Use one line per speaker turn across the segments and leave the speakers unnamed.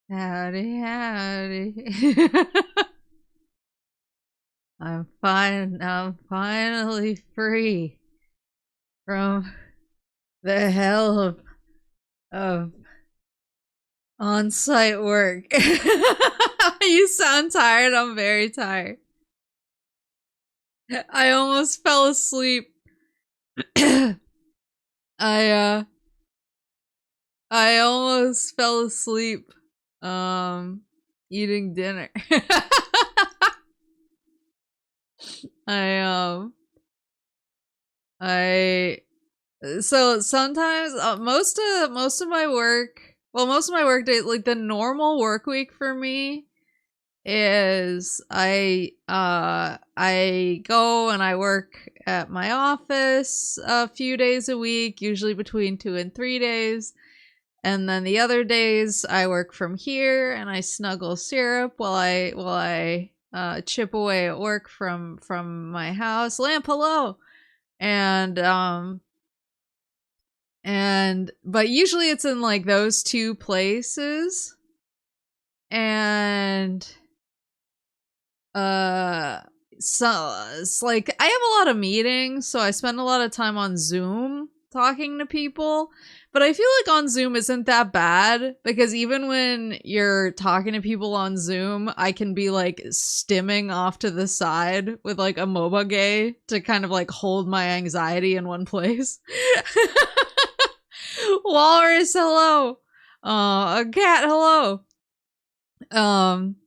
Howdy, howdy. I'm fine. I'm finally free from the hell of on-site work. You sound tired. I'm very tired. I almost fell asleep. I uh I almost fell asleep eating dinner. I I so sometimes most of my work, well, most of my work day, like the normal work week for me is I go and I work at my office a few days a week, usually between 2 and 3 days. And then the other days I work from here and I snuggle syrup while I chip away at work from my house. Lamp, hello. And but usually it's in like those two places. And so it's like I have a lot of meetings, so I spend a lot of time on Zoom talking to people. But I feel like on Zoom isn't that bad because even when you're talking to people on Zoom, I can be like stimming off to the side with like a MOBA gay to kind of like hold my anxiety in one place. Walrus, hello. A cat, hello.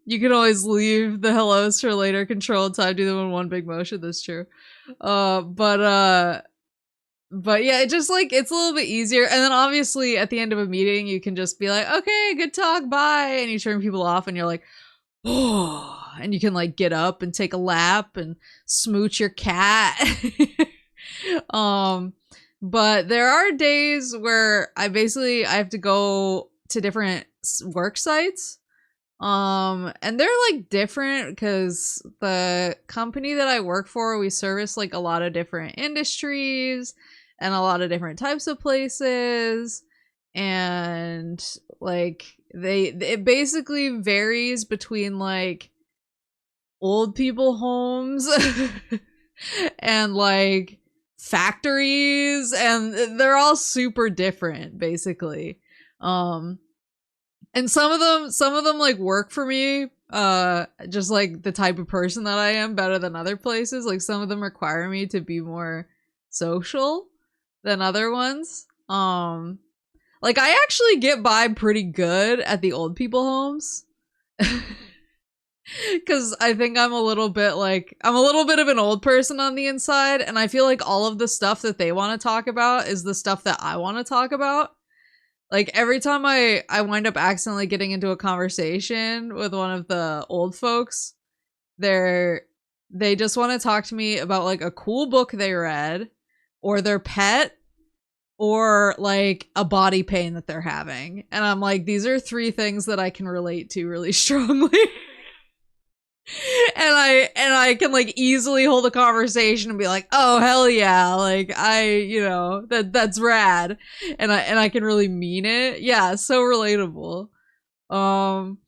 You can always leave the hellos for later control time, do them in one big motion, that's true. But yeah, it just like it's a little bit easier. And then obviously at the end of a meeting, you can just be like, okay, good talk, bye. And you turn people off and you're like, oh, and you can like get up and take a lap and smooch your cat. um, but there are days where I have to go to different work sites. And they're like different because the company that I work for, we service like a lot of different industries and a lot of different types of places. And like it basically varies between like old people homes and like factories, and they're all super different basically. And some of them like work for me, just like the type of person that I am better than other places. Like some of them require me to be more social than other ones. Like I actually get by pretty good at the old people homes. Cuz I think I'm a little bit of an old person on the inside, and I feel like all of the stuff that they want to talk about is the stuff that I want to talk about. Like every time I wind up accidentally getting into a conversation with one of the old folks, they just want to talk to me about like a cool book they read, or their pet, or like a body pain that they're having. And I'm like, these are three things that I can relate to really strongly. And I can like easily hold a conversation and be like, oh hell yeah, like that's rad. And I can really mean it. Yeah, so relatable. Um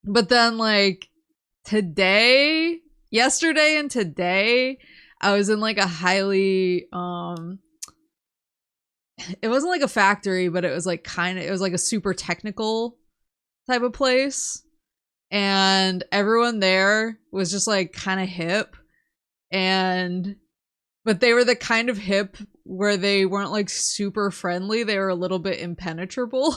but then like today, yesterday and today, I was in like a highly it wasn't like a factory, but it was like it was like a super technical type of place, and everyone there was just like kind of hip, and but they were the kind of hip where they weren't like super friendly, they were a little bit impenetrable.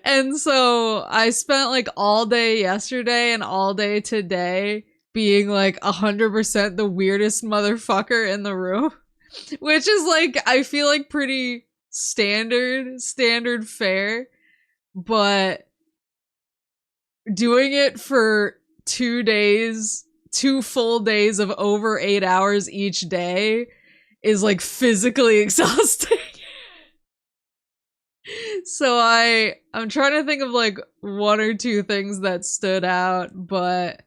And so I spent like all day yesterday and all day today being like 100% the weirdest motherfucker in the room, which is like I feel like pretty standard fare, but doing it for 2 days, 2 full days of over 8 hours each day is like physically exhausting. So I'm trying to think of like one or two things that stood out, but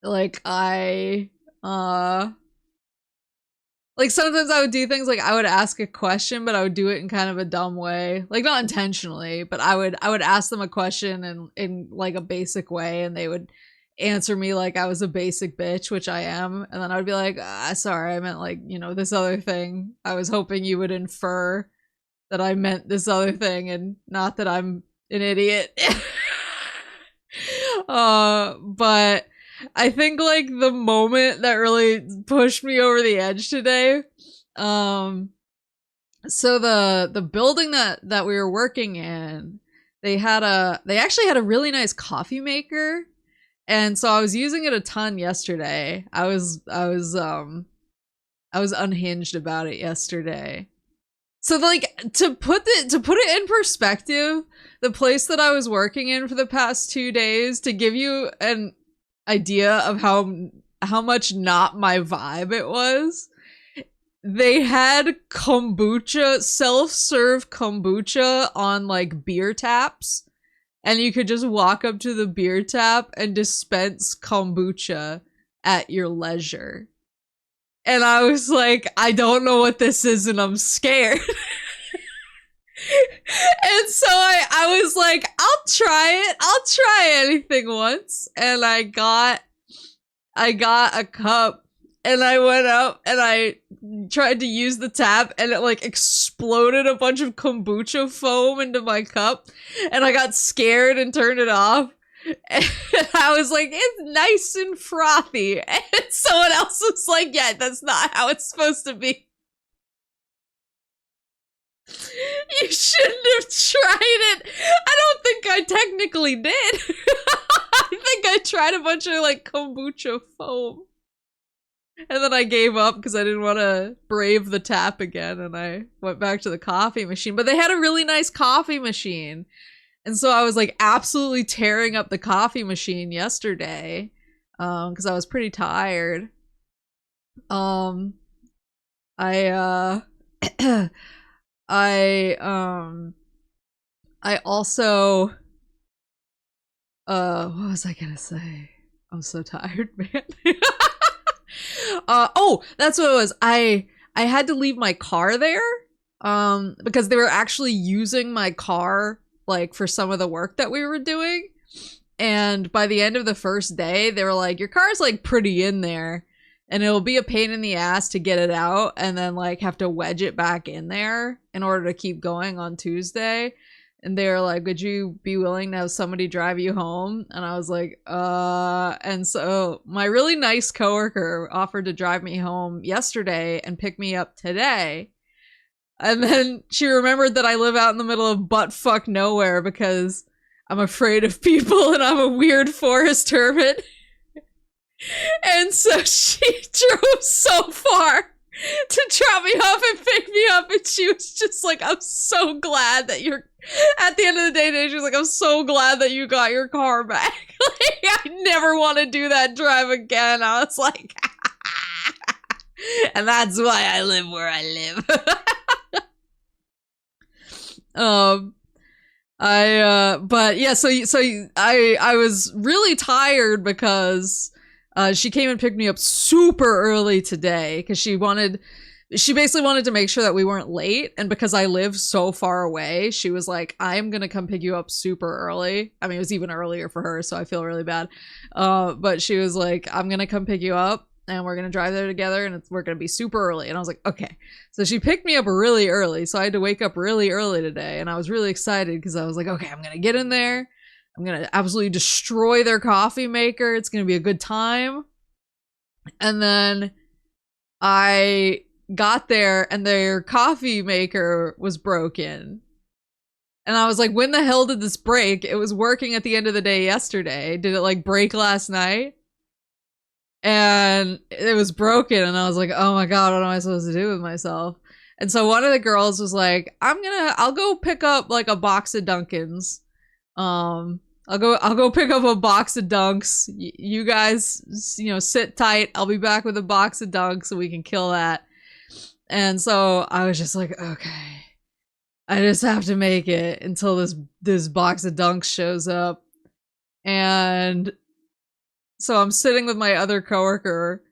like uh like sometimes I would do things like I would ask a question, but I would do it in kind of a dumb way. Like not intentionally, but I would ask them a question in like a basic way and they would answer me like I was a basic bitch, which I am. And then I would be like, sorry, I meant like, this other thing. I was hoping you would infer that I meant this other thing and not that I'm an idiot. But I think like the moment that really pushed me over the edge today, so the building that we were working in, they actually had a really nice coffee maker, and so I was using it a ton yesterday. I was unhinged about it yesterday. So like to put it in perspective, the place that I was working in for the past 2 days, to give you an idea of how much not my vibe it was, they had kombucha, self-serve kombucha on like beer taps, and you could just walk up to the beer tap and dispense kombucha at your leisure. And I was like, I don't know what this is and I'm scared. And so I was like, I'll try it. I'll try anything once. And I got a cup and I went up and I tried to use the tap and it like exploded a bunch of kombucha foam into my cup. And I got scared and turned it off. And I was like, it's nice and frothy. And someone else was like, yeah, that's not how it's supposed to be. You shouldn't have tried it. I don't think I technically did. I think I tried a bunch of like kombucha foam. And then I gave up because I didn't want to brave the tap again. And I went back to the coffee machine. But they had a really nice coffee machine. And so I was like absolutely tearing up the coffee machine yesterday, because I was pretty tired. I also, what was I gonna say? I'm so tired, man. Oh, that's what it was. I had to leave my car there, because they were actually using my car like for some of the work that we were doing. And by the end of the first day, they were like, your car's like pretty in there and it'll be a pain in the ass to get it out and then like have to wedge it back in there in order to keep going on Tuesday. And they were like, would you be willing to have somebody drive you home? And I was like, and so my really nice coworker offered to drive me home yesterday and pick me up today. And then she remembered that I live out in the middle of buttfuck nowhere because I'm afraid of people and I'm a weird forest hermit. And so she drove so far to drop me off and pick me up, and she was just like, I'm so glad that you're, at the end of the day, she was like, I'm so glad that you got your car back. Like, I never want to do that drive again. I was like, and that's why I live where I live. But yeah, so I was really tired because she came and picked me up super early today because she basically wanted to make sure that we weren't late. And because I live so far away, she was like, I'm gonna come pick you up super early. I mean, it was even earlier for her, so I feel really bad. But she was like, I'm gonna come pick you up and we're gonna drive there together and we're gonna be super early. And I was like, okay. So she picked me up really early, so I had to wake up really early today, and I was really excited because I was like, okay, I'm gonna get in there, I'm gonna absolutely destroy their coffee maker, it's gonna be a good time. And then I got there and their coffee maker was broken. And I was like, when the hell did this break? It was working at the end of the day yesterday. Did it like break last night? And it was broken, and I was like, oh my god, what am I supposed to do with myself? And so one of the girls was like, I'll go pick up like a box of Dunkins. I'll go pick up a box of Dunks. You guys, sit tight. I'll be back with a box of Dunks so we can kill that. And so I was just like, okay, I just have to make it until this box of Dunks shows up. And so I'm sitting with my other coworker,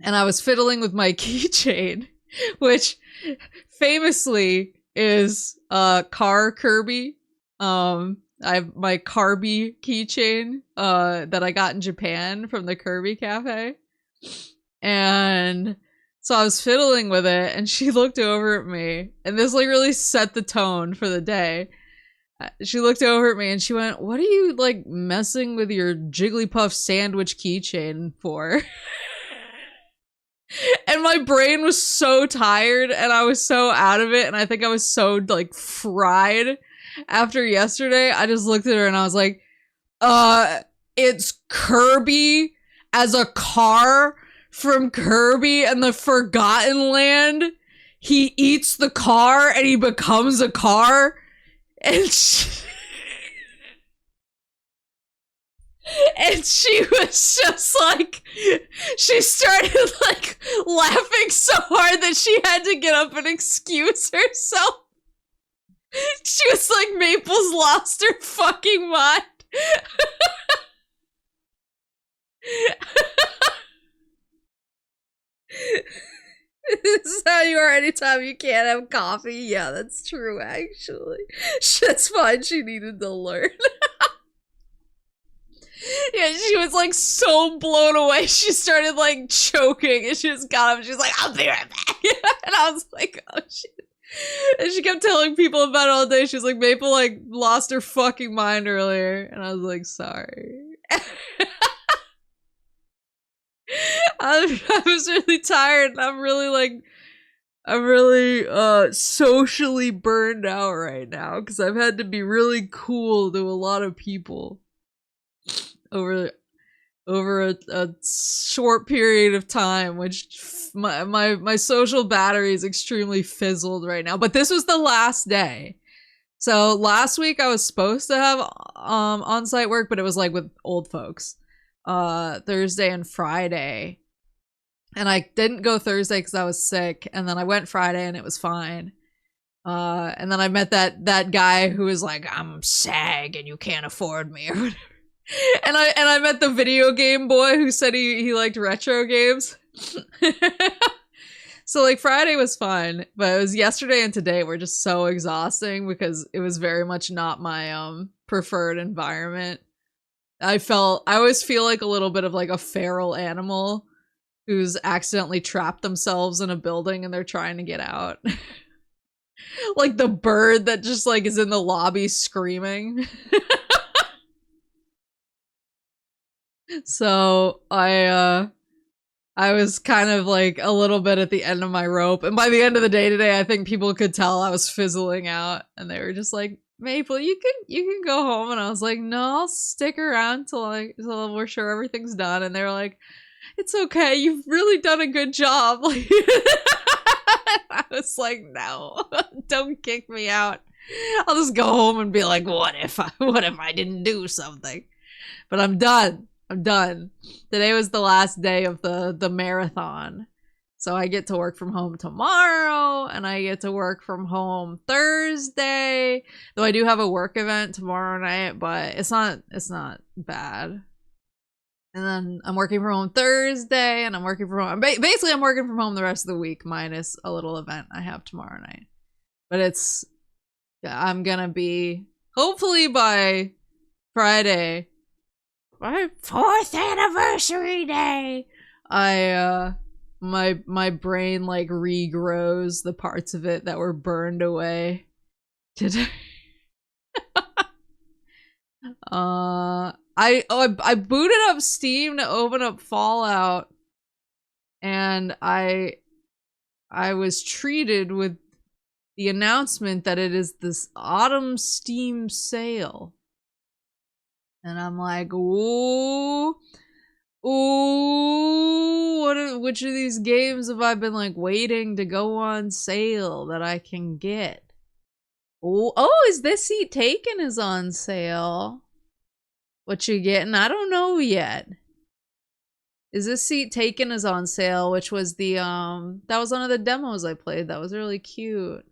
and I was fiddling with my keychain, which famously is car Kirby. I have my Carby keychain that I got in Japan from the Kirby Cafe. And so I was fiddling with it, and she looked over at me, and this like really set the tone for the day. She looked over at me and she went, "What are you like messing with your Jigglypuff sandwich keychain for?" And my brain was so tired and I was so out of it, and I think I was so like fried after yesterday. I just looked at her and I was like, it's Kirby as a car from Kirby and the Forgotten Land. He eats the car and he becomes a car. And she was just like, she started like laughing so hard that she had to get up and excuse herself. She was like, Maple's lost her fucking mind. This is how you are anytime you can't have coffee. Yeah, that's true, actually. That's fine. She needed to learn. Yeah, she was like so blown away. She started like choking and she just got up and she was like, "I'll be right back." And I was like, oh shit. And she kept telling people about it all day. She was like, Maple like lost her fucking mind earlier. And I was like, sorry. I was really tired and I'm really socially burned out right now because I've had to be really cool to a lot of people over a short period of time, which my social battery is extremely fizzled right now. But this was the last day. So last week I was supposed to have on-site work, but it was like with old folks. Thursday and Friday. And I didn't go Thursday because I was sick, and then I went Friday and it was fine. And then I met that guy who was like, "I'm SAG and you can't afford me," or whatever. And I met the video game boy who said he liked retro games. So like Friday was fine, but it was yesterday and today were just so exhausting because it was very much not my preferred environment. I always feel like a little bit of like a feral animal who's accidentally trapped themselves in a building and they're trying to get out. Like the bird that just like is in the lobby screaming. So I was kind of like a little bit at the end of my rope, and by the end of the day today, I think people could tell I was fizzling out, and they were just like, "Maple, you can go home," and I was like, "No, I'll stick around till we're sure everything's done." And they were like, "It's okay, you've really done a good job." Like, I was like, "No, don't kick me out. I'll just go home and be like, what if I didn't do something?" But I'm done. Today was the last day of the marathon. So I get to work from home tomorrow, and I get to work from home Thursday. Though I do have a work event tomorrow night, but it's not bad. And then I'm working from home Thursday, and I'm working from home. Basically, I'm working from home the rest of the week, minus a little event I have tomorrow night. But I'm gonna be, hopefully by Friday, my 4th anniversary day, my brain like regrows the parts of it that were burned away today. I booted up Steam to open up Fallout, and I was treated with the announcement that it is this autumn Steam sale. And I'm like, ooh, which of these games have I been like waiting to go on sale that I can get? Oh, is This Seat Taken is on sale? What you getting? I don't know yet. Is This Seat Taken is on sale, which was the that was one of the demos I played. That was really cute.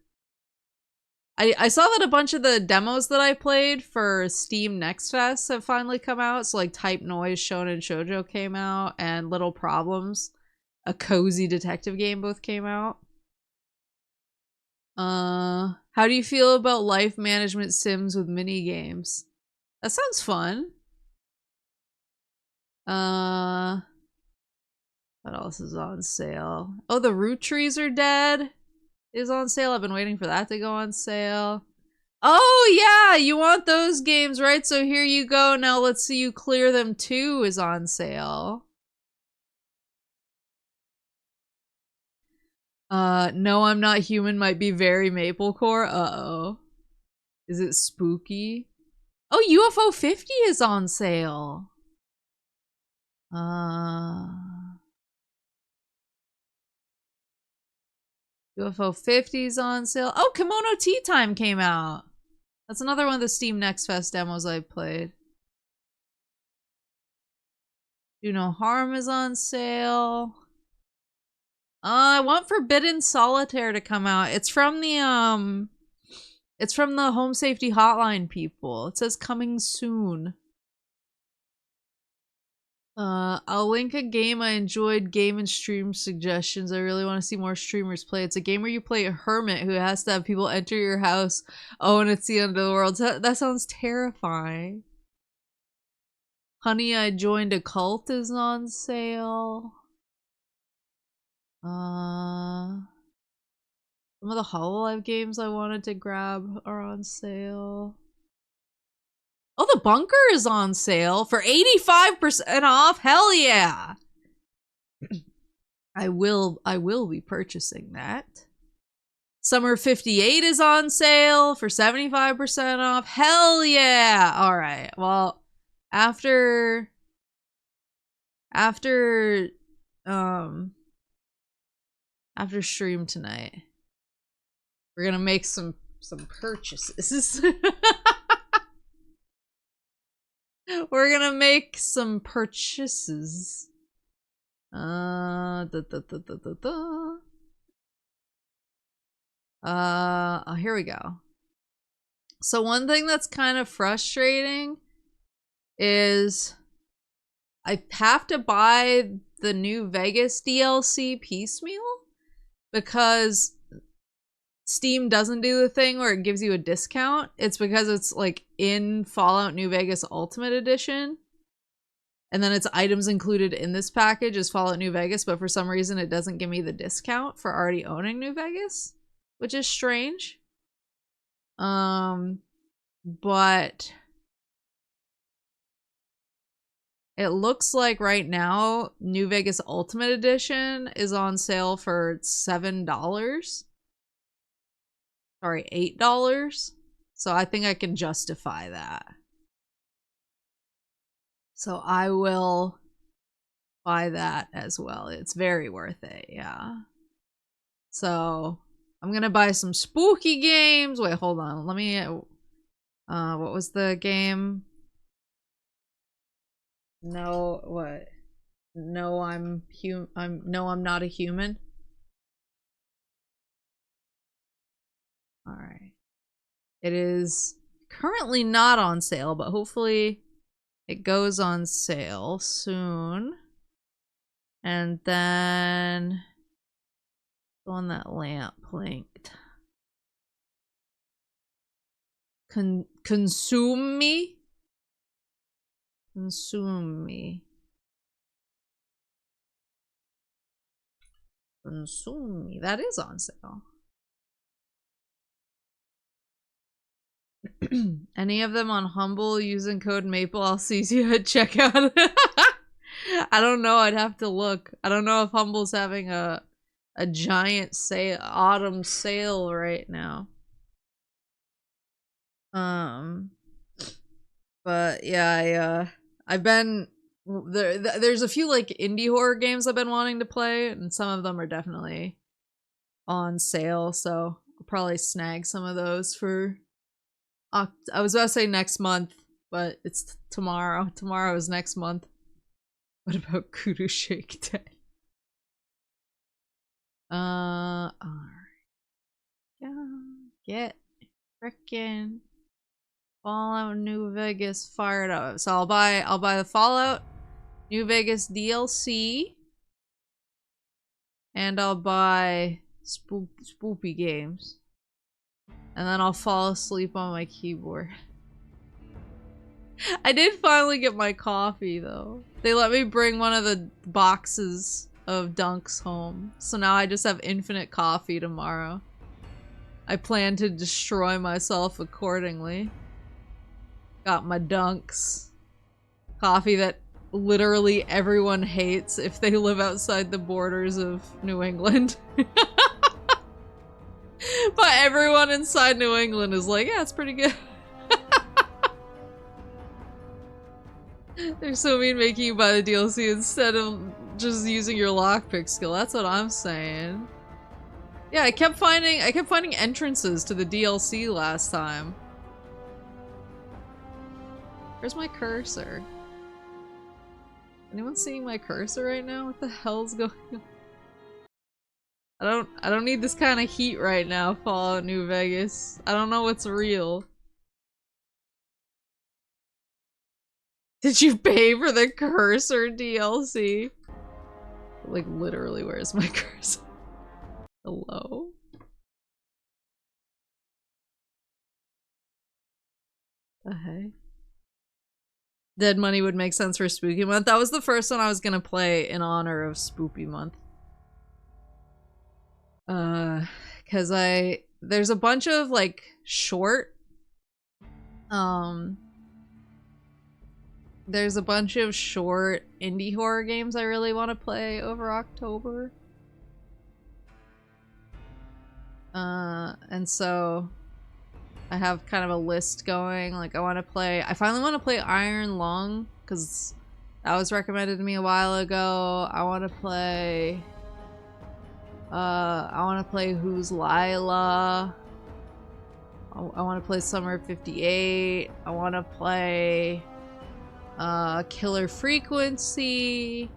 I saw that a bunch of the demos that I played for Steam Next Fest have finally come out. So like Type Noise, Shonen Shoujo came out, and Little Problems a cozy detective game both came out. How do you feel about life management sims with mini games? That sounds fun. What else is on sale? Oh, the Root Trees Are Dead is on sale. I've been waiting for that to go on sale. Oh yeah, you want those games, right? So here you go. Now let's see you clear them 2 is on sale. No, I'm Not Human might be very Maplecore. Uh-oh. Is it spooky? Oh, UFO 50 is on sale. UFO 50 is on sale. Oh, Kimono Tea Time came out. That's another one of the Steam Next Fest demos I played. Do No Harm is on sale. I want Forbidden Solitaire to come out. It's from the Home Safety Hotline people. It says coming soon. I'll link a game I enjoyed, game and stream suggestions. I really want to see more streamers play. It's a game where you play a hermit who has to have people enter your house. Oh, and it's the end of the world. That sounds terrifying. Honey, I Joined a Cult is on sale. Some of the HoloLive games I wanted to grab are on sale. Oh, The Bunker is on sale for 85% off. Hell yeah. I will be purchasing that. Summer 58 is on sale for 75% off. Hell yeah. All right. Well, after stream tonight, we're going to make some purchases. We're gonna make some purchases. Here we go. So one thing that's kind of frustrating is I have to buy the New Vegas DLC piecemeal because Steam doesn't do the thing where it gives you a discount. It's because it's like in Fallout New Vegas Ultimate Edition. And then it's items included in this package is Fallout New Vegas, but for some reason it doesn't give me the discount for already owning New Vegas, which is strange. But it looks like right now New Vegas Ultimate Edition is on sale for $7. Sorry, $8. So I think I can justify that. So I will buy that as well. It's very worth it, yeah. So I'm gonna buy some spooky games. Wait, hold on. Let me what was the game? No, what? No, I'm not a human. All right. It is currently not on sale, but hopefully it goes on sale soon. And then on that lamp linked. Consume me? Consume me. Consume me. That is on sale. Any of them on Humble using code Maple Alcesia at checkout? I don't know. I'd have to look. I don't know if Humble's having a giant autumn sale right now. But yeah, I've been there's a few like indie horror games I've been wanting to play, and some of them are definitely on sale, so I'll probably snag some of those for I was about to say next month, but it's tomorrow. Tomorrow is next month. What about Kudu Shake Day? Alright. Get frickin' Fallout New Vegas fired up. So I'll buy the Fallout New Vegas DLC. And I'll buy spoopy games. And then I'll fall asleep on my keyboard. I did finally get my coffee, though. They let me bring one of the boxes of Dunks home. So now I just have infinite coffee tomorrow. I plan to destroy myself accordingly. Got my Dunks. Coffee that literally everyone hates if they live outside the borders of New England. But everyone inside New England is like, yeah, it's pretty good. They're so mean making you buy the DLC instead of just using your lockpick skill. That's what I'm saying. Yeah, I kept finding entrances to the DLC last time. Where's my cursor? Anyone seeing my cursor right now? What the hell's going on? I don't need this kind of heat right now, Fallout New Vegas. I don't know what's real. Did you pay for the cursor DLC? Like, literally, where's my cursor? Hello? The heck? Dead Money would make sense for Spooky Month. That was the first one I was gonna play in honor of Spoopy Month. Cause there's a bunch of, like, there's a bunch of short indie horror games I really want to play over October. And so I have kind of a list going. Like, I finally want to play Iron Lung, because that was recommended to me a while ago. I want to play Who's Lila? I want to play Summer of 58. I want to play Killer Frequency.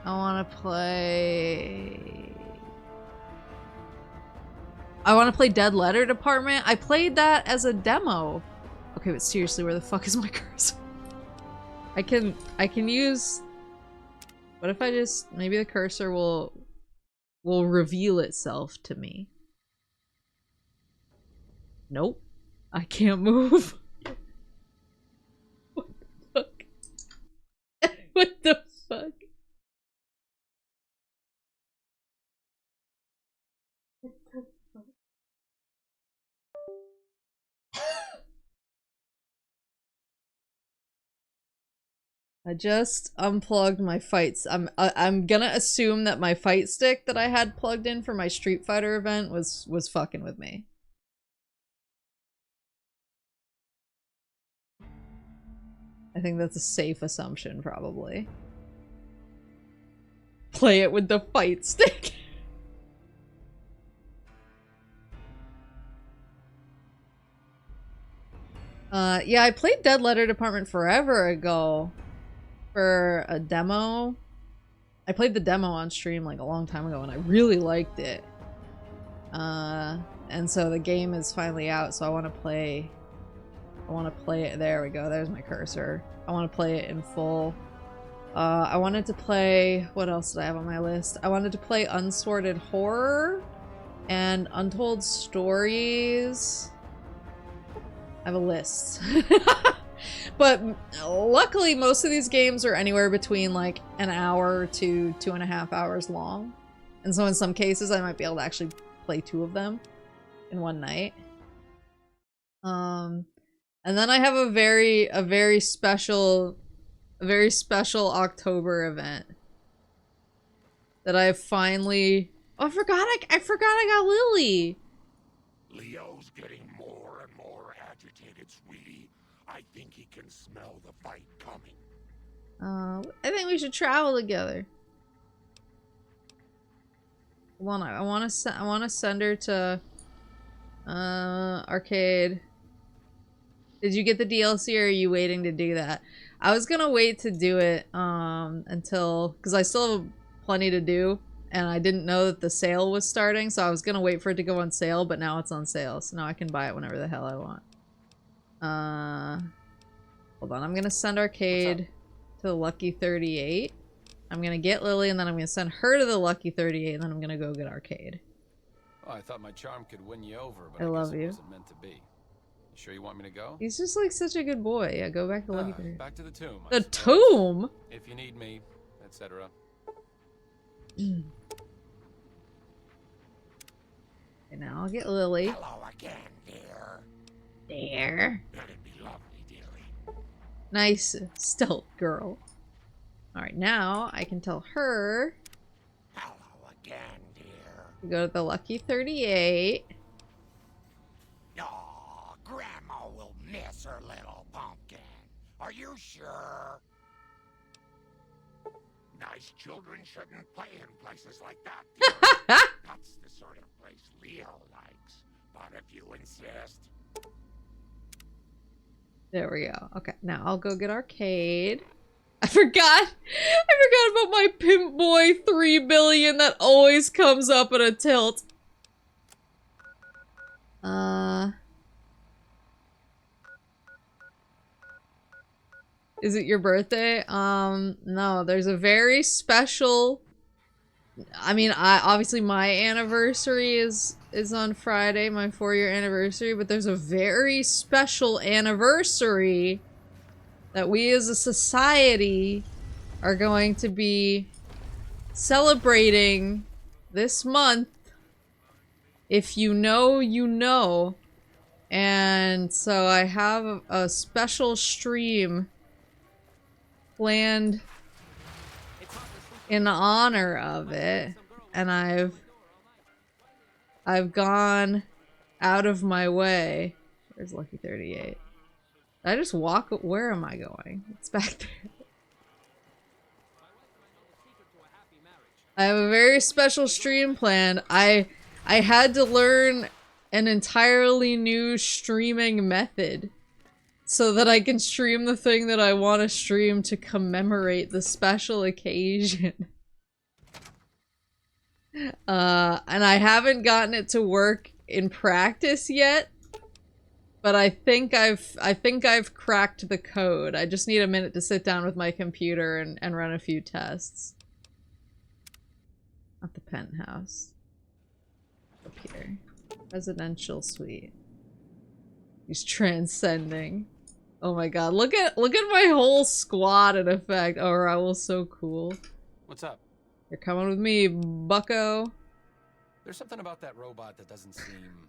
I want to play Dead Letter Department. I played that as a demo. Okay, but seriously, where the fuck is my cursor? I can use... What if I just... Maybe the cursor will reveal itself to me. Nope. I can't move. What the fuck? What the fuck? I just unplugged my fights. I'm gonna assume that my fight stick that I had plugged in for my Street Fighter event was fucking with me. I think that's a safe assumption, probably. Play it with the fight stick. Yeah, I played Dead Letter Department forever ago for a demo. I played the demo on stream like a long time ago and I really liked it. And so the game is finally out, so I want to play it. There we go. There's my cursor. I want to play it in full. I wanted to play... What else did I have on my list? I wanted to play Unsorted Horror and Untold Stories. I have a list. But luckily, most of these games are anywhere between like an hour to 2.5 hours long. And so in some cases, I might be able to actually play 2 of them in one night. And then I have a very special October event that I have finally... Oh, I forgot I got Lily!
Leo's getting more and more agitated, sweetie. I think he can smell the fight coming.
I think we should travel together. Hold on, I want to send her to arcade. Did you get the DLC or are you waiting to do that? I was gonna wait to do it until, because I still have plenty to do and I didn't know that the sale was starting, so I was gonna wait for it to go on sale, but now it's on sale, so now I can buy it whenever the hell I want. Hold on, I'm gonna send arcade to Lucky 38. I'm gonna get Lily, and then I'm gonna send her to the Lucky 38, and then I'm gonna go get Arcade.
Oh, I thought my charm could win you over, but
I
I
love
guess it
you.
wasn't meant to be. You sure you want me to go?
He's just like such a good boy. Yeah, go back to Lucky 38.
Back to the tomb.
The tomb?
If you need me, etc.
Okay, now I'll get Lily.
Hello again, dear.
There.
That'd be lovely, dearie.
Nice stealth girl. Alright, now I can tell her
Hello again, dear.
to go to the Lucky 38.
Aw, Grandma will miss her little pumpkin. Are you sure? Nice children shouldn't play in places like that, dear. That's the sort of place Leo likes. But if you insist...
There we go. Okay, now I'll go get Arcade. I forgot about my Pimp Boy 3 billion that always comes up at a tilt. Is it your birthday? No, there's a very special... I mean, obviously my anniversary is on Friday, my 4-year anniversary, but there's a very special anniversary that we as a society are going to be celebrating this month. If you know, you know. And so I have a special stream planned in honor of it, and I've gone out of my way. Where's Lucky 38? I just walk. Where am I going? It's back there. I have a very special stream planned. I had to learn an entirely new streaming method so that I can stream the thing that I want to stream to commemorate the special occasion. And I haven't gotten it to work in practice yet, but I think I've cracked the code. I just need a minute to sit down with my computer and run a few tests. At the penthouse. Up here. Residential suite. He's transcending. Oh my god, look at my whole squad in effect. Oh, Raul's so cool.
What's up?
You're coming with me, bucko.
There's something about that robot that doesn't seem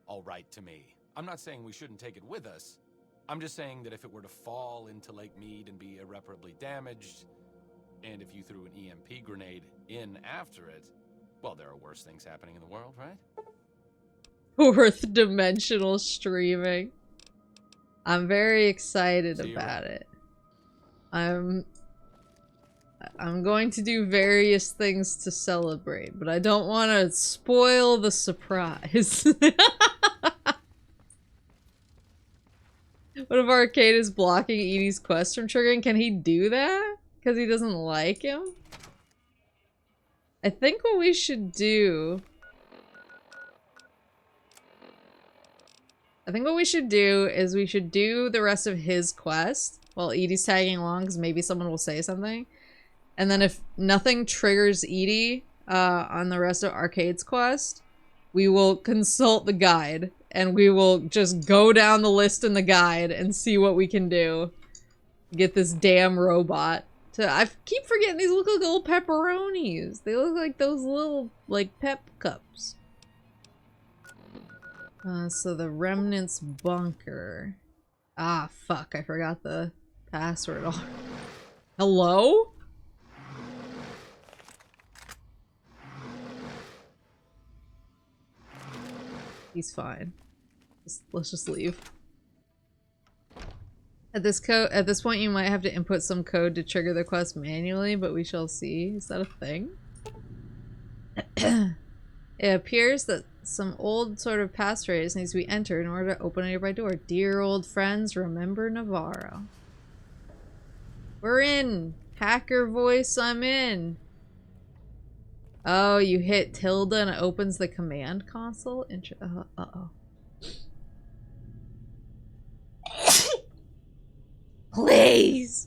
alright to me. I'm not saying we shouldn't take it with us. I'm just saying that if it were to fall into Lake Mead and be irreparably damaged, and if you threw an EMP grenade in after it, well, there are worse things happening in the world, right?
Fourth dimensional streaming. I'm very excited
0.
about it. I'm going to do various things to celebrate, but I don't want to spoil the surprise. What if Arcade is blocking Edie's quest from triggering? Can he do that? Because he doesn't like him? I think what we should do... is we should do the rest of his quest while Edie's tagging along, because maybe someone will say something. And then if nothing triggers Edie on the rest of Arcade's quest, we will consult the guide. And we will just go down the list in the guide and see what we can do. Get this damn robot. I keep forgetting these look like little pepperonis. They look like those little, like, pep cups. So the Remnant's bunker. Ah, fuck. I forgot the password. Hello? He's fine. Let's just leave. At this point, you might have to input some code to trigger the quest manually, but we shall see. Is that a thing? It appears that some old sort of passphrase needs to be entered in order to open a nearby door. Dear old friends, remember Navarro. We're in! Hacker voice, I'm in! Oh, you hit tilde and it opens the command console? Uh-oh. Please!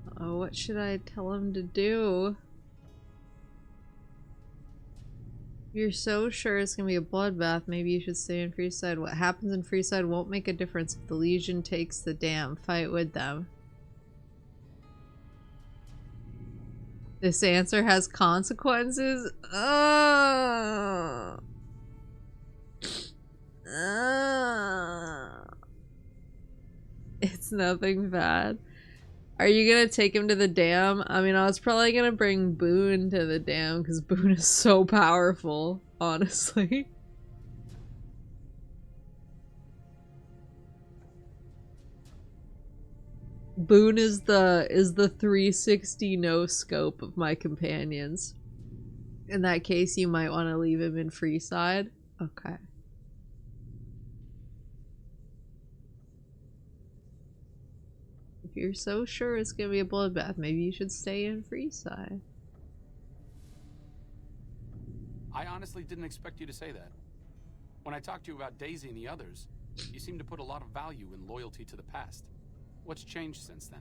Oh, what should I tell him to do? You're so sure it's gonna be a bloodbath, maybe you should stay in Freeside. What happens in Freeside won't make a difference if the Legion takes the dam. Fight with them. This answer has consequences? It's nothing bad. Are you gonna take him to the dam? I mean, I was probably gonna bring Boone to the dam because Boone is so powerful, honestly. Boone is the 360 no scope of my companions. In that case, you might want to leave him in Freeside. Okay. If you're so sure it's gonna be a bloodbath, maybe you should stay in Freeside.
I honestly didn't expect you to say that. When I talked to you about Daisy and the others, you seemed to put a lot of value in loyalty to the past. What's changed since then?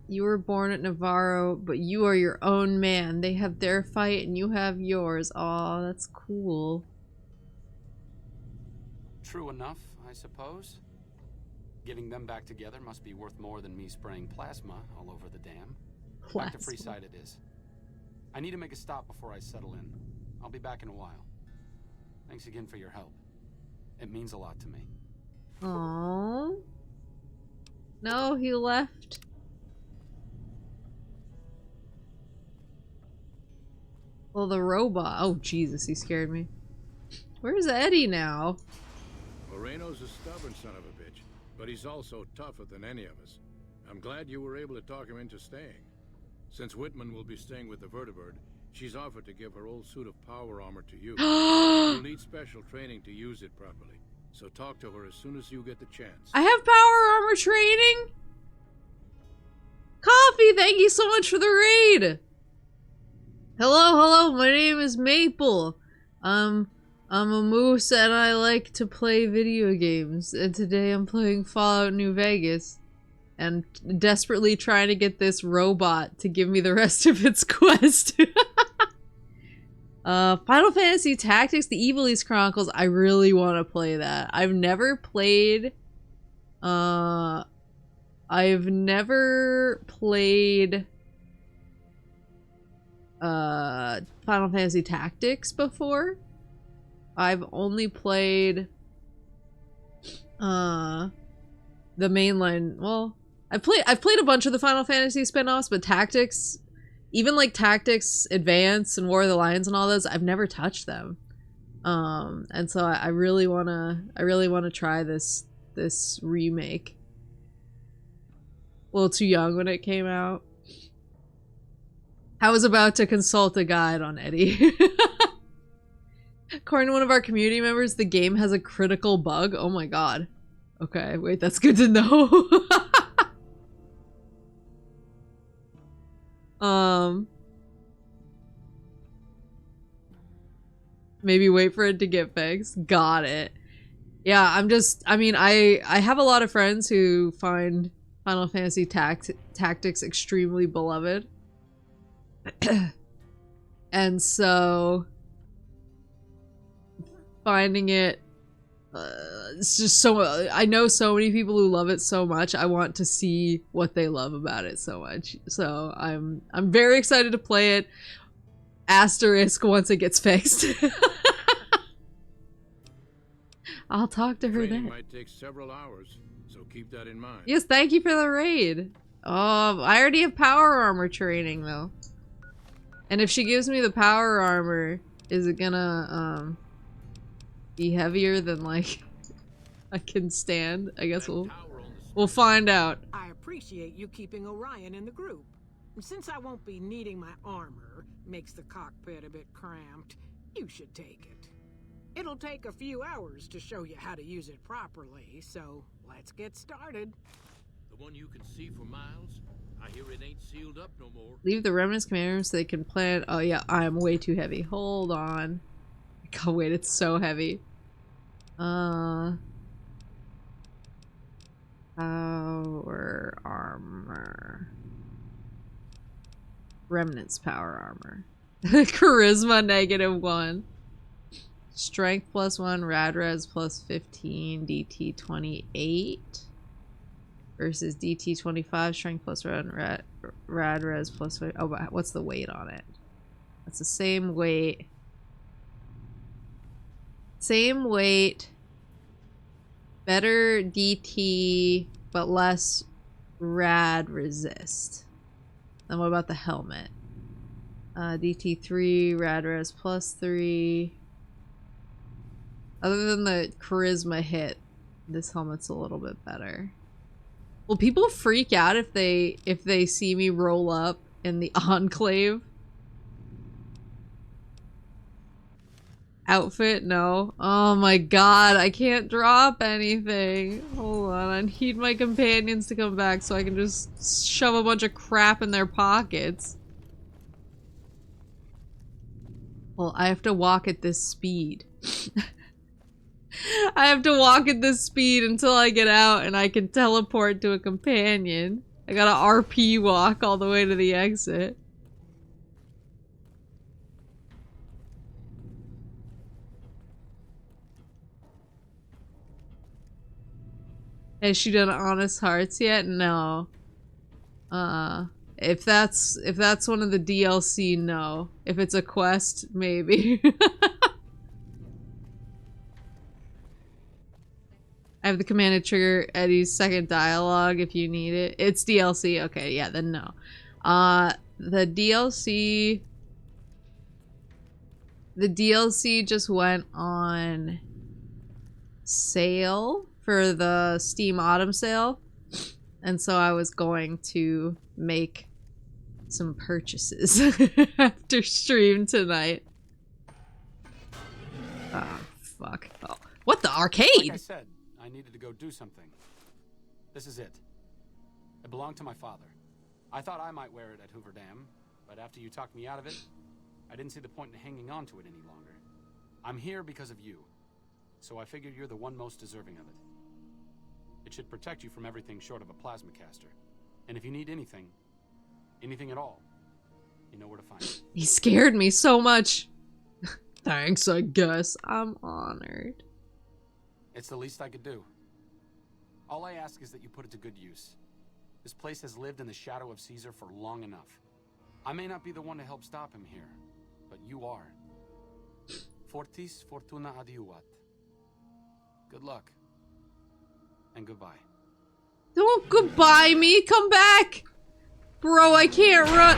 You were born at Navarro, but you are your own man. They have their fight and you have yours. Aw, that's cool.
True enough, I suppose. Getting them back together must be worth more than me spraying plasma all over the dam. Back to Freeside it is. I need to make a stop before I settle in. I'll be back in a while. Thanks again for your help. It means a lot to me.
Aww. No, he left. Well, the robot. Oh, Jesus, he scared me. Where's Eddie now?
Moreno's a stubborn son of a bitch, but he's also tougher than any of us. I'm glad you were able to talk him into staying. Since Whitman will be staying with the vertibird, she's offered to give her old suit of power armor to you. You'll need special training to use it properly, so talk to her as soon as you get the chance.
I have power armor training? Coffee, thank you so much for the raid! Hello, my name is Maple. I'm a moose and I like to play video games. And today I'm playing Fallout New Vegas. And desperately trying to get this robot to give me the rest of its quest. Final Fantasy Tactics, The Evilise Chronicles. I really want to play that. I've never played Final Fantasy Tactics before. I've only played the mainline. Well, I've played a bunch of the Final Fantasy spin-offs, but Tactics, even like Tactics Advance and War of the Lions and all those, I've never touched them. And so I really wanna try this remake. A little too young when it came out. I was about to consult a guide on Eddie. According to one of our community members, the game has a critical bug. Oh my god. Okay, wait, that's good to know. Maybe wait for it to get fixed. Got it. Yeah, I mean, I have a lot of friends who find Final Fantasy Tactics extremely beloved. And so finding it, it's just so, I know so many people who love it so much. I want to see what they love about it so much. So I'm very excited to play it. Asterisk once it gets fixed. I'll talk to her then.
Training might take several hours, so keep that in mind.
Yes, thank you for the raid. Oh, I already have power armor training though. And if she gives me the power armor, is it gonna be heavier than like I can stand? I guess we'll find out.
I appreciate you keeping Orion in the group. Since I won't be needing my armor, makes the cockpit a bit cramped, you should take it. It'll take a few hours to show you how to use it properly, so let's get started.
The one you can see for miles? I hear it ain't sealed up no more.
Leave the remnants command so they can plan. Oh yeah, I'm way too heavy. Hold on. God, wait, it's so heavy. Power armor. Remnants power armor. Charisma -1. Strength +1, rad res +15, DT 28. Versus DT 25, strength +1, rad res +5. Oh, what's the weight on it? That's the same weight. Same weight. Better DT, but less rad resist. Then what about the helmet? DT 3, rad res +3. Other than the charisma hit, this helmet's a little bit better. Will people freak out if they see me roll up in the Enclave? Outfit? No. Oh my god, I can't drop anything. Hold on, I need my companions to come back so I can just shove a bunch of crap in their pockets. Well, I have to walk at this speed. I have to walk at this speed until I get out and I can teleport to a companion. I gotta RP walk all the way to the exit. Has she done Honest Hearts yet? No. If that's one of the DLC, no. If it's a quest, maybe. I have the command to trigger Eddie's second dialogue if you need it. It's DLC. Okay, yeah, then no. The DLC just went on sale for the Steam Autumn sale. And so I was going to make some purchases after stream tonight. Oh, fuck. Oh, what the arcade?
Like I said, I needed to go do something. This is it. It belonged to my father. I thought I might wear it at Hoover Dam, but after you talked me out of it, I didn't see the point in hanging on to it any longer. I'm here because of you, so I figured you're the one most deserving of it. It should protect you from everything short of a plasma caster. And if you need anything at all, you know where to find it.
He scared me so much. Thanks, I guess. I'm honored.
It's the least I could do. All I ask is that you put it to good use. This place has lived in the shadow of Caesar for long enough. I may not be the one to help stop him here, but you are. Fortis fortuna adiuvat. Good luck. And goodbye.
Don't goodbye me, come back! Bro, I can't run.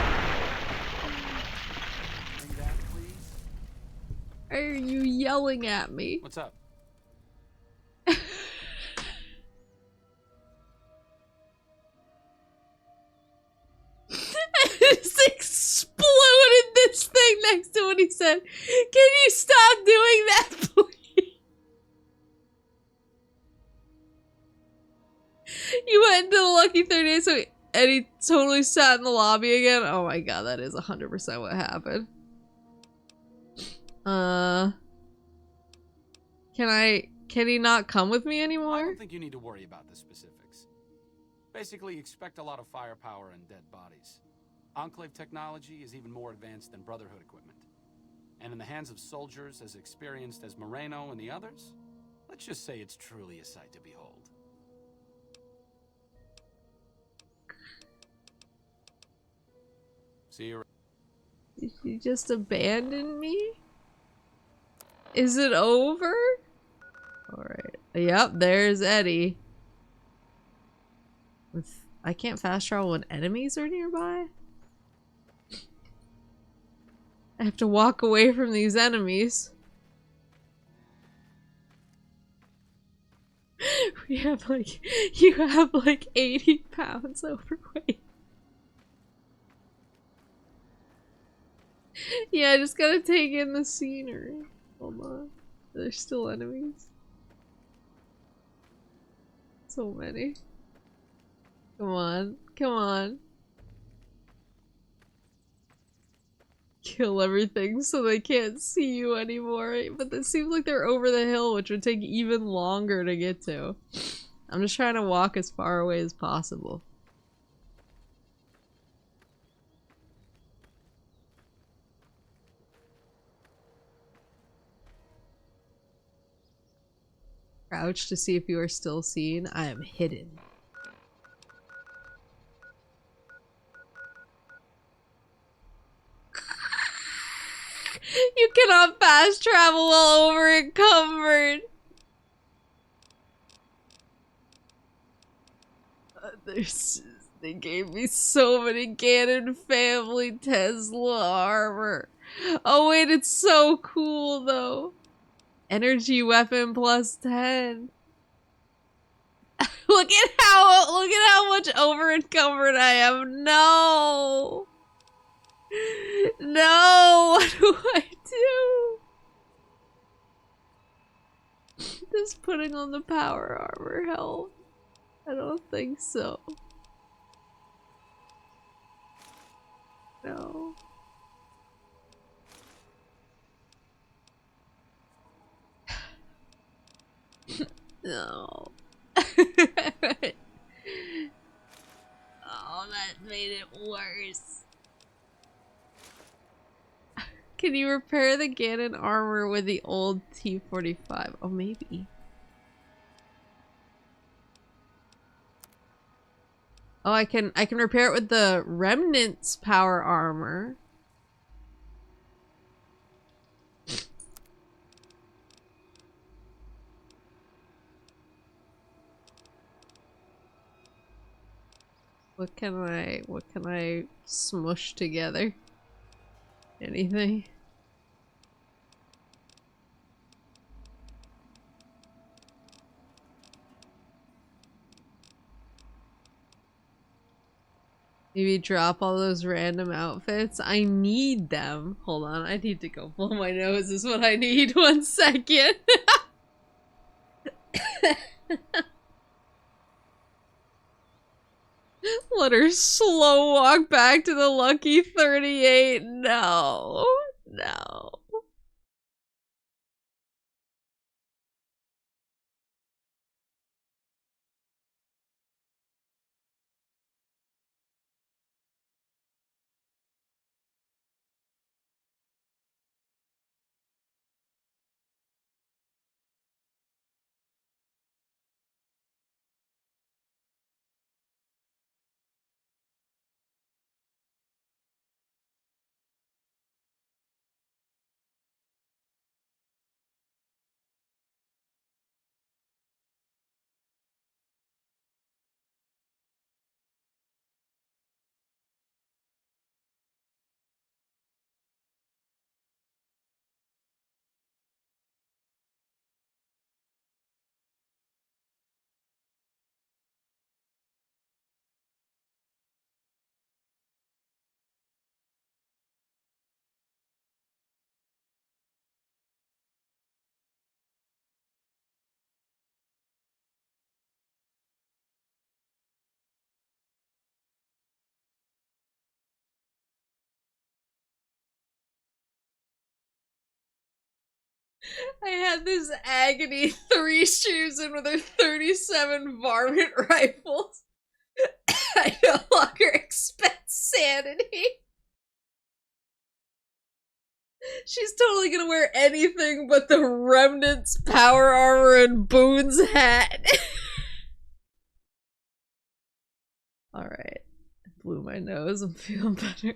Bring that, please.
Why are you yelling at me?
What's up?
I just exploded this thing next to what he said. Can you stop doing that, please? You went into the Lucky 38, so Eddie totally sat in the lobby again? Oh my god, that is 100% what happened. Can he not come with me
I
anymore?
don't think you need to worry about the specifics. Basically, expect a lot of firepower and dead bodies. Enclave technology is even more advanced than Brotherhood equipment. And in the hands of soldiers as experienced as Moreno and the others, let's just say it's truly a sight to behold. See you.
Did you just abandon me? Is it over? Alright. Yep, there's Eddie. I can't fast travel when enemies are nearby? I have to walk away from these enemies. You have like 80 pounds overweight. Yeah, I just gotta take in the scenery. Hold on. There's still enemies. So many. Come on. Come on. Kill everything so they can't see you anymore. But it seems like they're over the hill, which would take even longer to get to. I'm just trying to walk as far away as possible. Crouch to see if you are still seen. I am hidden. You cannot fast travel while over encumbered. They gave me so many Ganon family Tesla armor. Oh wait, it's so cool though. Energy weapon plus 10. Look at how much over encumbered I am. No. No, what do I do? Does putting on the power armor help? I don't think so. No. No. Oh, that made it worse. Can you repair the Ganon armor with the old T-45? Oh, maybe. Oh, I can repair it with the Remnant's power armor. What can I smush together? Anything? Maybe drop all those random outfits. I need them. Hold on, I need to go blow my nose is what I need. 1 second. Let her slow walk back to the lucky 38. No. No. I had this agony 3 shoes in with her 37 varmint rifles. I no longer expect sanity. She's totally gonna wear anything but the Remnant's power armor and Boone's hat. Alright. Blew my nose. I'm feeling better.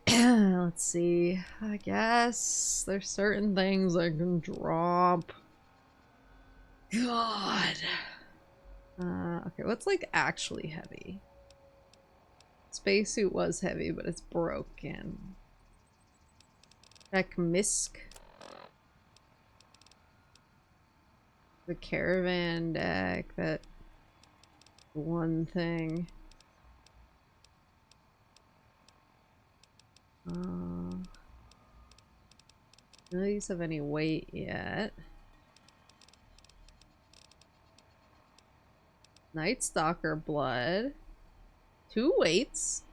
Let's see. I guess there's certain things I can drop. God. Okay, what's like actually heavy? Spacesuit was heavy, but it's broken. Check Misk. The caravan deck, that one thing. None of these have any weight yet. Night Stalker blood. 2 weights.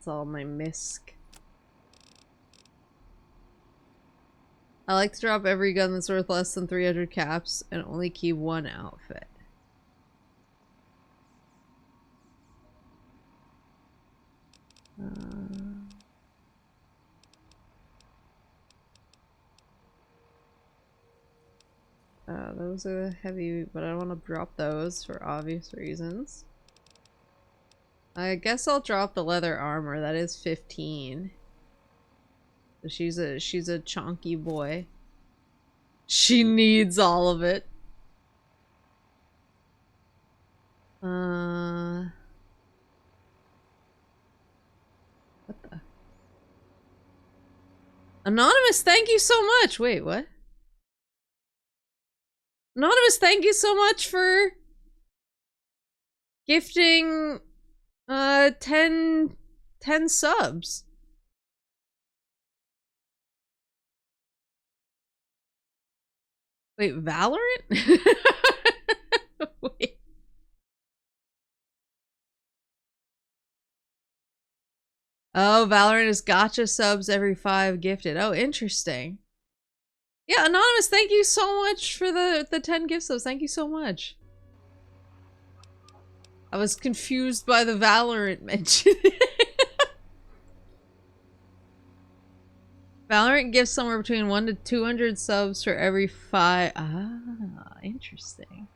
That's all my misc. I like to drop every gun that's worth less than 300 caps and only keep one outfit. Those are heavy, but I don't want to drop those for obvious reasons. I guess I'll drop the leather armor. That is 15. So she's a chonky boy. She needs all of it. What the? Anonymous, thank you so much. Wait, what? Anonymous, thank you so much for gifting 10 subs. Wait, Valorant? Wait. Oh, Valorant is gotcha subs every 5 gifted. Oh, interesting. Yeah, Anonymous, thank you so much for the 10 gift subs. Thank you so much. I was confused by the Valorant mention. Valorant gives somewhere between 1 to 200 subs for every 5. Ah, interesting.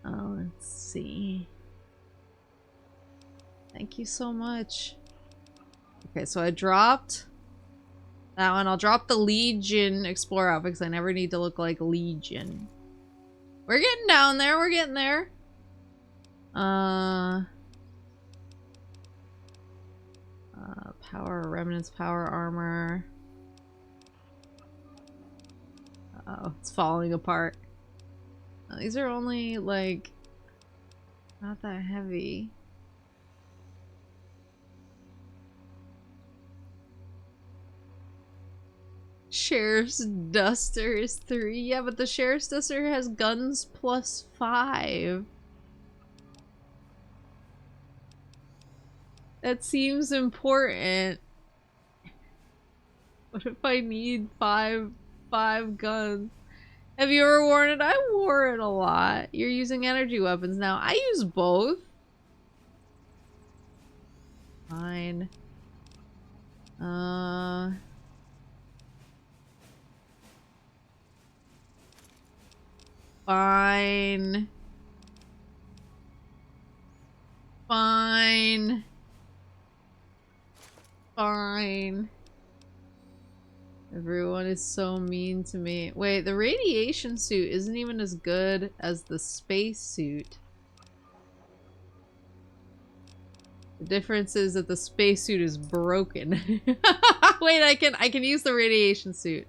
Oh, let's see. Thank you so much. Okay, so I dropped that one. I'll drop the Legion Explorer outfit because I never need to look like Legion. We're getting down there. We're getting there. Power Remnants, power armor. Uh-oh, it's falling apart. These are only like not that heavy. Sheriff's Duster is 3. Yeah, but the Sheriff's Duster has guns plus 5. That seems important. What if I need five guns? Have you ever worn it? I wore it a lot. You're using energy weapons now. I use both. Fine. Fine. Fine. Fine. Everyone is so mean to me. Wait, the radiation suit isn't even as good as the space suit. The difference is that the spacesuit is broken. Wait, I can use the radiation suit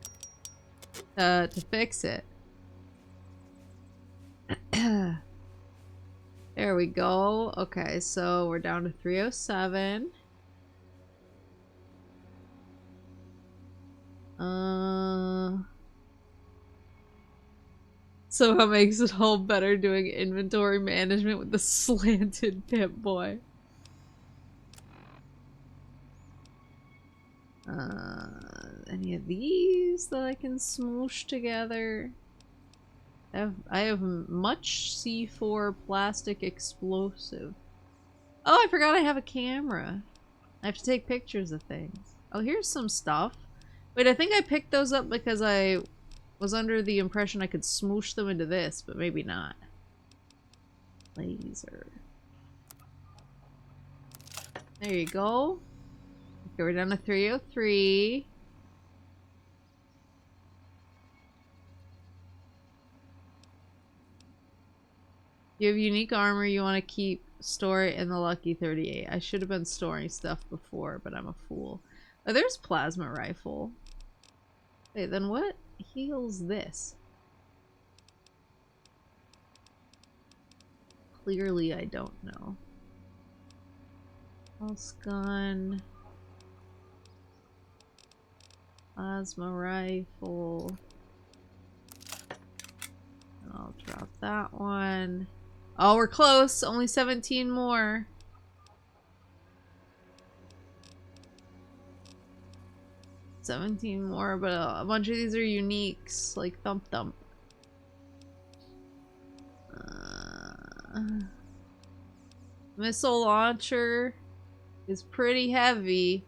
to fix it. There we go. Okay, so we're down to 307. Somehow makes it all better doing inventory management with the slanted Pip Boy. Any of these that I can smoosh together? I have much C4 plastic explosive. Oh, I forgot I have a camera. I have to take pictures of things. Oh, here's some stuff. Wait, I think I picked those up because I was under the impression I could smoosh them into this, but maybe not. Laser. There you go. Okay, we're down to 303. You have unique armor you want to keep, store it in the Lucky 38. I should have been storing stuff before, but I'm a fool. Oh, there's plasma rifle. Wait, then what heals this? Clearly, I don't know. Pulse gun. Plasma rifle. And I'll drop that one. Oh, we're close. Only 17 more. $17 more, but a bunch of these are uniques, like Thump Thump. Missile launcher is pretty heavy,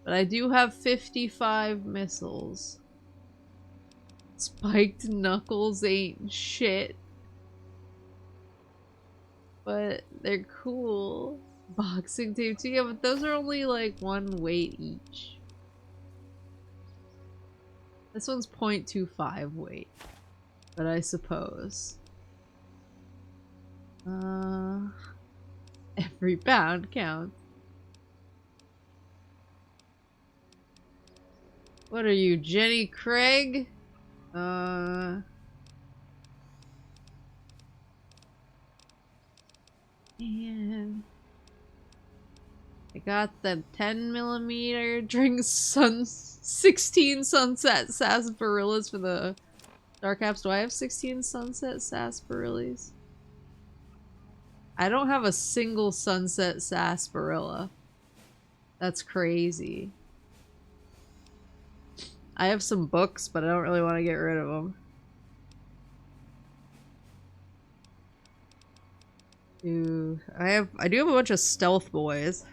but I do have 55 missiles. Spiked knuckles ain't shit, but they're cool. Boxing tape too, yeah, but those are only like 1 weight each. This one's 0.25 weight, but I suppose. Every pound counts. What are you, Jenny Craig? And I got the 10mm drink 16 sunset sarsaparillas for the Dark Apps. Do I have 16 sunset sarsaparillas? I don't have a single sunset sarsaparilla. That's crazy. I have some books, but I don't really want to get rid of them. I do have a bunch of stealth boys.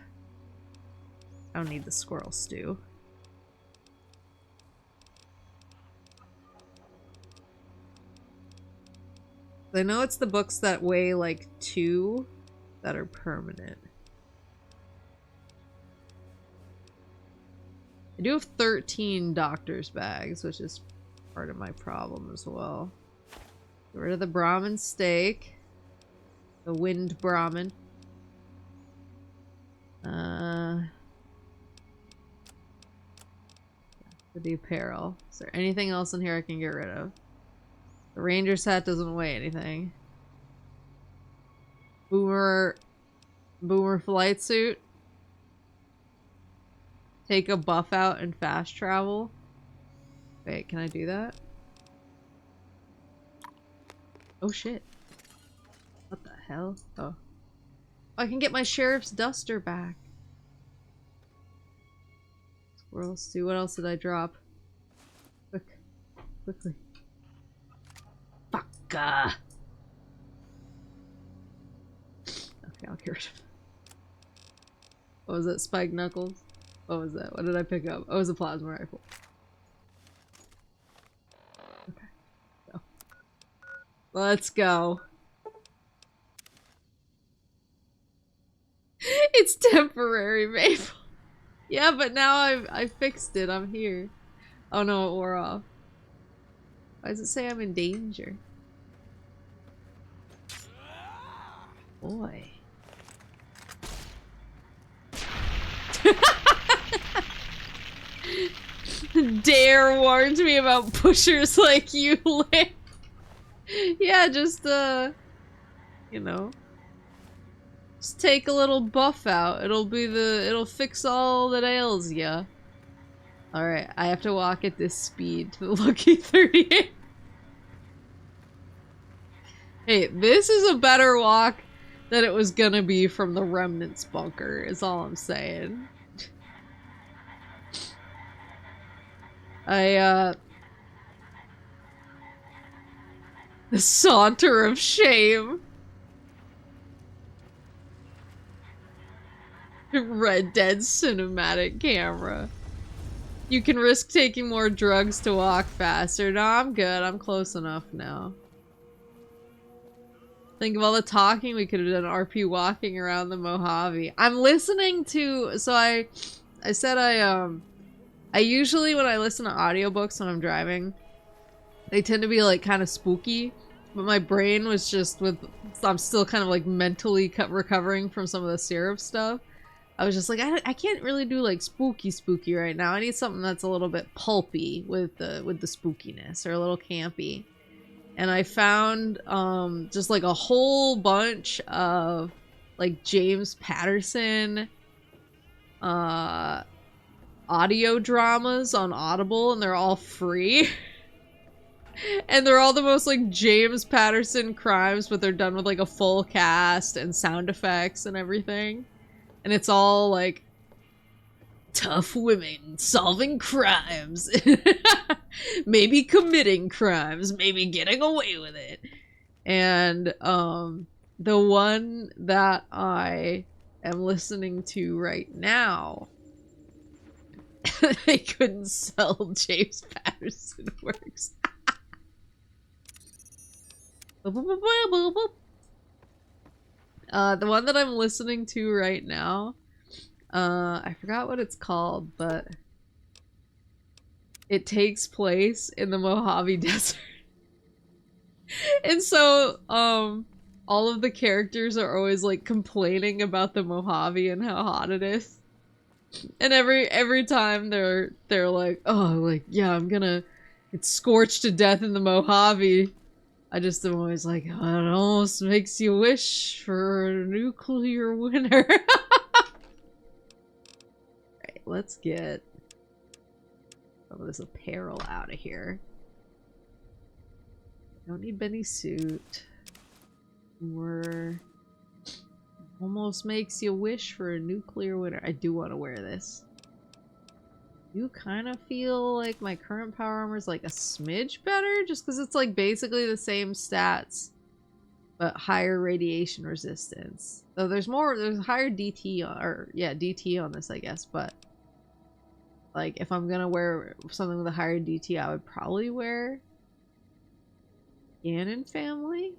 I don't need the squirrel stew. I know it's the books that weigh like 2 that are permanent. I do have 13 doctor's bags, which is part of my problem as well. Get rid of the Brahmin steak. The wind Brahmin. The apparel. Is there anything else in here I can get rid of? The Ranger's hat doesn't weigh anything. Boomer flight suit. Take a buff out and fast travel. Wait, can I do that? Oh shit. What the hell? Oh. I can get my sheriff's duster back. Squirrel stew. What else did I drop? Quickly. Fuck. Okay, I'll get rid of it. What was it? Spiked knuckles? What was that? What did I pick up? Oh, it was a plasma rifle. Okay. Go. Let's go. It's temporary, Maple. Yeah, but now I fixed it. I'm here. Oh no, it wore off. Why does it say I'm in danger? Boy. Dare warned me about pushers like you, Lynn. Yeah, just, you know. Just take a little buff out. It'll fix all that ails ya. Alright, I have to walk at this speed to the Lucky 38. Hey, this is a better walk than it was gonna be from the Remnants bunker, is all I'm saying. The saunter of shame. Red Dead cinematic camera. You can risk taking more drugs to walk faster. No, I'm good. I'm close enough now. Think of all the talking we could have done RP walking around the Mojave. I'm listening to... So I said I usually, when I listen to audiobooks when I'm driving, they tend to be like kind of spooky. But my brain was just with... I'm still kind of like mentally recovering from some of the syrup stuff. I was just like, I can't really do like spooky right now. I need something that's a little bit pulpy with the spookiness, or a little campy. And I found just like a whole bunch of like James Patterson audio dramas on Audible, and they're all free. And they're all the most like James Patterson crimes, but they're done with like a full cast and sound effects and everything. And it's all like tough women solving crimes. Maybe committing crimes, maybe getting away with it. And the one that I am listening to right now, they couldn't sell James Patterson works. The one that I'm listening to right now, I forgot what it's called, but it takes place in the Mojave Desert. And so, all of the characters are always like complaining about the Mojave and how hot it is. And every time they're like, oh, like, yeah, I'm gonna get scorched to death in the Mojave. I just am always like, oh, it almost makes you wish for a nuclear winter. Right, let's get some of this apparel out of here. Don't need Benny suit. We're almost makes you wish for a nuclear winter. I do want to wear this. You kind of feel like my current power armor is like a smidge better, just because it's like basically the same stats, but higher radiation resistance. So there's higher DT on, or yeah, DT on this, I guess. But like, if I'm gonna wear something with a higher DT, I would probably wear Ganon family.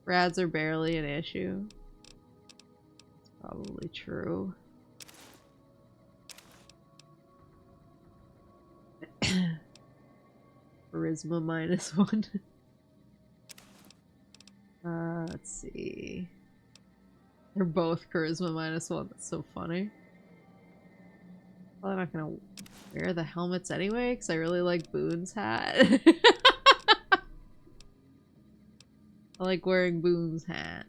Rads are barely an issue. That's probably true. Charisma -1. Let's see. They're both charisma -1. That's so funny. Well, I'm not gonna wear the helmets anyway, because I really like Boone's hat. I like wearing Boone's hat.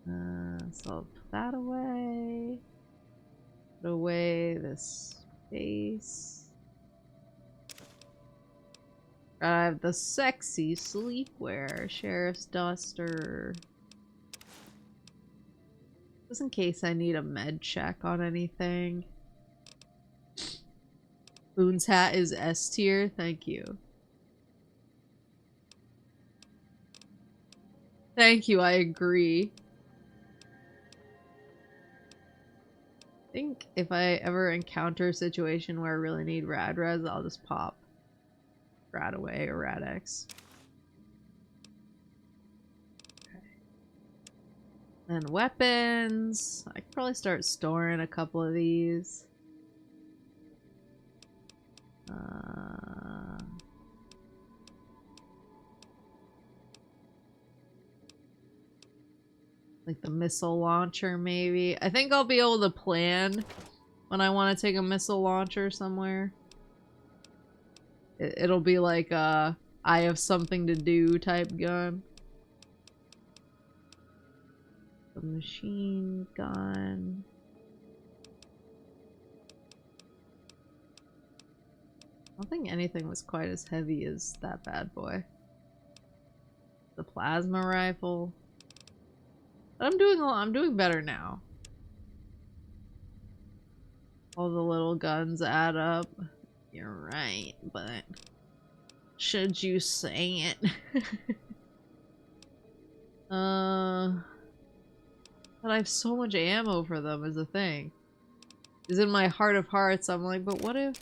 So I'll put that away. Put away this face. I have the sexy sleepwear, Sheriff's Duster. Just in case I need a med check on anything. Boone's hat is S tier, thank you. Thank you, I agree. I think if I ever encounter a situation where I really need Rad Res, I'll just pop Rad away or Rad X. Okay. And weapons. I could probably start storing a couple of these. Like the missile launcher, maybe. I think I'll be able to plan when I want to take a missile launcher somewhere. It'll be like a I have something to do type gun. The machine gun. I don't think anything was quite as heavy as that bad boy. The plasma rifle. But I'm doing better now. All the little guns add up. You're right, but should you say it? But I have so much ammo for them is the thing. Is in my heart of hearts, I'm like, but what if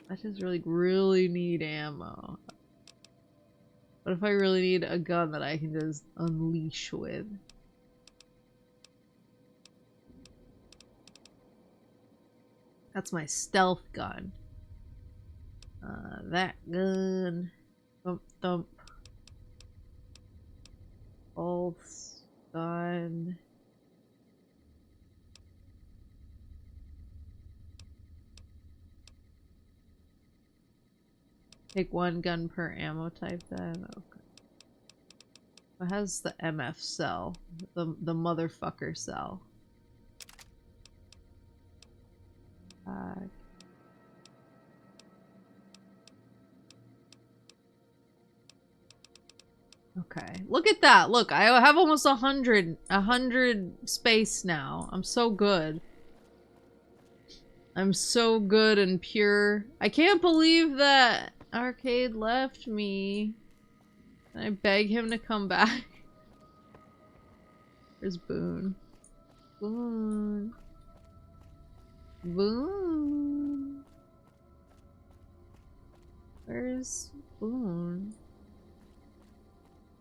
I just really need ammo? What if I really need a gun that I can just unleash with? That's my stealth gun. That gun. Thump thump. Pulse gun. Take one gun per ammo type then. Okay. It has the MF cell. The motherfucker cell. Okay, look at that. Look, I have almost 100 space now. I'm so good. I'm so good and pure. I can't believe that Arcade left me. Can I beg him to come back? Where's Boone? Boone. Boone. Where's Boone?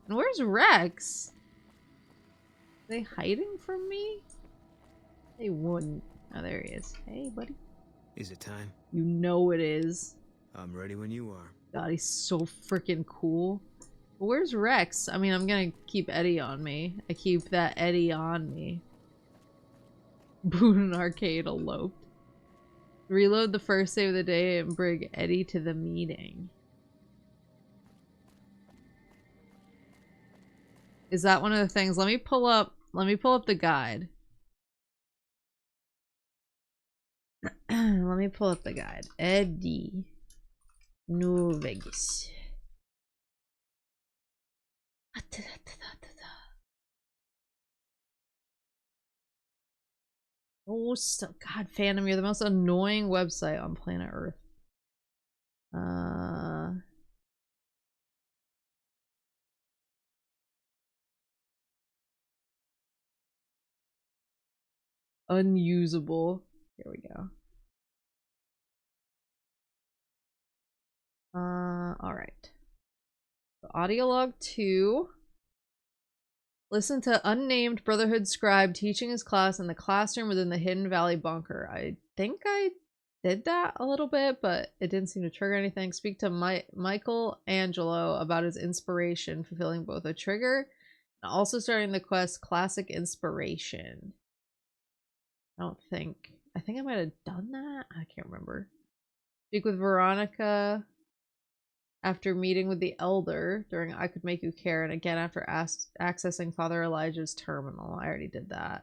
And where's Rex? Are they hiding from me? They wouldn't. Oh, there he is. Hey, buddy.
Is it time?
You know it is.
I'm ready when you are.
God, he's so freaking cool. But where's Rex? I mean, I'm gonna keep Eddie on me. I keep that Eddie on me. Boone and Arcade eloped. Reload the first day of the day and bring Eddie to the meeting. Is that one of the things? Let me pull up the guide. Let me pull up the guide. Eddie. New Vegas. Oh, so, God, fandom, you're the most annoying website on planet Earth. Unusable. Here we go. Alright. Audio log 2. Listen to unnamed Brotherhood scribe teaching his class in the classroom within the Hidden Valley bunker. I think I did that a little bit, but it didn't seem to trigger anything. Speak to Michael Angelo about his inspiration, fulfilling both a trigger and also starting the quest Classic Inspiration. I think I might have done that. I can't remember. Speak with Veronica after meeting with the Elder during I Could Make You Care, and again after accessing Father Elijah's terminal. I already did that.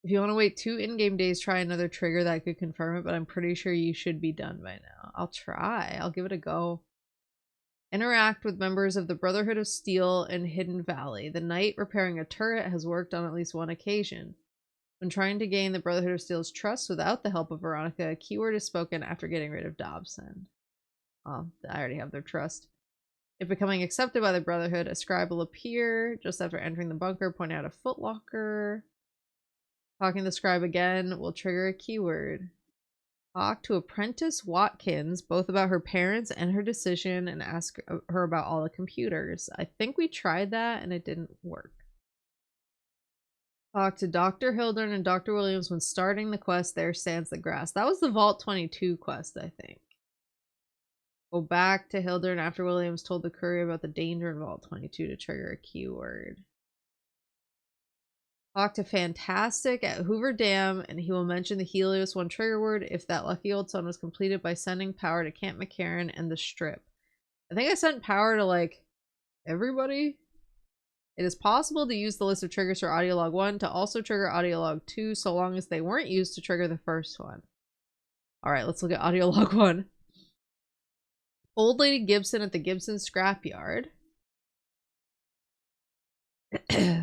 If you want to wait 2 in-game days, try another trigger that could confirm it, but I'm pretty sure you should be done by now. I'll try. I'll give it a go. Interact with members of the Brotherhood of Steel in Hidden Valley. The knight repairing a turret has worked on at least one occasion. When trying to gain the Brotherhood of Steel's trust without the help of Veronica, a keyword is spoken after getting rid of Dobson. Oh, I already have their trust. If becoming accepted by the Brotherhood, a scribe will appear just after entering the bunker, pointing out a footlocker. Talking to the scribe again will trigger a keyword. Talk to Apprentice Watkins, both about her parents and her decision, and ask her about all the computers. I think we tried that and it didn't work. Talk to Dr. Hildern and Dr. Williams when starting the quest There Stands the Grass. That was the Vault 22 quest, I think. Go back to Hildern after Williams told the courier about the danger in Vault 22 to trigger a keyword. Talk to Fantastic at Hoover Dam, and he will mention the Helios 1 trigger word if that lucky old son was completed by sending power to Camp McCarran and the Strip. I think I sent power to, like, everybody. It is possible to use the list of triggers for Audio Log 1 to also trigger Audio Log 2, so long as they weren't used to trigger the first one. Alright, let's look at Audio Log 1. Old Lady Gibson at the Gibson Scrapyard.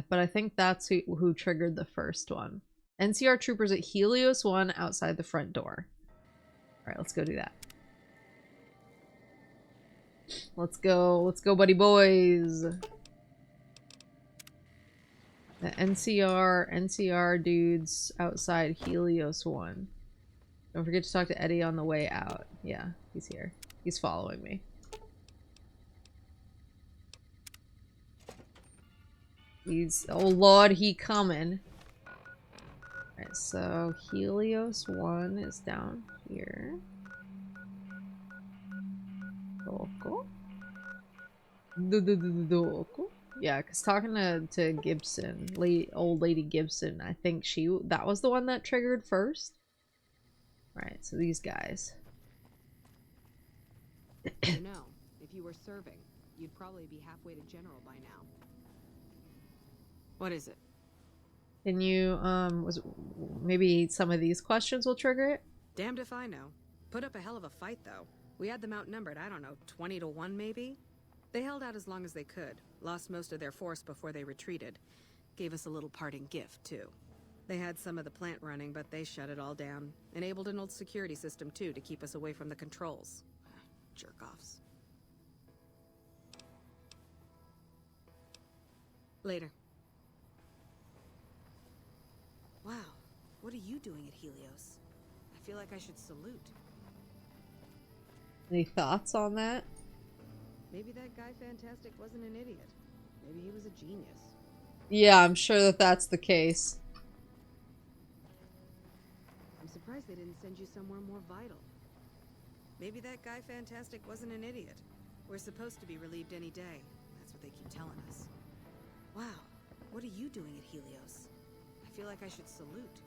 But I think that's who triggered the first one. NCR troopers at Helios 1 outside the front door. Alright, let's go do that. Let's go, buddy boys. The NCR dudes outside Helios 1. Don't forget to talk to Eddie on the way out. Yeah, he's here. He's following me. Oh lord, he coming. Alright, so Helios 1 is down here. Doko. Doko. Yeah, because talking to Gibson, old lady Gibson, I think that was the one that triggered first. Right, so these guys.
You know, if you were serving, you'd probably be halfway to general by now. What is it?
Can you, maybe some of these questions will trigger it?
Damned if I know. Put up a hell of a fight, though. We had them outnumbered, I don't know, 20 to 1 maybe? They held out as long as they could, lost most of their force before they retreated. Gave us a little parting gift, too. They had some of the plant running, but they shut it all down. Enabled an old security system, too, to keep us away from the controls. Jerk-offs. Later. Wow, what are you doing at Helios? I feel like I should salute.
Any thoughts on that?
Maybe that guy Fantastic wasn't an idiot. Maybe he was a genius.
Yeah, I'm sure that that's the case.
I'm surprised they didn't send you somewhere more vital. Maybe that guy Fantastic wasn't an idiot. We're supposed to be relieved any day. That's what they keep telling us. Wow, what are you doing at Helios? I feel like I should salute.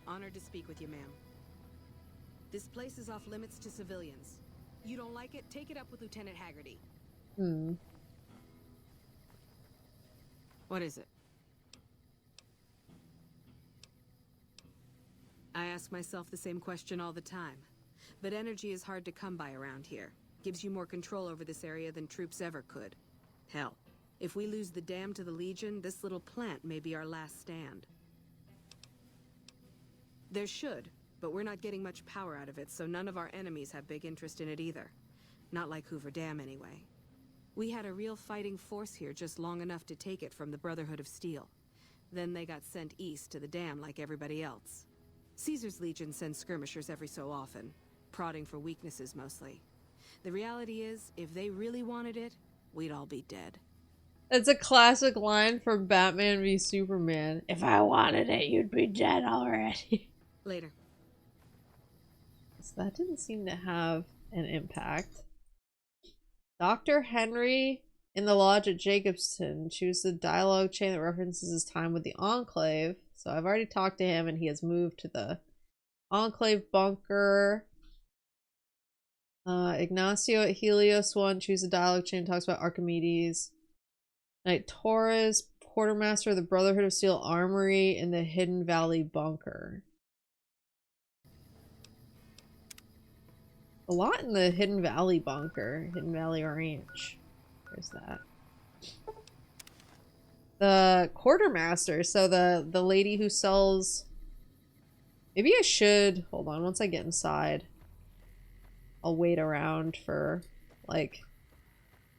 Honored to speak with you, ma'am. This place is off limits to civilians. You don't like it? Take it up with Lieutenant Haggerty. What is it? I ask myself the same question all the time. But energy is hard to come by around here. Gives you more control over this area than troops ever could. Hell, if we lose the dam to the Legion, this little plant may be our last stand. There should, but we're not getting much power out of it, so none of our enemies have big interest in it either. Not like Hoover Dam, anyway. We had a real fighting force here just long enough to take it from the Brotherhood of Steel. Then they got sent east to the dam like everybody else. Caesar's Legion sends skirmishers every so often, prodding for weaknesses mostly. The reality is, if they really wanted it, we'd all be dead.
It's a classic line from Batman v Superman. If I wanted it, you'd be dead already.
Later.
So that didn't seem to have an impact. Dr. Henry in the lodge at Jacobston. Choose the dialogue chain that references his time with the Enclave. So I've already talked to him and he has moved to the Enclave bunker. Ignacio at Helios 1. Choose the dialogue chain. Talks about Archimedes. Knight Torres. Quartermaster of the Brotherhood of Steel Armory in the Hidden Valley bunker. A lot in the Hidden Valley bunker. Hidden Valley Ranch. Where's that? The quartermaster. So the lady who sells... Maybe I should... Hold on, once I get inside. I'll wait around for, like...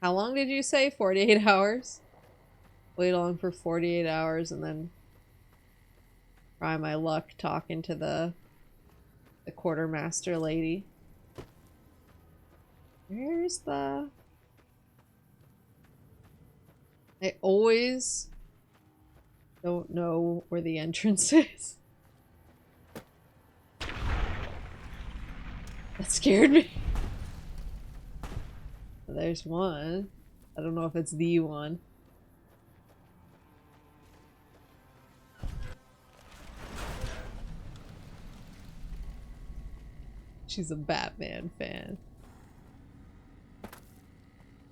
How long did you say? 48 hours? Wait along for 48 hours and then... try my luck talking to the quartermaster lady. Where's the... I always don't know where the entrance is. That scared me. There's one. I don't know if it's the one. She's a Batman fan.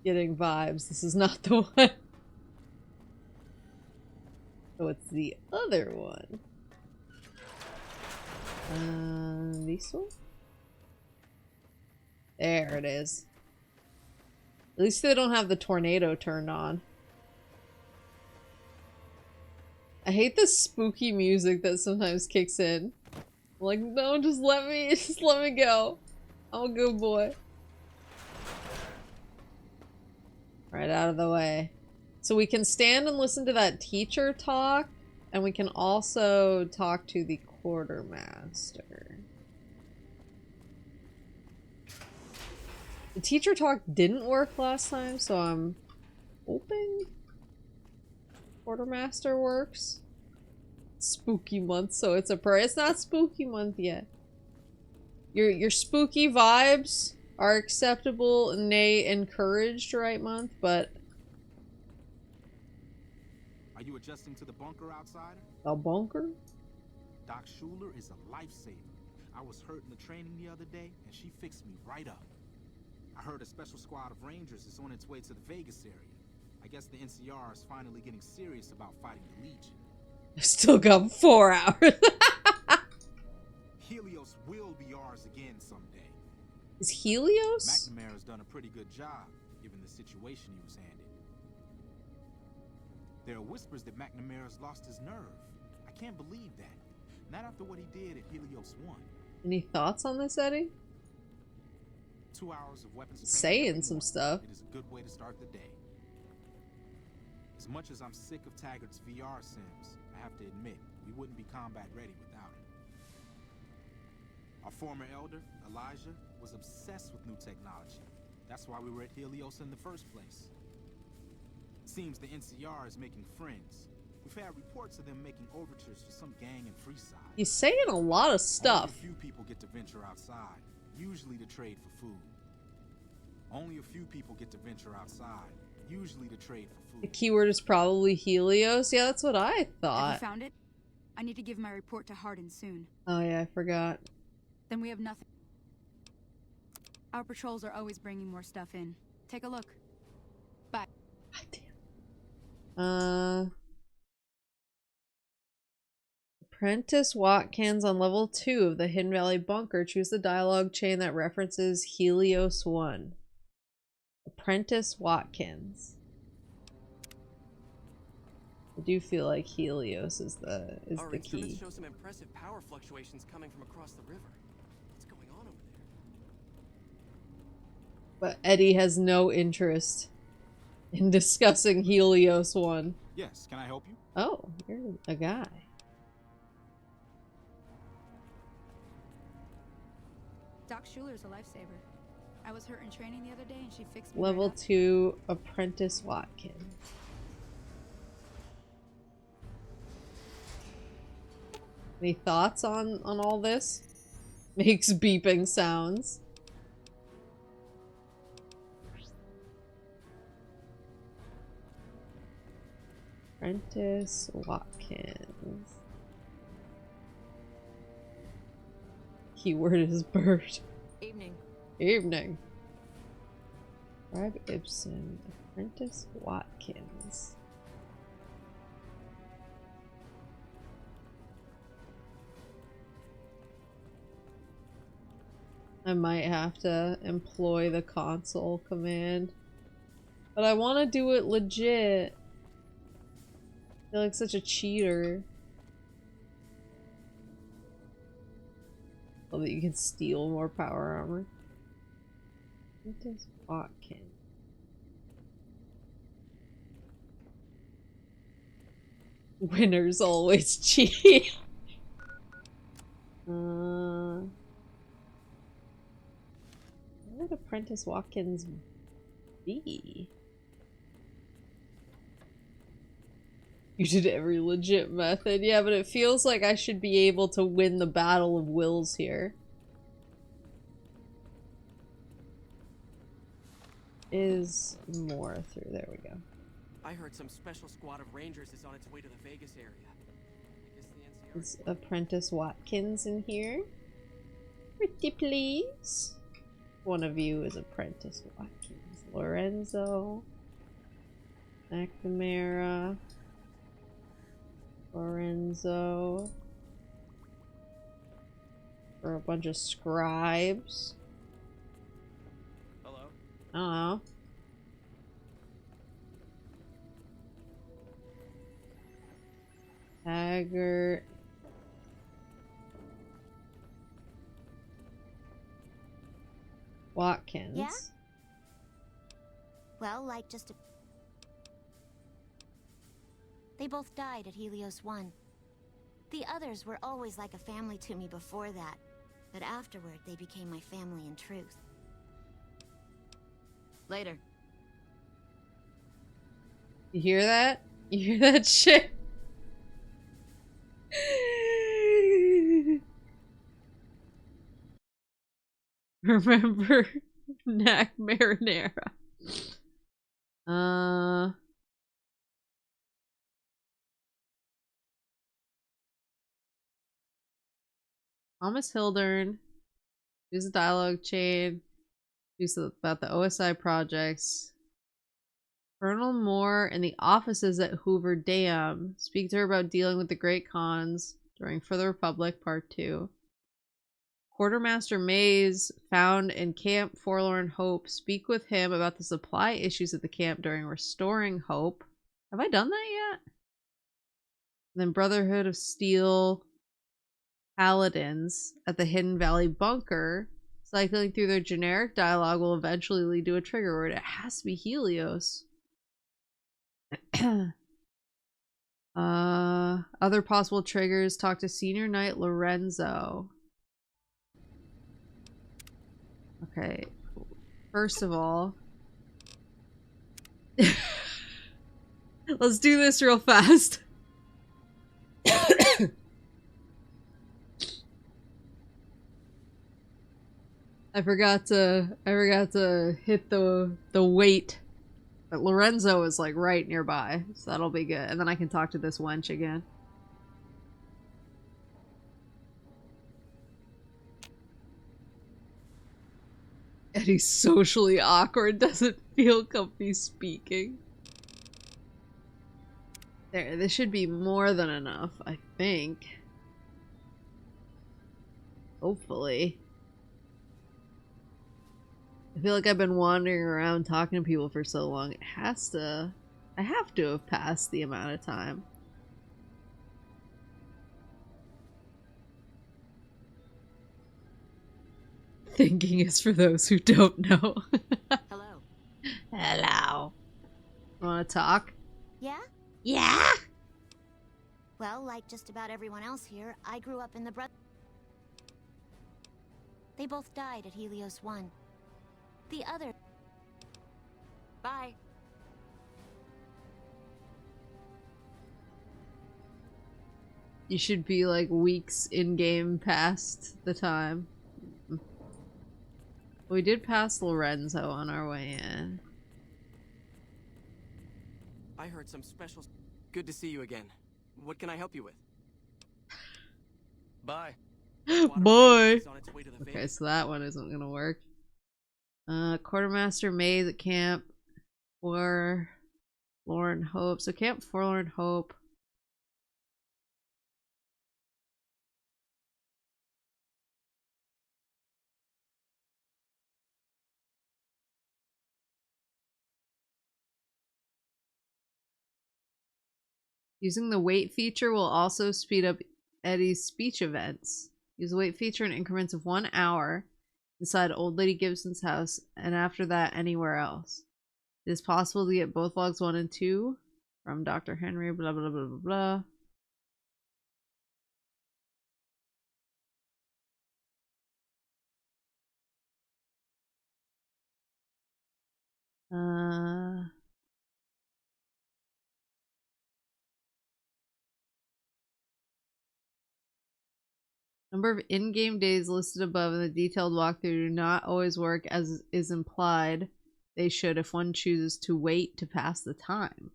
Getting vibes. This is not the one. So it's the other one. This one? There it is. At least they don't have the tornado turned on. I hate the spooky music that sometimes kicks in. I'm like, no, just let me go. I'm a good boy. Right out of the way. So we can stand and listen to that teacher talk, and we can also talk to the quartermaster. The teacher talk didn't work last time, so I'm hoping quartermaster works. Spooky month, so it's a prayer. It's not spooky month yet. Your spooky vibes are acceptable, nay, encouraged right month, but
are you adjusting to the bunker, outsider?
the bunker?
Doc Schuler is a lifesaver. I was hurt in the training the other day, and she fixed me right up. I heard a special squad of Rangers is on its way to the Vegas area. I guess the NCR is finally getting serious about fighting the Legion.
Still got 4 hours.
Helios will be ours again someday.
Is Helios?
McNamara's done a pretty good job, given the situation he was handed. There are whispers that McNamara's lost his nerve. I can't believe that. Not after what he did at Helios 1.
Any thoughts on this, Eddie?
2 hours of weapons training
Saying
every
some
morning.
stuff.
It is a good way to start the day. As much as I'm sick of Taggart's VR sims, I have to admit, we wouldn't be combat ready without him. Our former elder, Elijah, was obsessed with new technology. That's why we were at Helios in the first place. Seems the NCR is making friends. We've had reports of them making overtures for some gang in Freeside.
He's saying a lot of stuff.
Only a few people get to venture outside, usually to trade for food. Only a few people get to venture outside, usually to trade for food.
The keyword is probably Helios. Yeah, that's what I
Have
thought.
you found it? I need to give my report to Hardin soon.
Oh yeah, I forgot.
Then we have nothing. Our patrols are always bringing more stuff in. Take a look. Bye.
God damn. Apprentice Watkins on level 2 of the Hidden Valley Bunker. Choose the dialogue chain that references Helios 1. Apprentice Watkins. I do feel like Helios is the key.
Show some impressive power fluctuations coming from across the river. What's going on over there?
But Eddie has no interest in discussing Helios 1.
Yes, can I help you?
Oh, you're a guy.
Doc Schuler's a lifesaver. I was hurt in training the other day and she fixed me.
Level
right up.
2 Apprentice Watkins. Any thoughts on all this? Makes beeping sounds. Apprentice Watkins. Keyword is bird.
Evening.
Evening. Rob Ibsen. Apprentice Watkins. I might have to employ the console command. But I want to do it legit. I feel like such a cheater. So that you can steal more power armor. Apprentice Watkins. Winners always cheat. Where would Apprentice Watkins be? You did every legit method. Yeah, but it feels like I should be able to win the battle of wills here. Is more through. There we go.
I heard some special squad of rangers is on its way to the Vegas area. I guess the NCR
Is Apprentice Watkins in here? Pretty please. One of you is Apprentice Watkins. Lorenzo. McNamara. Lorenzo. Or a bunch of scribes.
Hello?
I don't know. Taggart. Watkins.
Yeah? Well, like just a... They both died at Helios 1. The others were always like a family to me before that, but afterward they became my family in truth. Later.
You hear that? You hear that shit? Remember Knack Marinara. Thomas Hildern. Use the dialogue chain. Use about the OSI projects. Colonel Moore in the offices at Hoover Dam. Speak to her about dealing with the Great Khans during For the Republic Part 2. Quartermaster Maze found in Camp Forlorn Hope. Speak with him about the supply issues at the camp during Restoring Hope. Have I done that yet? And then Brotherhood of Steel Paladins at the Hidden Valley Bunker. Cycling through their generic dialogue will eventually lead to a trigger word. It has to be Helios. Other possible triggers. Talk to Senior Knight Lorenzo. Okay. First of all, let's do this real fast. I forgot to hit the weight. But Lorenzo is like right nearby, so that'll be good. And then I can talk to this wench again. Eddie's socially awkward, doesn't feel comfy speaking. There, this should be more than enough, I think. Hopefully. I feel like I've been wandering around talking to people for so long. It has to... I have to have passed the amount of time. Thinking is for those who don't know.
Hello.
Hello. Wanna talk?
Yeah?
Yeah!
Well, like just about everyone else here, I grew up in the They both died at Helios 1. The other... Bye.
You should be like weeks in-game past the time. We did pass Lorenzo on our way in.
I heard some special... Good to see you again. What can I help you with? Bye.
Boy! Okay, so that one isn't gonna work. Quartermaster Maze at Camp Forlorn Hope. So Camp Forlorn Hope. Using the wait feature will also speed up Eddie's speech events. Use the wait feature in increments of 1 hour inside Old Lady Gibson's house, and after that anywhere else. It is possible to get both logs 1 and 2 from Dr. Henry, blah blah blah blah blah. Number of in-game days listed above in the detailed walkthrough do not always work as is implied they should if one chooses to wait to pass the time.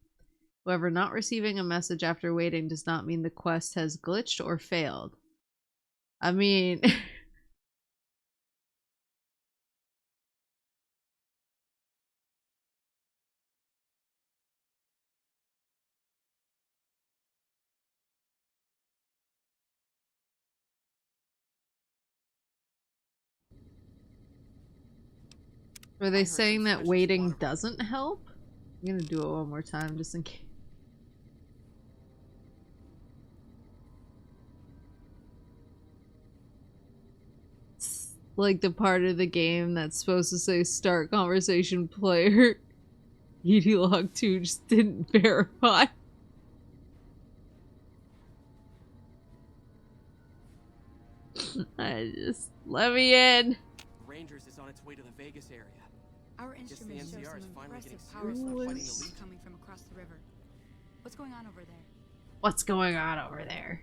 However, not receiving a message after waiting does not mean the quest has glitched or failed. I mean... Are they saying that waiting doesn't help? I'm gonna do it one more time just in case. It's like the part of the game that's supposed to say start conversation player. EDlog 2 just didn't verify. Let me in.
Rangers is on its way to the Vegas area.
Our instruments show some impressive power fluctuations coming from across the river. What's going on over there?
What's going on over there?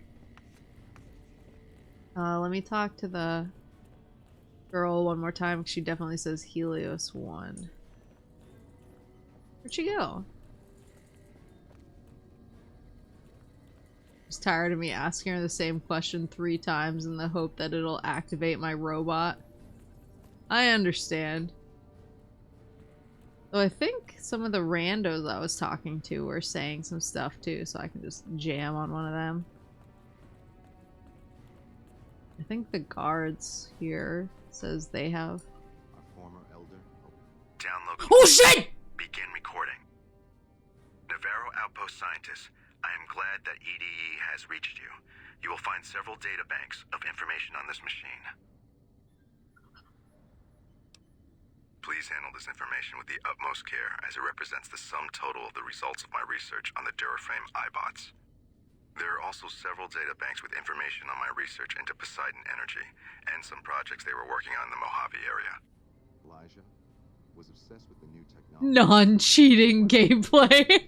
Let me talk to the girl one more time. She definitely says Helios 1. Where'd she go? She's tired of me asking her the same question 3 times in the hope that it'll activate my robot. I understand. Though I think some of the randos I was talking to were saying some stuff too, so I can just jam on one of them. I think the guards here says they have.
Our former elder.
Download.
Oh shit!
Begin recording. Navarro Outpost scientists, I am glad that EDE has reached you. You will find several data banks of information on this machine. Please handle this information with the utmost care, as it represents the sum total of the results of my research on the Duraframe iBots. There are also several data banks with information on my research into Poseidon Energy, and some projects they were working on in the Mojave area.
Elijah was obsessed with the new technology.
Non-cheating gameplay.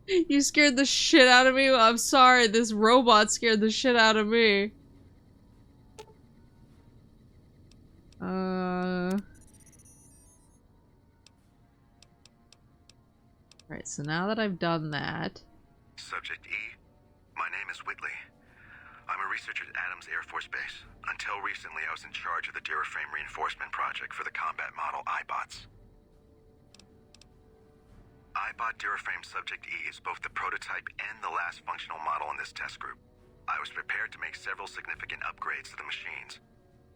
You scared the shit out of me. I'm sorry, this robot scared the shit out of me. Right, so now that I've done that.
Subject E, my name is Whitley. I'm a researcher at Adams Air Force Base. Until recently, I was in charge of the Duraframe reinforcement project for the combat model iBots. iBot Duraframe Subject E is both the prototype and the last functional model in this test group. I was prepared to make several significant upgrades to the machines.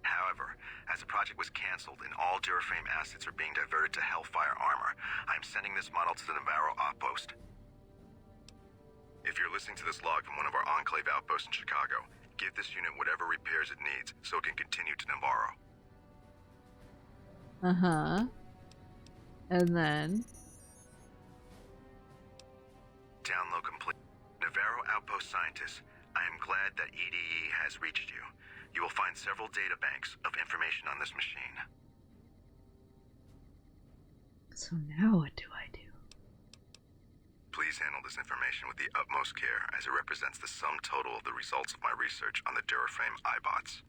However, as the project was canceled and all Duraframe assets are being diverted to Hellfire armor, I am sending this model to the Navarro outpost. If you're listening to this log from one of our Enclave outposts in Chicago, give this unit whatever repairs it needs so it can continue to Navarro.
Uh-huh. And then...
Download complete. Navarro outpost scientists, I am glad that EDE has reached you. You will find several data banks of information on this machine.
So now what do I do?
Please handle this information with the utmost care, as it represents the sum total of the results of my research on the Duraframe iBots.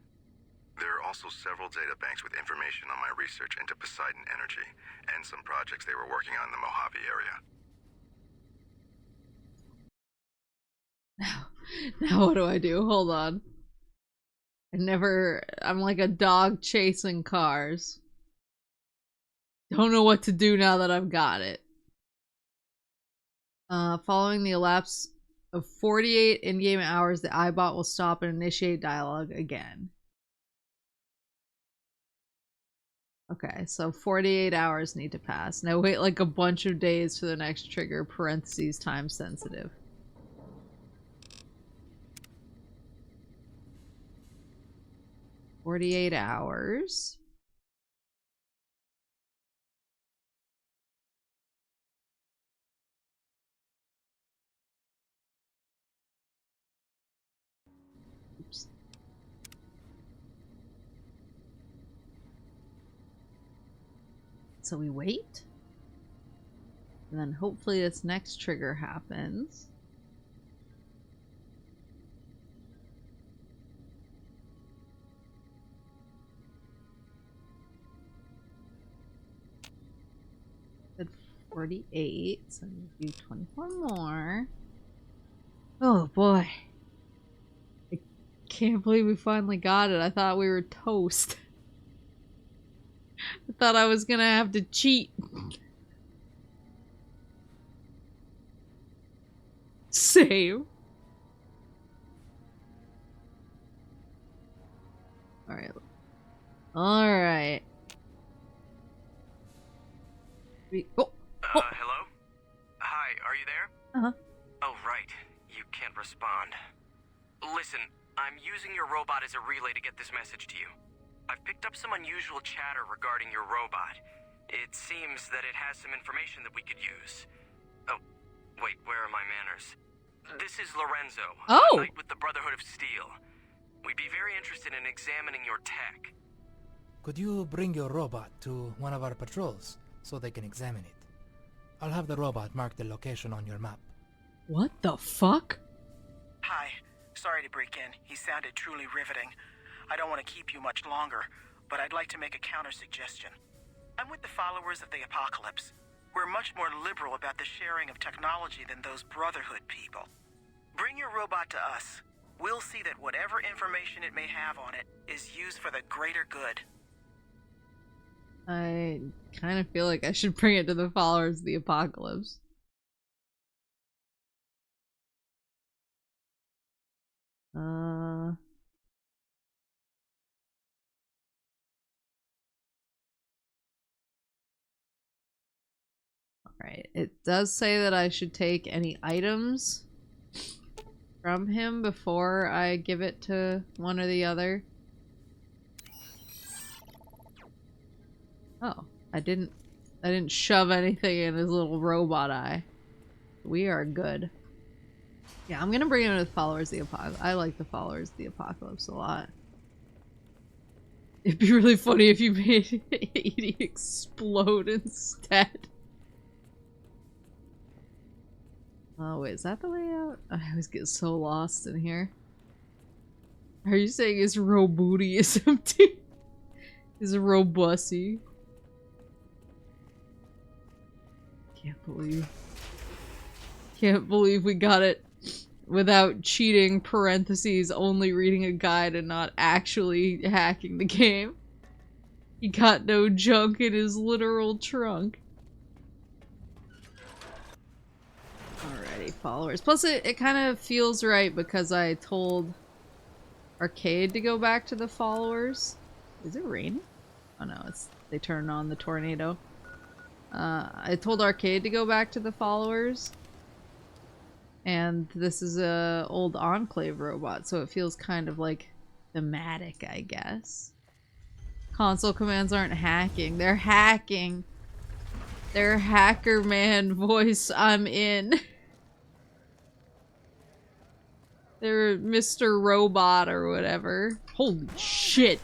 There are also several data banks with information on my research into Poseidon Energy, and some projects they were working on in the Mojave area.
Now what do I do? Hold on. I'm like a dog chasing cars. Don't know what to do now that I've got it. Following the elapse of 48 in-game hours, the iBot will stop and initiate dialogue again. Okay, so 48 hours need to pass. Now wait like a bunch of days for the next trigger, parentheses, time sensitive. "48 hours. Oops. So we wait. And then hopefully this next trigger happens. At 48, so we do 24 more. Oh boy. I can't believe we finally got it. I thought we were toast. I thought I was gonna have to cheat. Save. Alright. Alright.
Hello? Hi, are you there?
Uh-huh.
Oh, right. You can't respond. Listen, I'm using your robot as a relay to get this message to you. I've picked up some unusual chatter regarding your robot. It seems that it has some information that we could use. Oh, wait, where are my manners? This is Lorenzo, a knight with the Brotherhood of Steel. We'd be very interested in examining your tech.
Could you bring your robot to one of our patrols so they can examine it? I'll have the robot mark the location on your map.
What the fuck?
Hi. Sorry to break in. He sounded truly riveting. I don't want to keep you much longer, but I'd like to make a counter-suggestion. I'm with the followers of the Apocalypse. We're much more liberal about the sharing of technology than those Brotherhood people. Bring your robot to us. We'll see that whatever information it may have on it is used for the greater good.
I kind of feel like I should bring it to the followers of the Apocalypse. Alright, it does say that I should take any items from him before I give it to one or the other. Oh, I didn't shove anything in his little robot eye. We are good. Yeah, I'm gonna bring him to the Followers of the Apocalypse. I like the Followers of the Apocalypse a lot. It'd be really funny if you made Edie explode instead. Oh wait, is that the way out? I always get so lost in here. Are you saying his robooty is empty? His robussy? Can't believe we got it without cheating, parentheses, only reading a guide and not actually hacking the game. He got no junk in his literal trunk. Alrighty, followers. Plus it kind of feels right because I told Arcade to go back to the followers. Is it raining? Oh no, they turned on the tornado. I told Arcade to go back to the followers. And this is a old Enclave robot, so it feels kind of like thematic, I guess. Console commands aren't hacking. They're hacking. They're hacker man voice. I'm in. They're Mr. Robot or whatever. Holy shit.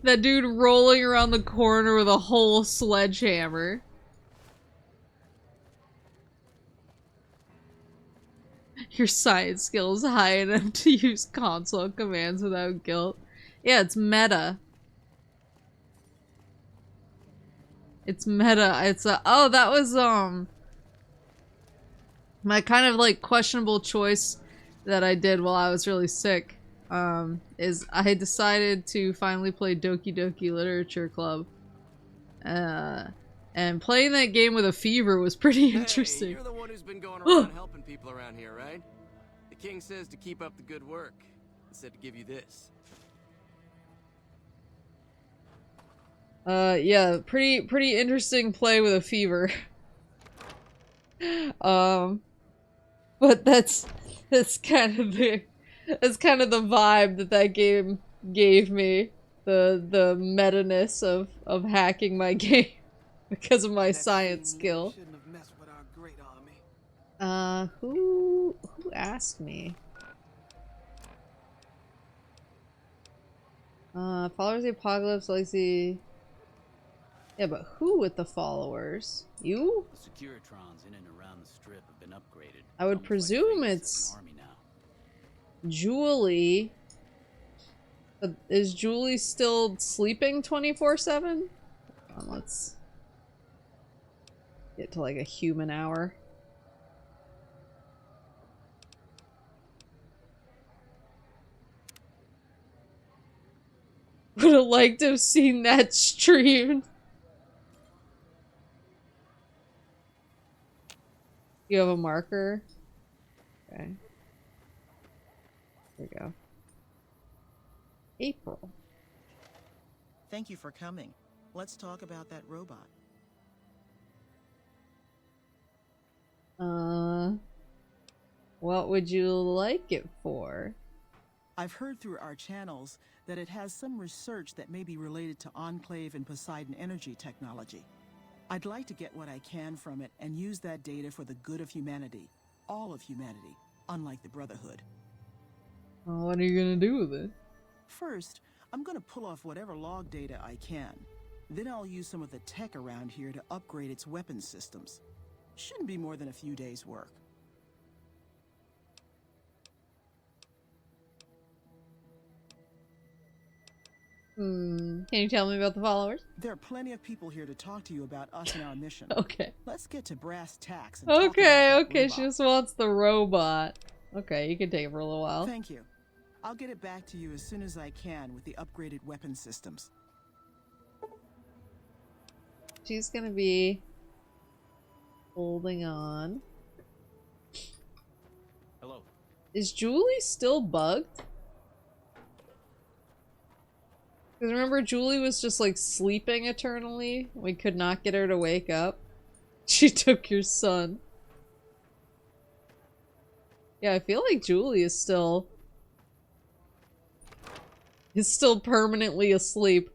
That dude rolling around the corner with a whole sledgehammer. Your science skill is high enough to use console commands without guilt. Yeah, it's meta. It's meta. It's a— oh, that was, my kind of, like, questionable choice that I did while I was really sick. Is I decided to finally play Doki Doki Literature Club. And playing that game with a fever was pretty interesting.
Hey, you're the one who's been going around helping people around here, right? The king says to keep up the good work. He said to give you this.
Yeah, pretty interesting play with a fever. But that's kind of the— that's kind of the vibe that game gave me. The meta-ness of hacking my game because of my science skill. Who asked me? Followers of the Apocalypse, Lacey. Yeah, but who with the followers? You?
The Securitrons in and around the strip have been upgraded.
I would presume it's Julie. But is Julie still sleeping 24/7? Let's get to like a human hour. Would have liked to have seen that stream. You have a marker? Okay. There we go. April.
Thank you for coming. Let's talk about that robot.
What would you like it for?
I've heard through our channels that it has some research that may be related to Enclave and Poseidon energy technology. I'd like to get what I can from it and use that data for the good of humanity. All of humanity, unlike the Brotherhood.
Well, what are you gonna do with it?
First, I'm gonna pull off whatever log data I can. Then I'll use some of the tech around here to upgrade its weapons systems. Shouldn't be more than a few days' work.
Can you tell me about the followers?
There are plenty of people here to talk to you about us and our mission.
Okay.
Let's get to brass tacks and talk about
Okay,
that
okay,
robot.
she just wants the robot. Okay, you can take it for a little while.
Thank you. I'll get it back to you as soon as I can with the upgraded weapon systems.
She's gonna be holding on.
Hello.
Is Julie still bugged? Because remember, Julie was just like sleeping eternally? We could not get her to wake up. She took your son. Yeah, I feel like Julie is still permanently asleep.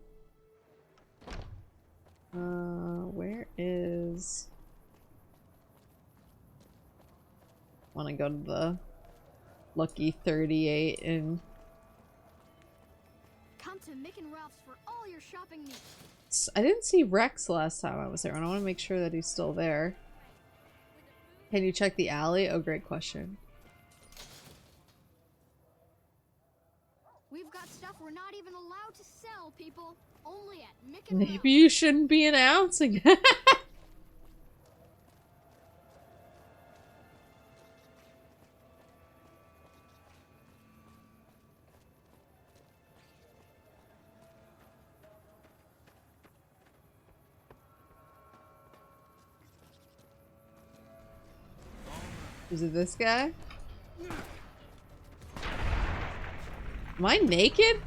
Where is... Want to go to the Lucky 38 and...
Come to Mick and Ralph's for all your shopping needs.
I didn't see Rex last time I was there, and I want to make sure that he's still there. Can you check the alley? Oh, great question.
We've got stuff we're not even allowed to sell, people. Only at Mick and
Maybe you shouldn't be announcing it. Is it this guy? Am I naked?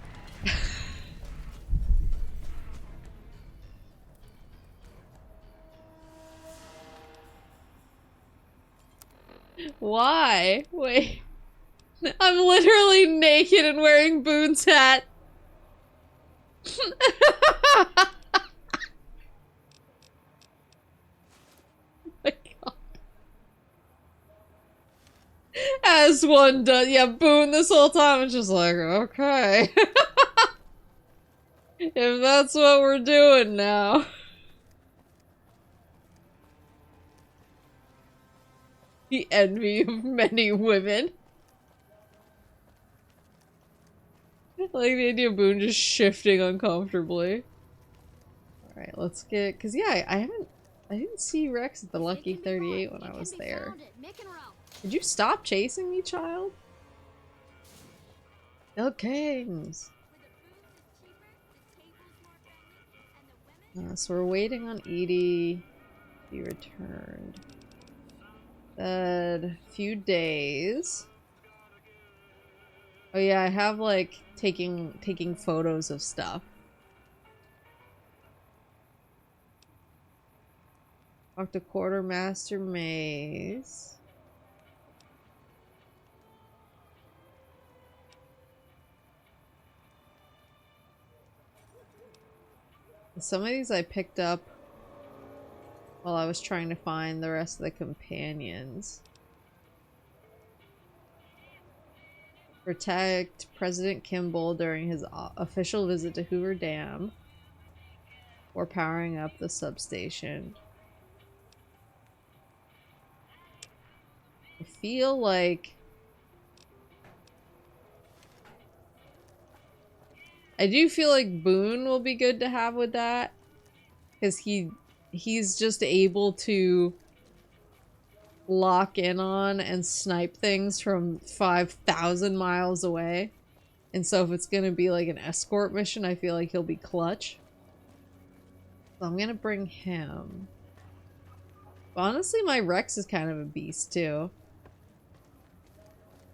Why? Wait. I'm literally naked and wearing Boone's hat. My God. As one does. Yeah, Boone this whole time is just like, okay. If that's what we're doing now. The envy of many women. I like the idea of Boone just shifting uncomfortably. Alright, let's get... Cause yeah, I didn't see Rex at the Lucky 38 when I was there. Did you stop chasing me, child? El Kings. So we're waiting on Edie to be returned. A few days. Oh yeah, I have like taking photos of stuff. Talk to Quartermaster Maze. Some of these I picked up while I was trying to find the rest of the companions. Protect President Kimball during his official visit to Hoover Dam. Or powering up the substation. I feel like... I do feel like Boone will be good to have with that. Because he's just able to lock in on and snipe things from 5,000 miles away. And so if it's gonna be like an escort mission, I feel like he'll be clutch. So I'm gonna bring him. But honestly, my Rex is kind of a beast too.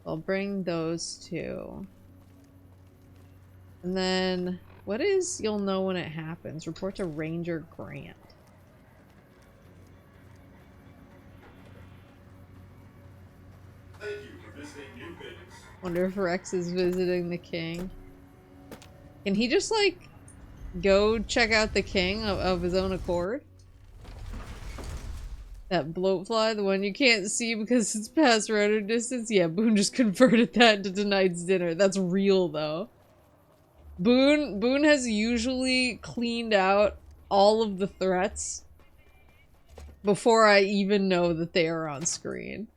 I'll bring those two. And then, what is You'll Know When It Happens? Report to Ranger Grant.
Thank you for visiting New Vegas.
Wonder if Rex is visiting the king. Can he just, like, go check out the king of his own accord? That bloatfly, the one you can't see because it's past radar distance? Yeah, Boone just converted that into tonight's dinner. That's real, though. Boone has usually cleaned out all of the threats before I even know that they are on screen.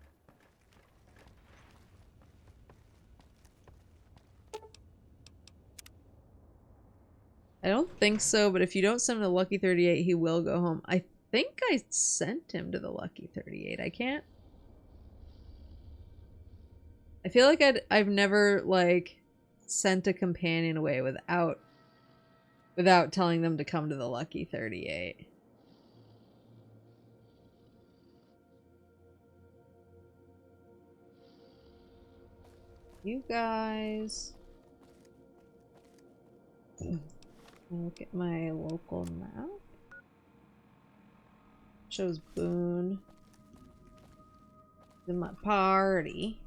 I don't think so, but if you don't send him to Lucky 38, he will go home. I think I sent him to the Lucky 38. I can't... I feel like I've never, like... sent a companion away without telling them to come to the Lucky 38. You guys. Look at my local map. Shows Boone. In my party.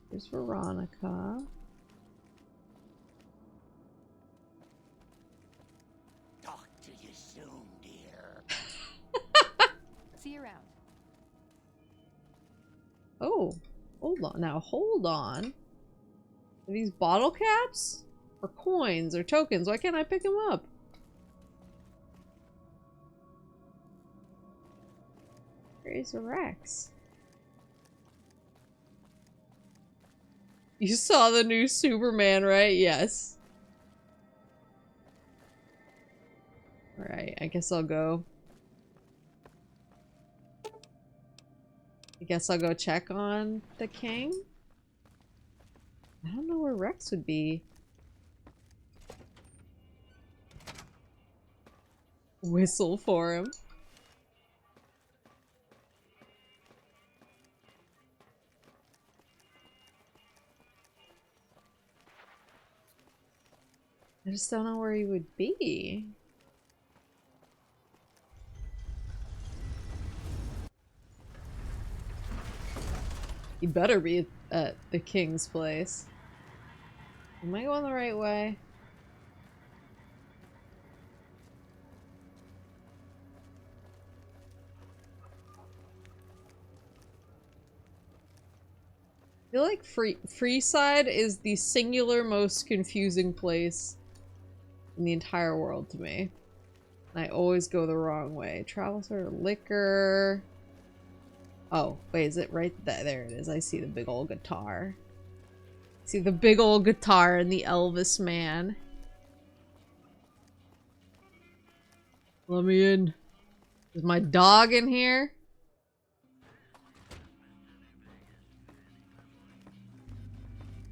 Here's Veronica.
Talk to you soon, dear.
See you around.
Oh, hold on. Now, hold on. Are these bottle caps? Or coins or tokens? Why can't I pick them up? Where's Rex? You saw the new Superman, right? Yes. Alright, I guess I'll go. I guess I'll go check on the king? I don't know where Rex would be. Whistle for him. I just don't know where he would be. He better be at the king's place. Am I going the right way? I feel like Freeside is the singular most confusing place in the entire world to me. And I always go the wrong way. Travel sort liquor. Oh, wait, is it right there? There it is. I see the big old guitar. See the big old guitar and the Elvis man. Let me in. Is my dog in here?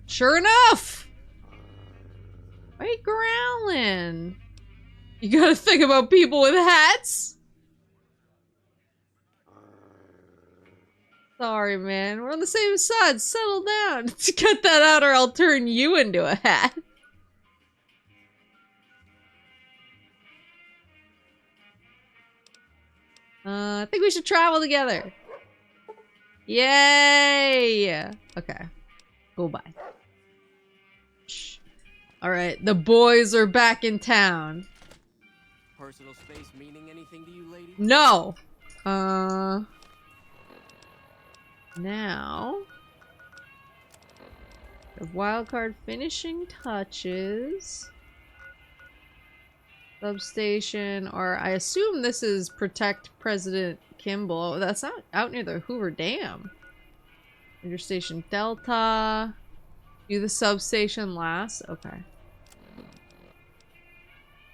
Sure enough! Why are you growling? You gotta think about people with hats? Sorry, man. We're on the same side. Settle down. Cut that out or I'll turn you into a hat. I think we should travel together. Yay! Okay. Goodbye. Alright, the boys are back in town.
Personal space meaning anything to you, lady?
No! Now... the wildcard finishing touches. Substation, or I assume this is Protect President Kimball. Oh, that's not out near the Hoover Dam. Interstation Delta. Do the substation last? Okay.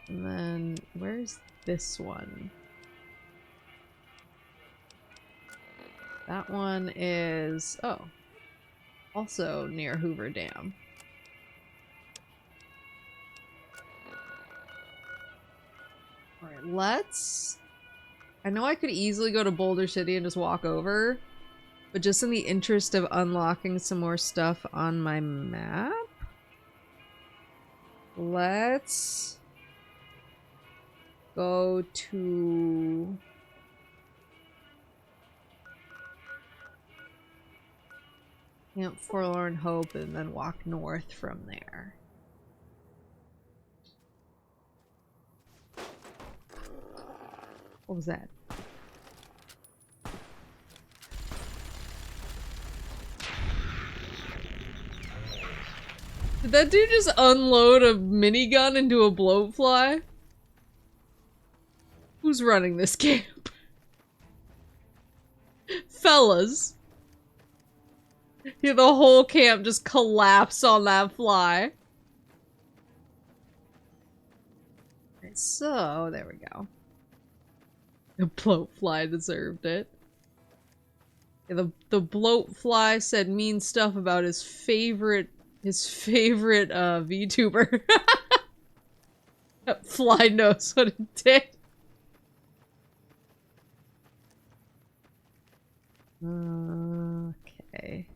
And then, where's this one? That one is, oh, also near Hoover Dam. Alright, let's... I know I could easily go to Boulder City and just walk over, but just in the interest of unlocking some more stuff on my map, let's go to... Camp Forlorn Hope and then walk north from there. What was that? Did that dude just unload a minigun into a bloatfly? Who's running this camp? Fellas. Yeah, the whole camp just collapsed on that fly. Right, so, there we go. The bloatfly deserved it. Yeah, the bloatfly said mean stuff about his favorite VTuber. That fly knows what it did. Okay.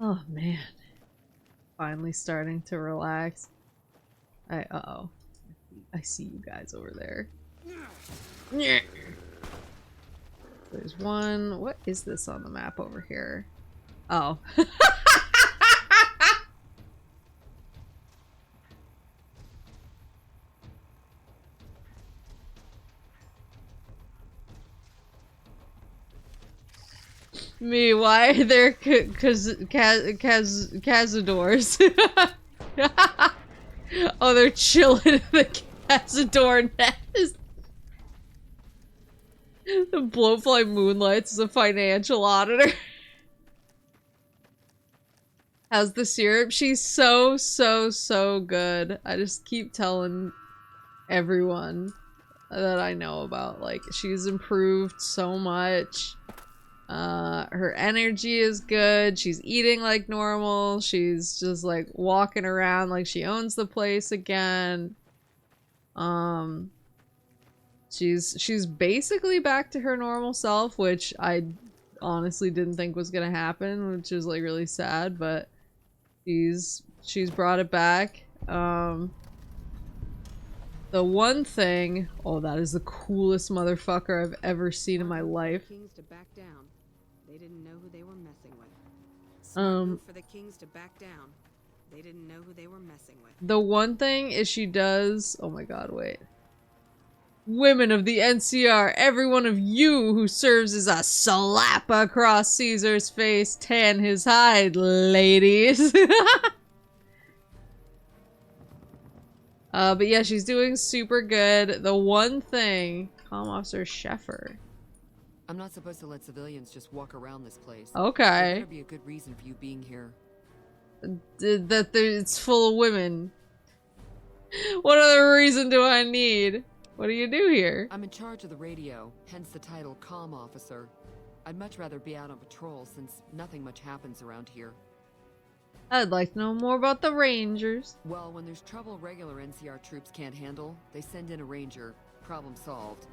Oh man. Finally starting to relax. Uh-oh. I see you guys over there. There's one. What is this on the map over here? Oh. Me, why are there cazadors? Oh, they're chilling in the cazador nest. The blowfly moonlights as a financial auditor. How's the syrup? She's so good. I just keep telling everyone that I know about. Like, she's improved so much. Her energy is good. She's eating like normal. She's just like walking around like she owns the place again. She's basically back to her normal self, which I honestly didn't think was gonna happen, which is like really sad, but she's brought it back. The one thing, oh, that is the coolest motherfucker I've ever seen in my life.
Kings to back down. They didn't know who they were messing with. Smart move for the kings to back down. They didn't know who they were messing with.
The one thing is she does, oh my god, wait. Women of the NCR, every one of you who serves as a slap across Caesar's face, tan his hide, ladies. But yeah, she's doing super good. The one thing, Comm Officer Sheffer.
I'm not supposed to let civilians just walk around this place.
Okay.
There better be a good reason for you being here.
It's full of women. What other reason do I need? What do you do here?
I'm in charge of the radio, hence the title Comm Officer. I'd much rather be out on patrol since nothing much happens around here.
I'd like to know more about the Rangers.
Well, when there's trouble regular NCR troops can't handle, they send in a ranger. Problem solved.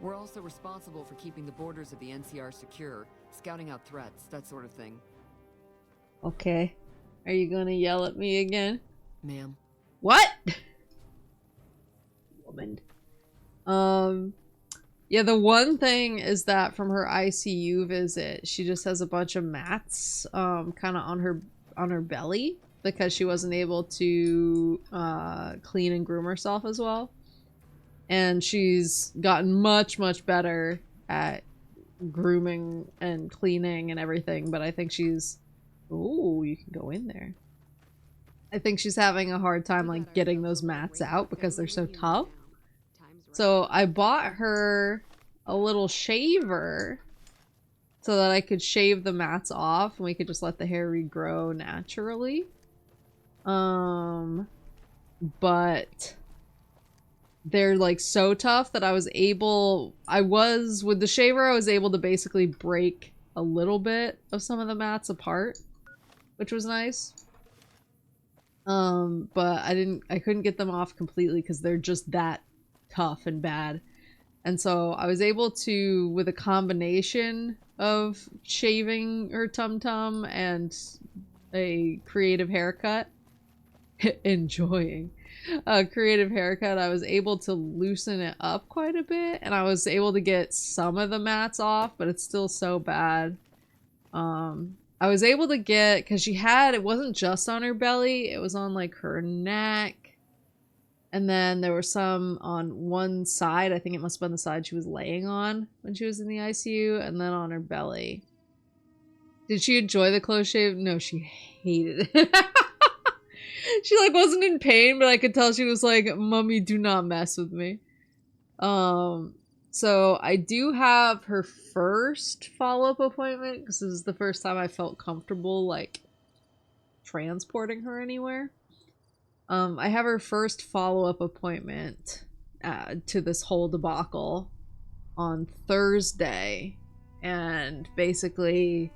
We're also responsible for keeping the borders of the NCR secure, scouting out threats, that sort of thing.
Okay. Are you gonna yell at me again?
Ma'am.
What? Woman. Yeah, the one thing is that from her ICU visit, she just has a bunch of mats, kind of on her belly because she wasn't able to clean and groom herself as well. And she's gotten much better at grooming and cleaning and everything, but I think she's... Ooh, you can go in there. I think she's having a hard time like getting those mats out because they're so tough. So I bought her a little shaver so that I could shave the mats off and we could just let the hair regrow naturally. But they're like so tough that with the shaver, I was able to basically break a little bit of some of the mats apart, which was nice. But I couldn't get them off completely because they're just that tough and bad. And so I was able to, with a combination of shaving her tum-tum and a creative haircut, enjoying a creative haircut, I was able to loosen it up quite a bit, and I was able to get some of the mats off, but it's still so bad. I was able to get, because it wasn't just on her belly, it was on like her neck, and then there were some on one side. I think it must have been the side she was laying on when she was in the ICU, and then on her belly. Did she enjoy the close shave? No, she hated it. She like wasn't in pain, but I could tell she was like, "Mummy, do not mess with me." So I do have her first follow-up appointment because this is the first time I felt comfortable like transporting her anywhere. I have her first follow-up appointment to this whole debacle on Thursday, and basically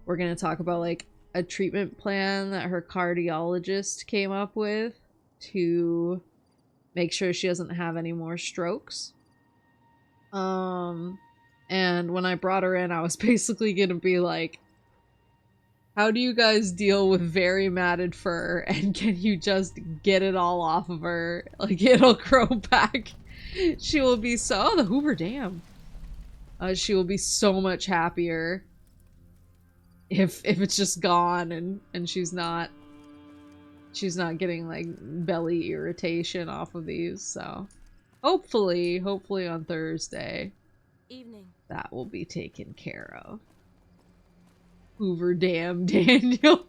we're gonna talk about like a treatment plan that her cardiologist came up with to make sure she doesn't have any more strokes. And when I brought her in, I was basically gonna be like, how do you guys deal with very matted fur, and can you just get it all off of her? Like, it'll grow back. She will be so— oh, the Hoover Dam. She will be so much happier if it's just gone and she's not getting like belly irritation off of these. So hopefully on Thursday
Evening.
that will be taken care of. Hoover Dam Daniel.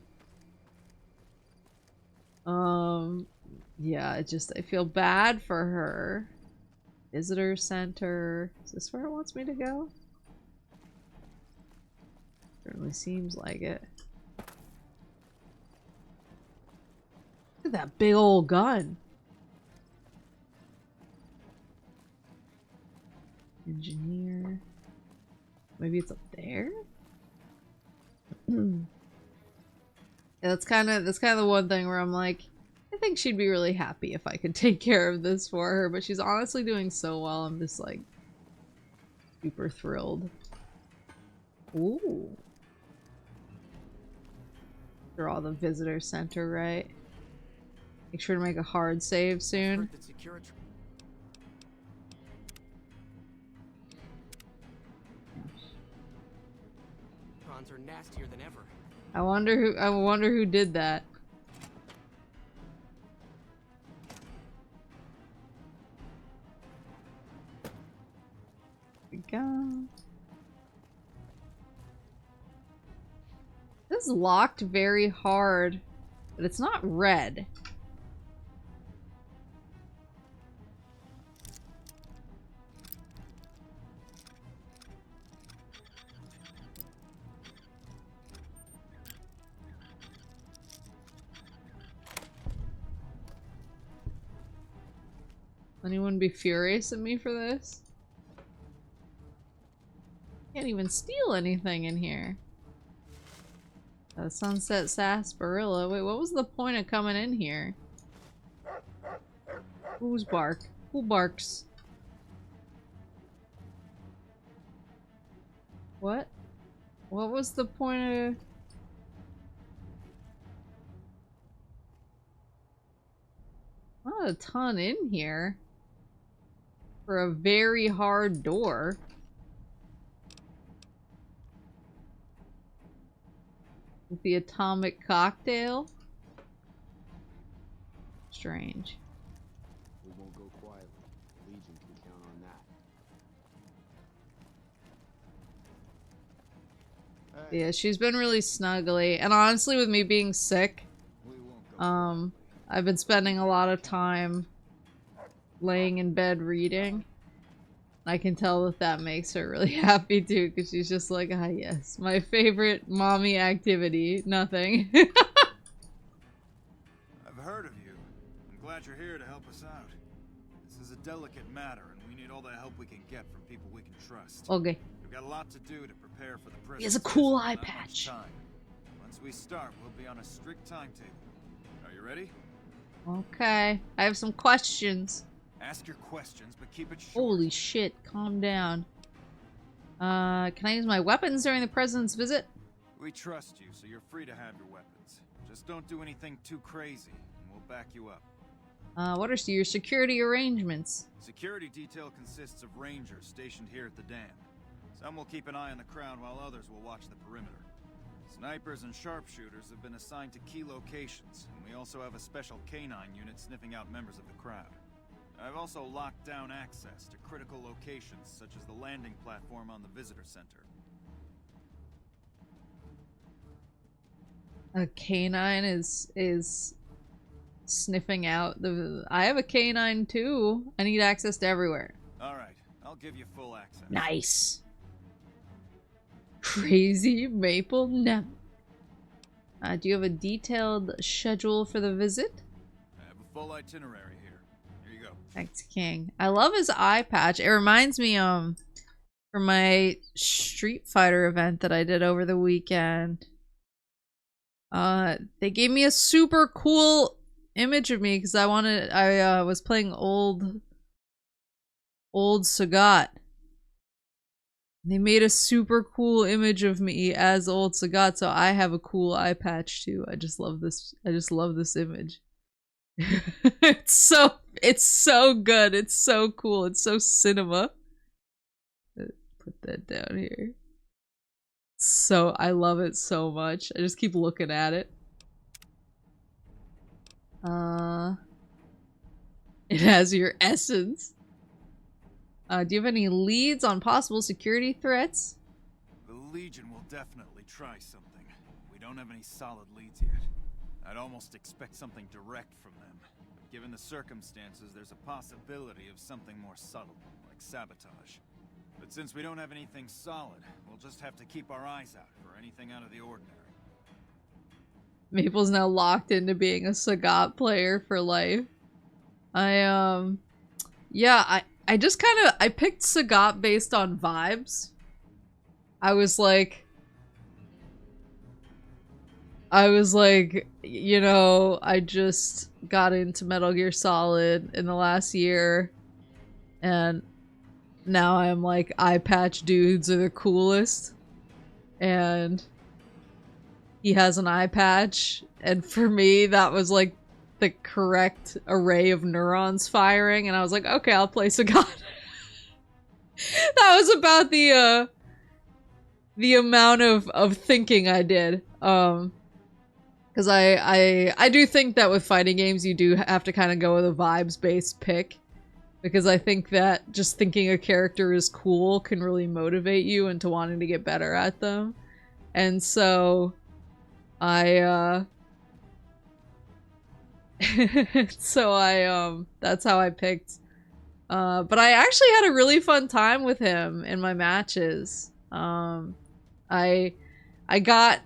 Yeah, I feel bad for her. Visitor center. Is this where it wants me to go? Certainly seems like it. Look at that big old gun. Engineer. Maybe it's up there? Yeah, that's kind of the one thing where I'm like, I think she'd be really happy if I could take care of this for her, but she's honestly doing so well. I'm just like super thrilled. Ooh. Draw the visitor center, right? Make sure to make a hard save soon.
Prawns are nastier than ever.
I wonder who did that. Here we go. This is locked very hard, but it's not red. Anyone be furious at me for this? Can't even steal anything in here. Sunset Sarsaparilla. Wait, what was the point of coming in here? Who's bark? Who barks? What? What was the point of... Not a ton in here. For a very hard door. With the atomic cocktail? Strange.
We won't go quietly. Legion can count on that.
Yeah, she's been really snuggly. And honestly, with me being sick, I've been spending a lot of time laying in bed reading. I can tell that makes her really happy too, because she's just like, ah yes, my favorite mommy activity, nothing.
I've heard of you. I'm glad you're here to help us out. This is a delicate matter, and we need all the help we can get from people we can trust.
Okay.
We've got a lot to do to prepare for the prison.
He has a cool eye patch.
Once we start, we'll be on a strict timetable. Are you ready?
Okay, I have some questions.
Ask your questions, but keep it short.
Holy shit, calm down. Can I use my weapons during the president's visit?
We trust you, so you're free to have your weapons. Just don't do anything too crazy, and we'll back you up.
What are your security arrangements?
Security detail consists of rangers stationed here at the dam. Some will keep an eye on the crowd while others will watch the perimeter. Snipers and sharpshooters have been assigned to key locations, and we also have a special canine unit sniffing out members of the crowd. I've also locked down access to critical locations such as the landing platform on the visitor center.
A canine is sniffing out the... I have a canine too. I need access to everywhere.
Alright, I'll give you full access.
Nice. Crazy Maple Mapley. Do you have a detailed schedule for the visit?
I have a full itinerary here. Here you go.
Thanks, King. I love his eye patch. It reminds me, from my Street Fighter event that I did over the weekend. They gave me a super cool image of me because I was playing old Sagat. They made a super cool image of me as old Sagat, so I have a cool eye patch too. I just love this. I just love this image. it's so good. It's so cool. It's so cinema. Put that down here. So I love it so much. I just keep looking at it. It has your essence. Do you have any leads on possible security threats?
The Legion will definitely try something. We don't have any solid leads yet. I'd almost expect something direct from them. But given the circumstances, there's a possibility of something more subtle, like sabotage. But since we don't have anything solid, we'll just have to keep our eyes out for anything out of the ordinary.
Maple's now locked into being a Sagat player for life. Yeah, I just kind of, I picked Sagat based on vibes. I was like, you know, I just got into Metal Gear Solid in the last year, and now I'm like, eye patch dudes are the coolest, and he has an eye patch, and for me, that was like the correct array of neurons firing, and I was like, okay, I'll play Sagat. That was about the amount of thinking I did. Because I do think that with fighting games, you do have to kind of go with a vibes-based pick. Because I think that just thinking a character is cool can really motivate you into wanting to get better at them. And so, that's how I picked. But I actually had a really fun time with him in my matches. I got,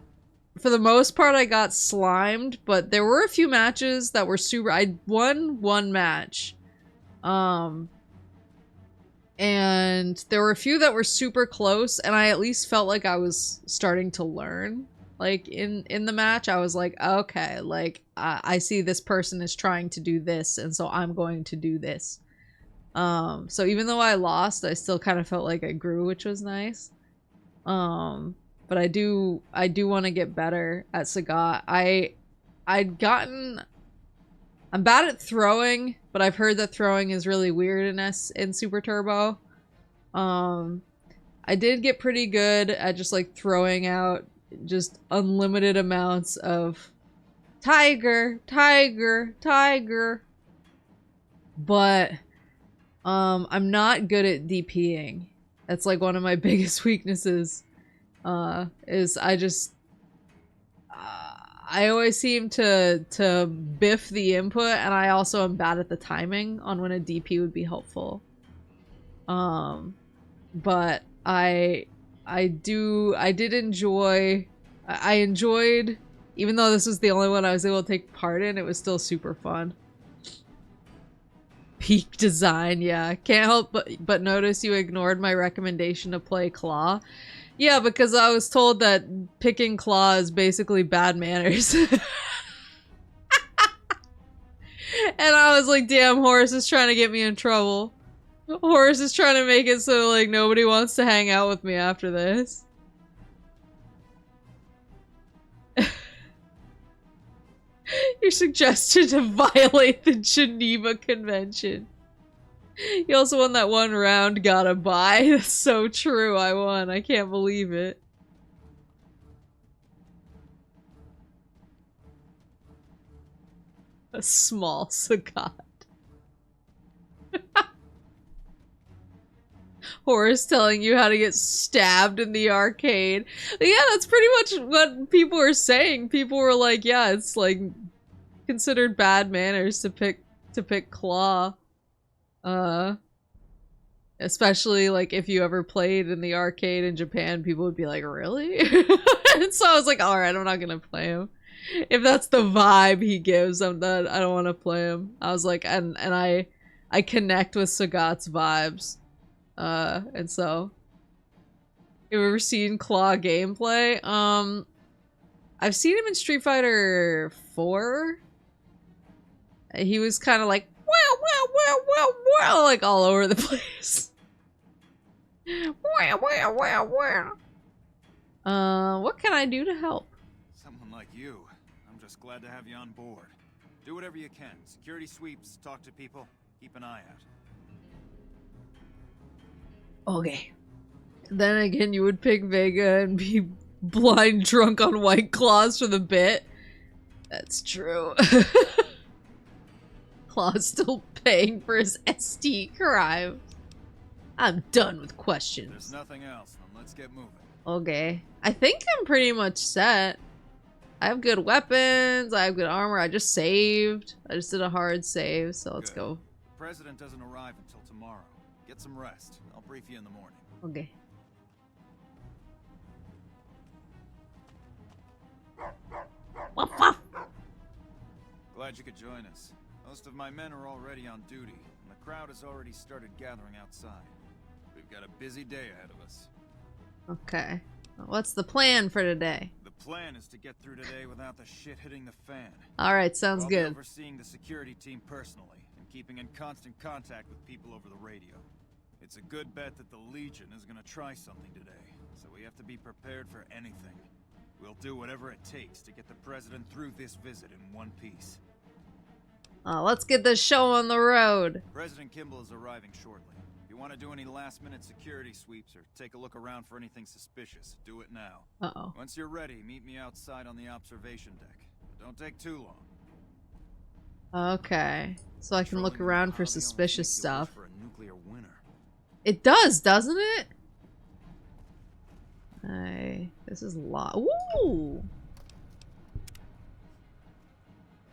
for the most part, I got slimed, but there were a few matches that were super. I won one match. And there were a few that were super close, and I at least felt like I was starting to learn. Like, in the match, I was like, okay, like, I see this person is trying to do this, and so I'm going to do this. So even though I lost, I still kind of felt like I grew, which was nice. But I do want to get better at Sagat. I'm bad at throwing, but I've heard that throwing is really weird in Super Turbo. I did get pretty good at just like throwing out just unlimited amounts of tiger, tiger, tiger. But I'm not good at DPing. That's like one of my biggest weaknesses. Is I always seem to biff the input, and I also am bad at the timing on when a DP would be helpful. But I enjoyed, even though this was the only one I was able to take part in, it was still super fun. Peak design, yeah. Can't help but notice you ignored my recommendation to play Claw. Yeah, because I was told that picking Claw is basically bad manners. And I was like, damn, Horace is trying to get me in trouble. Horace is trying to make it so, like, nobody wants to hang out with me after this. Your suggestion to violate the Geneva Convention. You also won that one round, gotta buy. That's so true, I won. I can't believe it. A small Sagat. Horace telling you how to get stabbed in the arcade. Yeah, that's pretty much what people were saying. People were like, yeah, it's like considered bad manners to pick Claw. Especially like if you ever played in the arcade in Japan, people would be like, really? And so I was like, alright, I'm not gonna play him. If that's the vibe he gives, I don't want to play him. I was like, and I connect with Sagat's vibes. And so, have you ever seen Claw gameplay? I've seen him in Street Fighter 4. He was kind of like, well, like all over the place. What can I do to help?
Someone like you. I'm just glad to have you on board. Do whatever you can. Security sweeps, talk to people, keep an eye out.
Okay. Then again, you would pick Vega and be blind drunk on White Claws for the bit. That's true. Claw's still paying for his ST crime. I'm done with questions.
There's nothing else, then let's get moving.
Okay. I think I'm pretty much set. I have good weapons, I have good armor, I just saved. I just did a hard save, so let's go.
The president doesn't arrive until tomorrow. Get some rest. I'll brief you in the morning.
Okay.
Glad you could join us. Most of my men are already on duty, and the crowd has already started gathering outside. We've got a busy day ahead of us.
Okay. What's the plan for today?
The plan is to get through today without the shit hitting the fan.
Alright, sounds
I'll
good.
be overseeing the security team personally, and keeping in constant contact with people over the radio. It's a good bet that the Legion is gonna try something today, so we have to be prepared for anything. We'll do whatever it takes to get the president through this visit in one piece.
Let's get this show on the road.
President Kimball is arriving shortly. If you want to do any last-minute security sweeps or take a look around for anything suspicious, do it now.
Uh-oh.
Once you're ready, meet me outside on the observation deck. But don't take too long.
Okay. So I can look around for suspicious stuff.
For a nuclear winter.
It does, doesn't it? This is a lot. Ooh!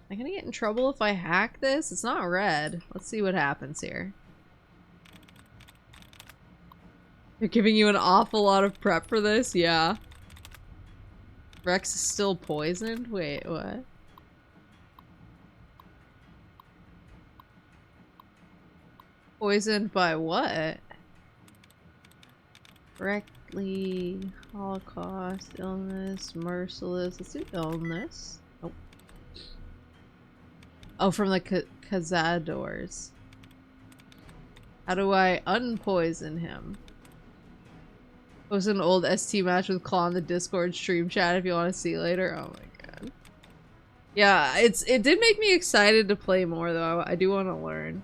Am I gonna get in trouble if I hack this? It's not red. Let's see what happens here. They're giving you an awful lot of prep for this? Yeah. Rex is still poisoned? Wait, what? Poisoned by what? Correctly, Holocaust, illness, merciless. Let's do illness. Nope. Oh, from the Cazadors. How do I unpoison him? Post an old ST match with Claw in the Discord stream chat if you want to see later. Oh my god. Yeah, it did make me excited to play more though. I do want to learn.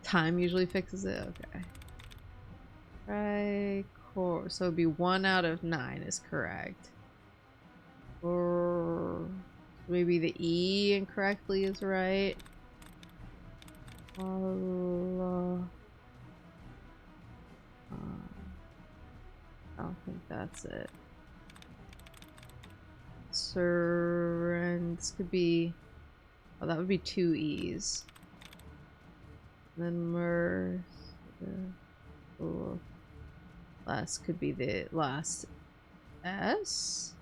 Time usually fixes it. Okay. Right. Core. So it'd be 1 out of 9 is correct. Or maybe the E incorrectly is right. I don't think that's it. And this could be. Oh, that would be 2 E's. Then last could be the last S.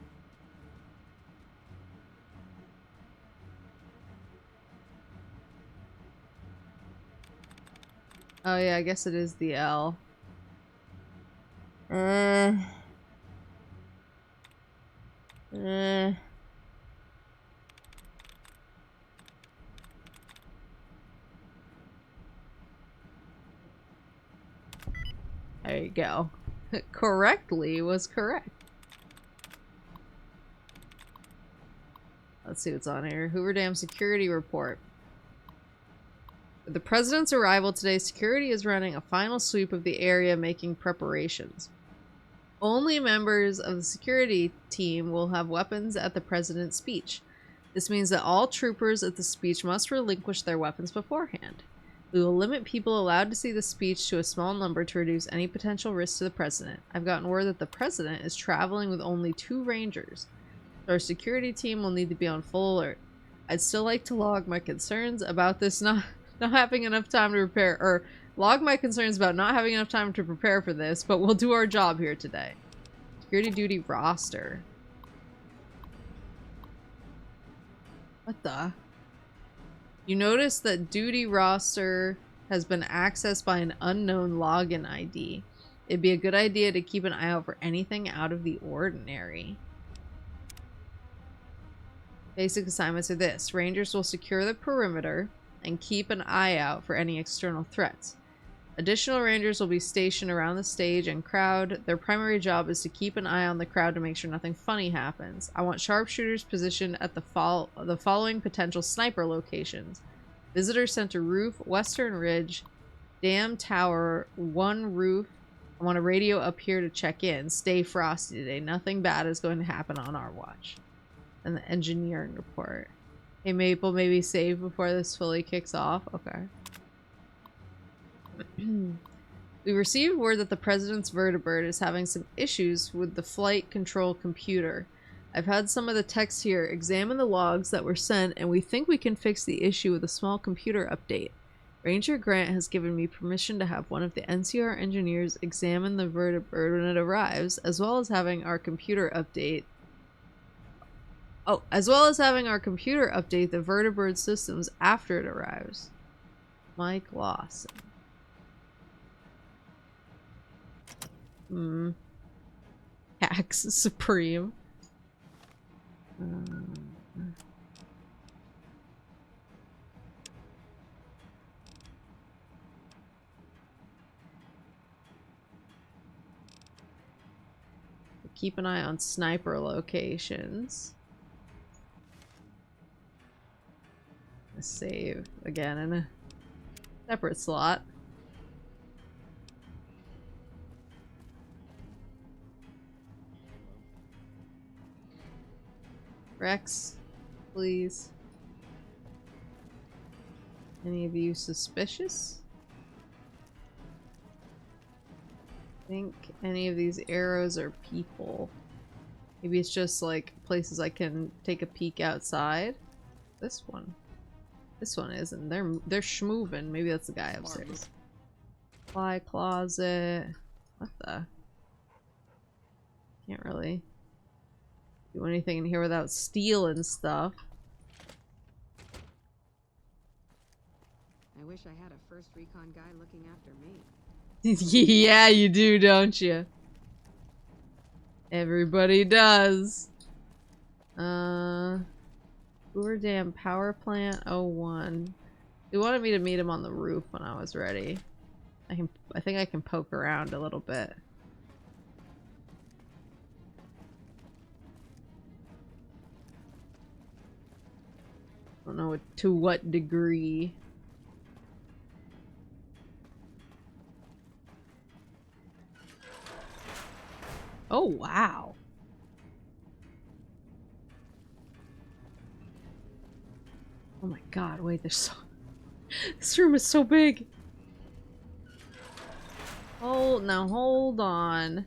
Oh yeah, I guess it is the L. There you go. Correctly was correct. Let's see what's on here. Hoover Dam security report. With the president's arrival today, security is running a final sweep of the area, making preparations. Only members of the security team will have weapons at the president's speech. This means that all troopers at the speech must relinquish their weapons beforehand. We will limit people allowed to see the speech to a small number to reduce any potential risk to the president. I've gotten word that the president is traveling with only 2 rangers. Our security team will need to be on full alert. I'd still like to log my concerns about this not having enough time to prepare, or log my concerns about not having enough time to prepare for this, but we'll do our job here today. Security duty roster. What the? You notice that duty roster has been accessed by an unknown login ID. It'd be a good idea to keep an eye out for anything out of the ordinary. Basic assignments are this. Rangers will secure the perimeter and keep an eye out for any external threats. Additional rangers will be stationed around the stage and crowd. Their primary job is to keep an eye on the crowd to make sure nothing funny happens. I want sharpshooters positioned at the following potential sniper locations. Visitor Center Roof, Western Ridge, Dam Tower, 1 Roof. I want a radio up here to check in. Stay frosty today. Nothing bad is going to happen on our watch. And the engineering report. Hey Maple, maybe save before this fully kicks off. Okay. We received word that the president's vertibird is having some issues with the flight control computer. I've had some of the techs here examine the logs that were sent, and we think we can fix the issue with a small computer update. Ranger Grant has given me permission to have one of the NCR engineers examine the vertibird when it arrives, as well as having our computer update the vertibird systems after it arrives. Mike Lawson. Hacks Supreme. Keep an eye on sniper locations. Save again in a separate slot. Rex, please. Any of you suspicious? I think any of these arrows are people. Maybe it's just like places I can take a peek outside. This one isn't. They're schmoovin'. Maybe that's the guy upstairs. Fly closet. What the? Can't really do anything in here without stealing stuff.
I wish I had a first recon guy looking after me.
Yeah, you do, don't you? Everybody does. Hoover Dam Power Plant 01. He wanted me to meet him on the roof when I was ready. I think I can poke around a little bit. I don't know to what degree. Oh, wow. Oh my god, wait, there's so... This room is so big! Now hold on.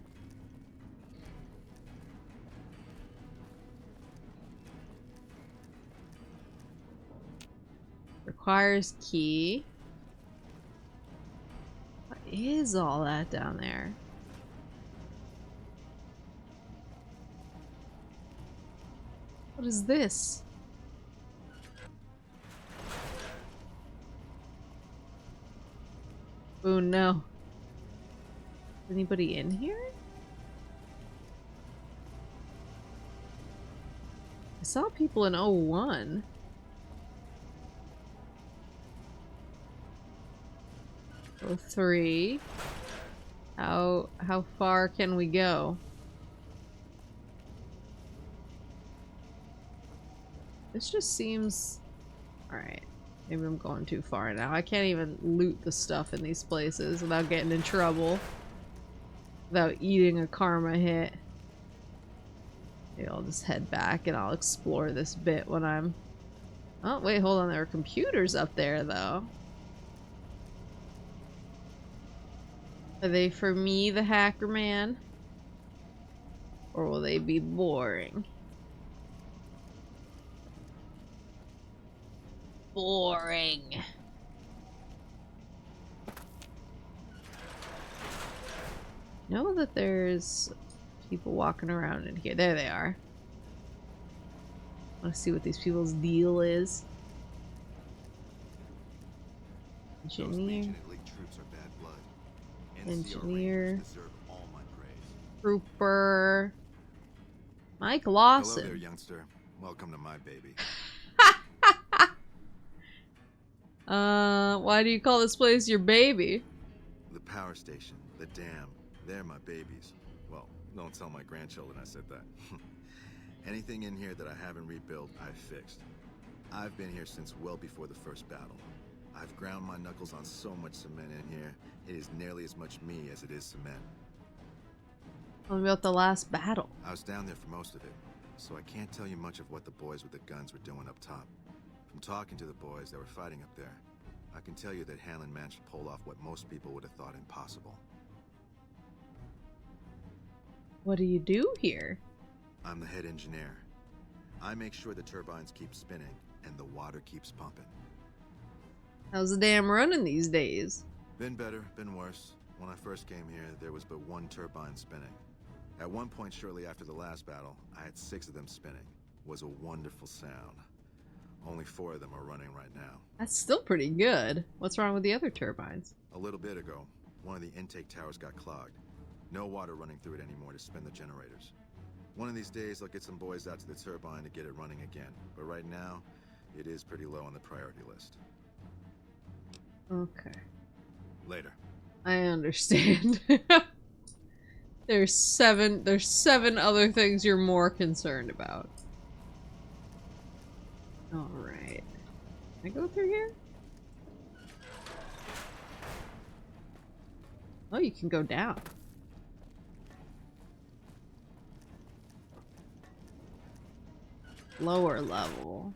Requires key. What is all that down there? What is this? Oh no. Is anybody in here? I saw people in 01. Oh, 03. How far can we go? This just seems... Alright. Maybe I'm going too far now. I can't even loot the stuff in these places without getting in trouble. Without eating a karma hit. Maybe I'll just head back and I'll explore this bit when I'm... Oh, wait, hold on. There are computers up there, though. Are they for me, the hacker man? Or will they be boring? Boring. Know that there's people walking around in here. There they are. I want to see what these people's deal is. Engineer. Engineer. Trooper. Mike Lawson.
Hello there, youngster. Welcome to my baby.
Why do you call this place your baby?
The power station, the dam, they're my babies. Well, don't tell my grandchildren I said that. Anything in here that I haven't rebuilt, I've fixed. I've been here since well before the first battle. I've ground my knuckles on so much cement in here, it is nearly as much me as it is cement.
What about the last battle?
I was down there for most of it, so I can't tell you much of what the boys with the guns were doing up top. From talking to the boys that were fighting up there, I can tell you that Hanlon managed to pull off what most people would have thought impossible.
What do you do here?
I'm the head engineer. I make sure the turbines keep spinning and the water keeps pumping.
How's the dam running these days?
Been better, been worse. When I first came here, there was but one turbine spinning. At one point shortly after the last battle, I had 6 of them spinning. It was a wonderful sound. Only 4 of them are running right now.
That's still pretty good. What's wrong with the other turbines?
A little bit ago, one of the intake towers got clogged. No water running through it anymore to spin the generators. One of these days, I'll get some boys out to the turbine to get it running again. But right now, it is pretty low on the priority list.
Okay.
Later.
I understand. There's seven other things you're more concerned about. Alright. Can I go through here? Oh, you can go down. Lower level.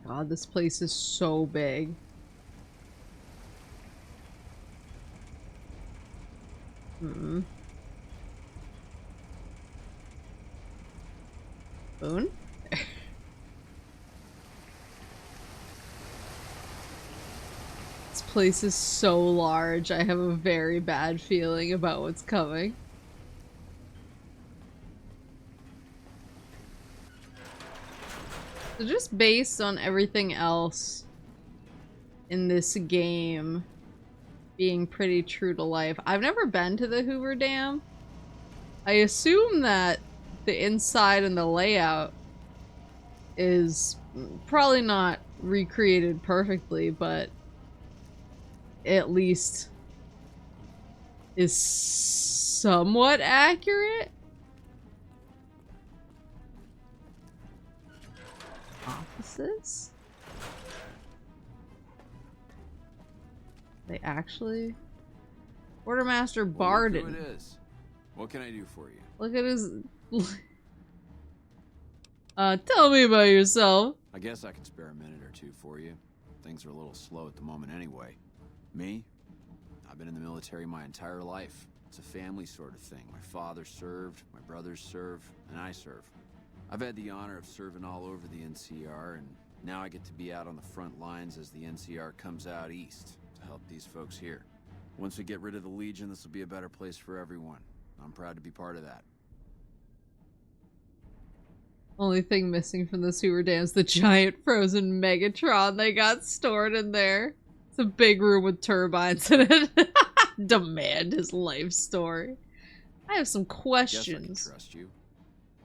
God, this place is so big. Boone? This place is so large. I have a very bad feeling about what's coming. So just based on everything else in this game being pretty true to life. I've never been to the Hoover Dam. I assume that the inside and the layout is probably not recreated perfectly, but at least is somewhat accurate. Offices? They actually... Quartermaster Barden.
Look who it is. What can I do for you?
Look at his... tell me about yourself.
I guess I could spare a minute or two for you. Things are a little slow at the moment anyway. Me? I've been in the military my entire life. It's a family sort of thing. My father served, my brothers serve, and I serve. I've had the honor of serving all over the NCR, and now I get to be out on the front lines as the NCR comes out east to help these folks here. Once we get rid of the Legion, this will be a better place for everyone. I'm proud to be part of that.
Only thing missing from the sewer dam is the giant frozen Megatron they got stored in there. It's a big room with turbines in it. Demand his life story. I have some questions.
Guess I can trust you.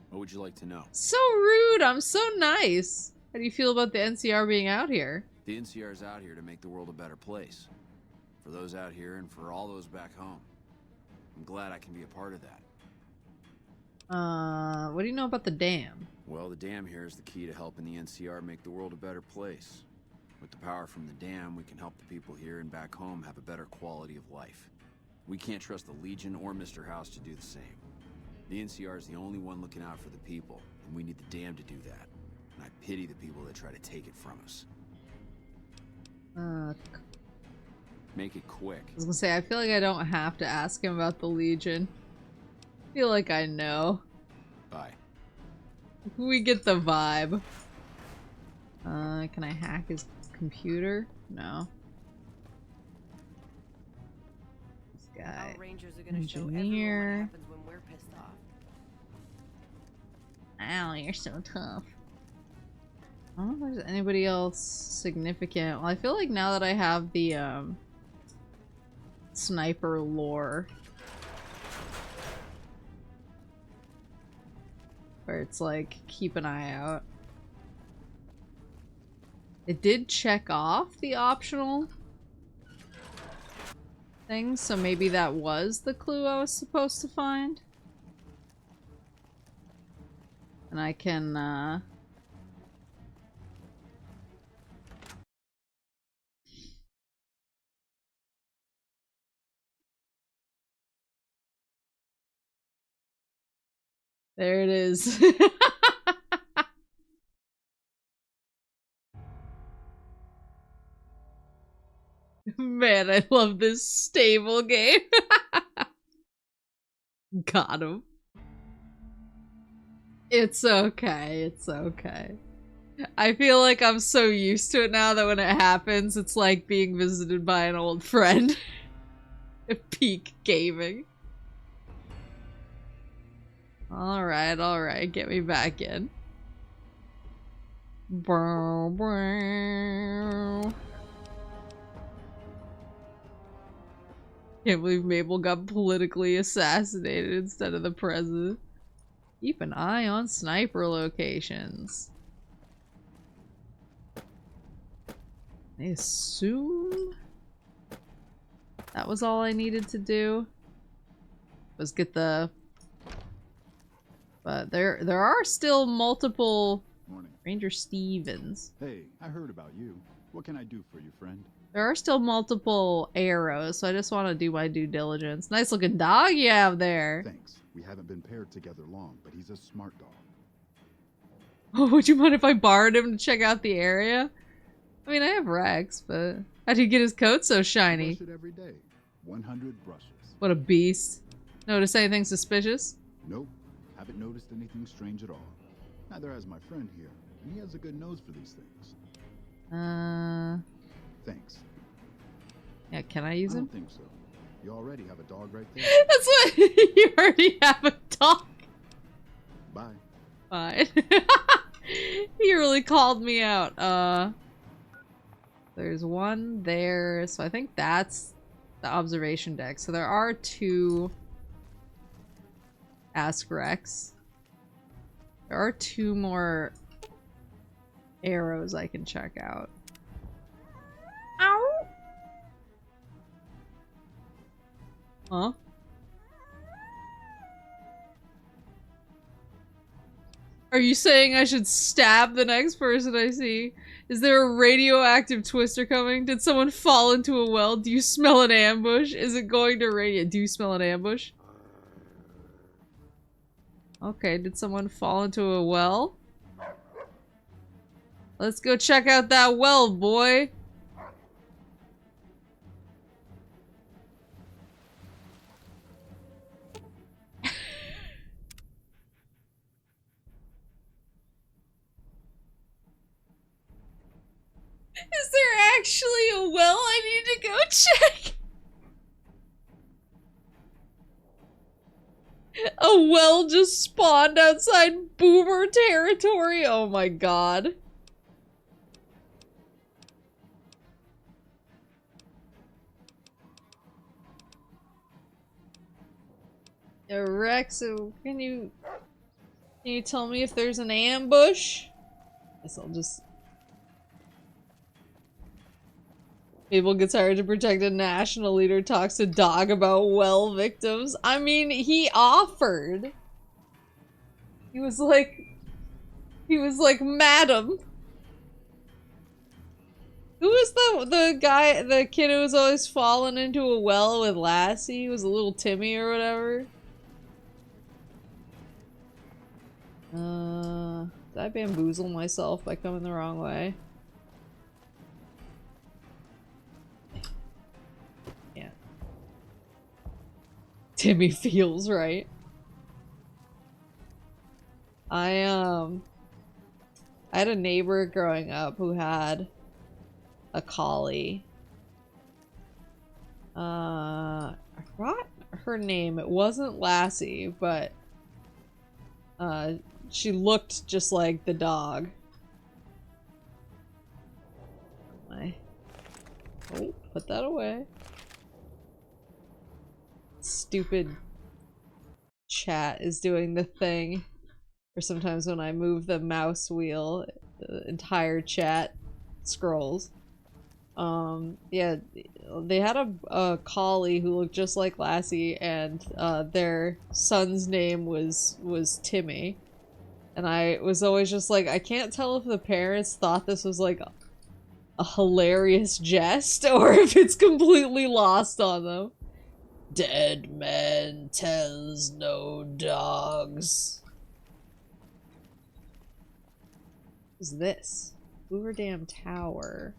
What would you like to know?
So rude. I'm so nice. How do you feel about the NCR being out here?
The NCR is out here to make the world a better place. For those out here and for all those back home. I'm glad I can be a part of that.
What do you know about the dam?
Well, the dam here is the key to helping the NCR make the world a better place. With the power from the dam, we can help the people here and back home have a better quality of life. We can't trust the Legion or Mr. House to do the same. The NCR is the only one looking out for the people, and we need the dam to do that. And I pity the people that try to take it from us. Make it quick.
I was gonna say, I feel like I don't have to ask him about the Legion. I feel like I know.
Bye.
We get the vibe. Can I hack his computer? No. This guy.
Our Rangers are gonna show everyone what happens when we're pissed off.
Ow, you're so tough. I don't know if there's anybody else significant. Well, I feel like now that I have the sniper lore, where it's like, keep an eye out. It did check off the optional things, so maybe that was the clue I was supposed to find. And I can, there it is. Man, I love this stable game. Got him. It's okay, it's okay. I feel like I'm so used to it now that when it happens, it's like being visited by an old friend. Peak gaming. Alright, get me back in. Brow, brow. Can't believe Maple got politically assassinated instead of the president. Keep an eye on sniper locations. I assume that was all I needed to do. Was get the... But there are still multiple...
Morning.
Ranger Stevens.
Hey, I heard about you. What can I do for you, friend?
There are still multiple arrows, so I just want to do my due diligence. Nice looking dog you have there.
Thanks. We haven't been paired together long, but he's a smart dog.
Oh, would you mind if I borrowed him to check out the area? I mean, I have Rex, but how'd he get his coat so shiny?
Brush it every day. 100 brushes.
What a beast. Notice anything suspicious?
Nope. Haven't noticed anything strange at all. Neither has my friend here, and he has a good nose for these things. Thanks.
Yeah, can I use
I
him?
don't think so. You already have a dog right there.
That's what you already have a dog.
Bye.
Fine. He really called me out. There's one there, so I think that's the observation deck. So there are two Ask Rex. There are two more arrows I can check out. Ow! Huh? Are you saying I should stab the next person I see? Is there a radioactive twister coming? Did someone fall into a well? Do you smell an ambush? Is it going to radiate? Do you smell an ambush? Okay, did someone fall into a well? Let's go check out that well, boy! Is there actually a well I need to go check? A well just spawned outside boomer territory? Oh my god. Rex, can you tell me if there's an ambush? Guess I'll just... People gets hired to protect a national leader, talks to dog about well victims. I mean, he offered. He was like, madam. Who was the guy, the kid who was always falling into a well with Lassie? He was a little Timmy or whatever. Did I bamboozle myself by coming the wrong way? Yeah. Timmy feels right. I had a neighbor growing up who had a collie. I forgot her name. It wasn't Lassie, but she looked just like the dog. Oh, put that away. Stupid chat is doing the thing. Or sometimes when I move the mouse wheel, the entire chat scrolls. Yeah, they had a collie who looked just like Lassie, and their son's name was Timmy. And I was always just like, I can't tell if the parents thought this was like a hilarious jest or if it's completely lost on them. Dead man tells no dogs. What's this? Hoover Dam Tower.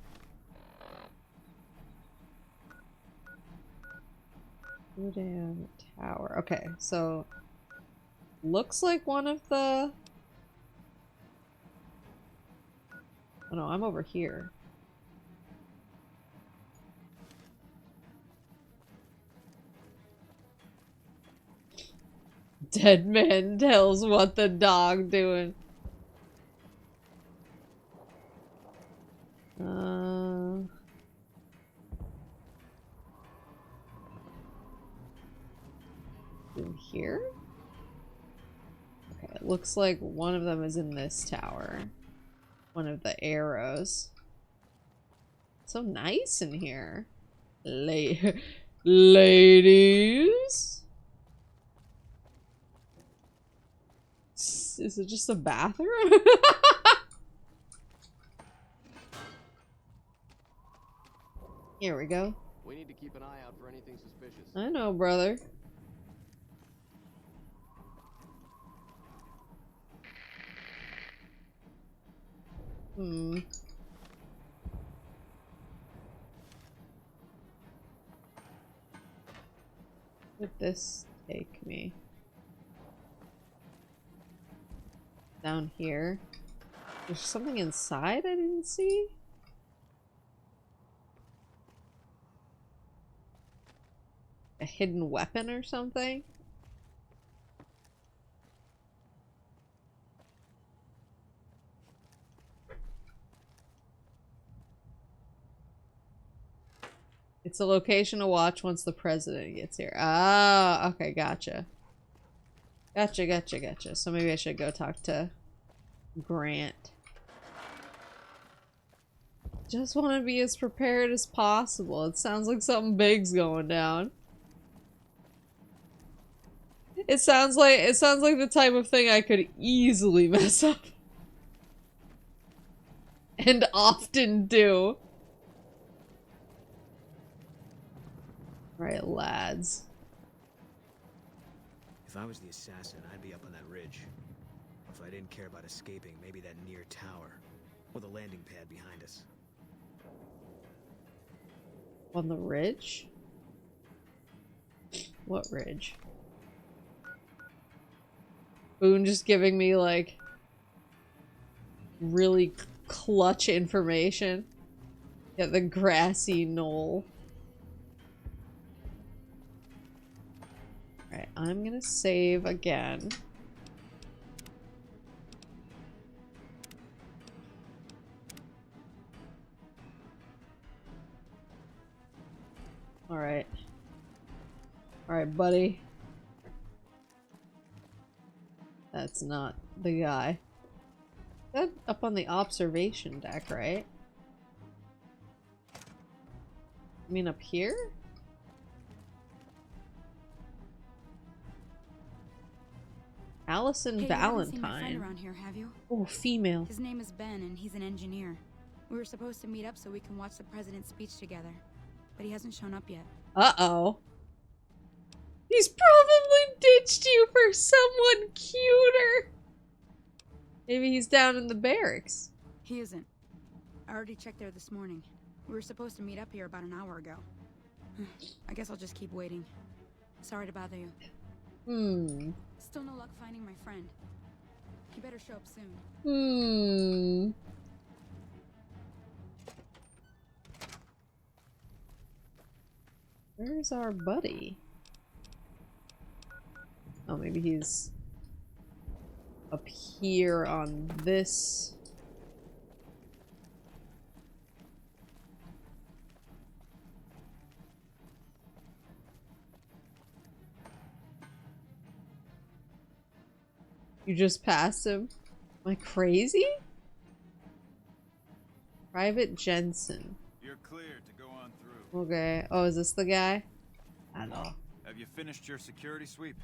Hoover Dam Tower. Okay, so looks like one of the... Oh no, I'm over here. Dead man tells what the dog doing. In here? Okay, it looks like one of them is in this tower. One of the arrows. So nice in here. Ladies? Is it just a bathroom? Here we go.
We need to keep an eye out for anything suspicious.
I know, brother. Where'd this take me? Down here. There's something inside I didn't see? A hidden weapon or something? It's a location to watch once the president gets here. Ah, okay, gotcha. Gotcha. So maybe I should go talk to Grant. Just want to be as prepared as possible. It sounds like something big's going down. It sounds like the type of thing I could easily mess up. And often do. Right, lads.
If I was the assassin, I'd be up on that ridge. If I didn't care about escaping, maybe that near tower. Or the landing pad behind us.
On the ridge? What ridge? Boone just giving me, like, really clutch information. Yeah, the grassy knoll. Alright, I'm gonna save again. Alright. Alright, buddy. That's not the guy. That's up on the observation deck, right? I mean up here? Allison
Hey, you haven't seen my
Valentine.
friend around here, have you?
Oh, female.
His name is Ben, and he's an engineer. We were supposed to meet up so we can watch the president's speech together, but he hasn't shown up yet.
Uh-oh. He's probably ditched you for someone cuter. Maybe he's down in the barracks.
He isn't. I already checked there this morning. We were supposed to meet up here about an hour ago. I guess I'll just keep waiting. Sorry to bother you. Still no luck finding my friend. He better show up soon.
Where's our buddy? Oh, maybe he's up here on this. You just passed him? Am I crazy? Private Jensen.
You're cleared to go on through.
Okay. Oh, is this the guy? I don't know.
Have you finished your security sweep?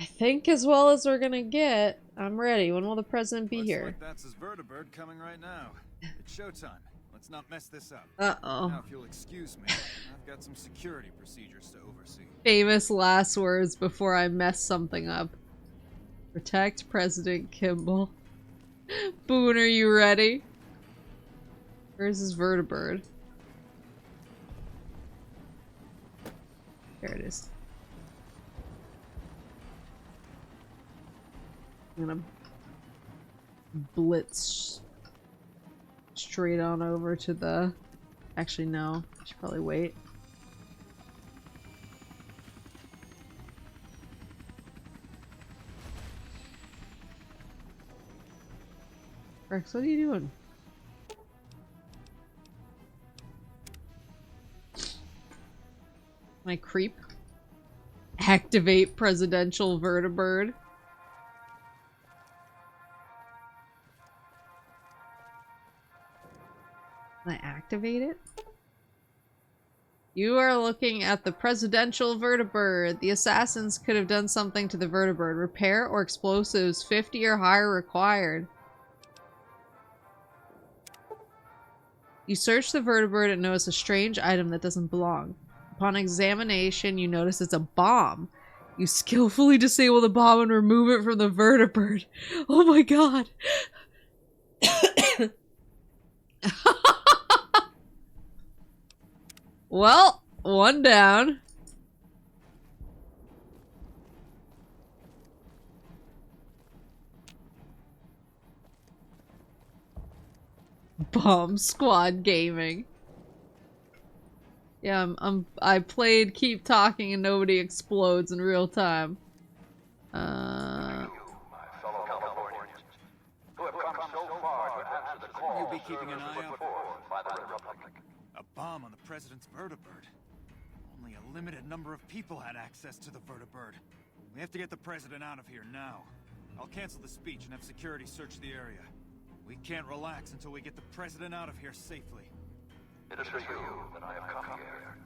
I think as well as we're gonna get. I'm ready. When will the president be
Looks
here?
like that's his vertibird coming right now. It's showtime. Let's not mess this up.
Uh-oh.
Now, if you'll excuse me, I've got some security procedures to oversee.
Famous last words before I mess something up. Protect President Kimball. Boone, are you ready? Where's his vertibird? There it is. I'm gonna blitz straight on over to the... Actually, no. I should probably wait. Rex, what are you doing? My creep. Activate presidential vertibird. Can I activate it? You are looking at the presidential vertibird. The assassins could have done something to the vertibird. Repair or explosives 50 or higher required. You search the vertibird and notice a strange item that doesn't belong. Upon examination, you notice it's a bomb. You skillfully disable the bomb and remove it from the vertibird. Oh my god! Well, one down. Bomb Squad Gaming. Yeah, I played Keep Talking and Nobody Explodes in real time.
You'll be keeping an eye out for a bomb on the president's vertibird. Only a limited number of people had access to the vertibird. We have to get the president out of here now. I'll cancel the speech and have security search the area. We can't relax until we get the president out of here safely.
It is for you that I have come here.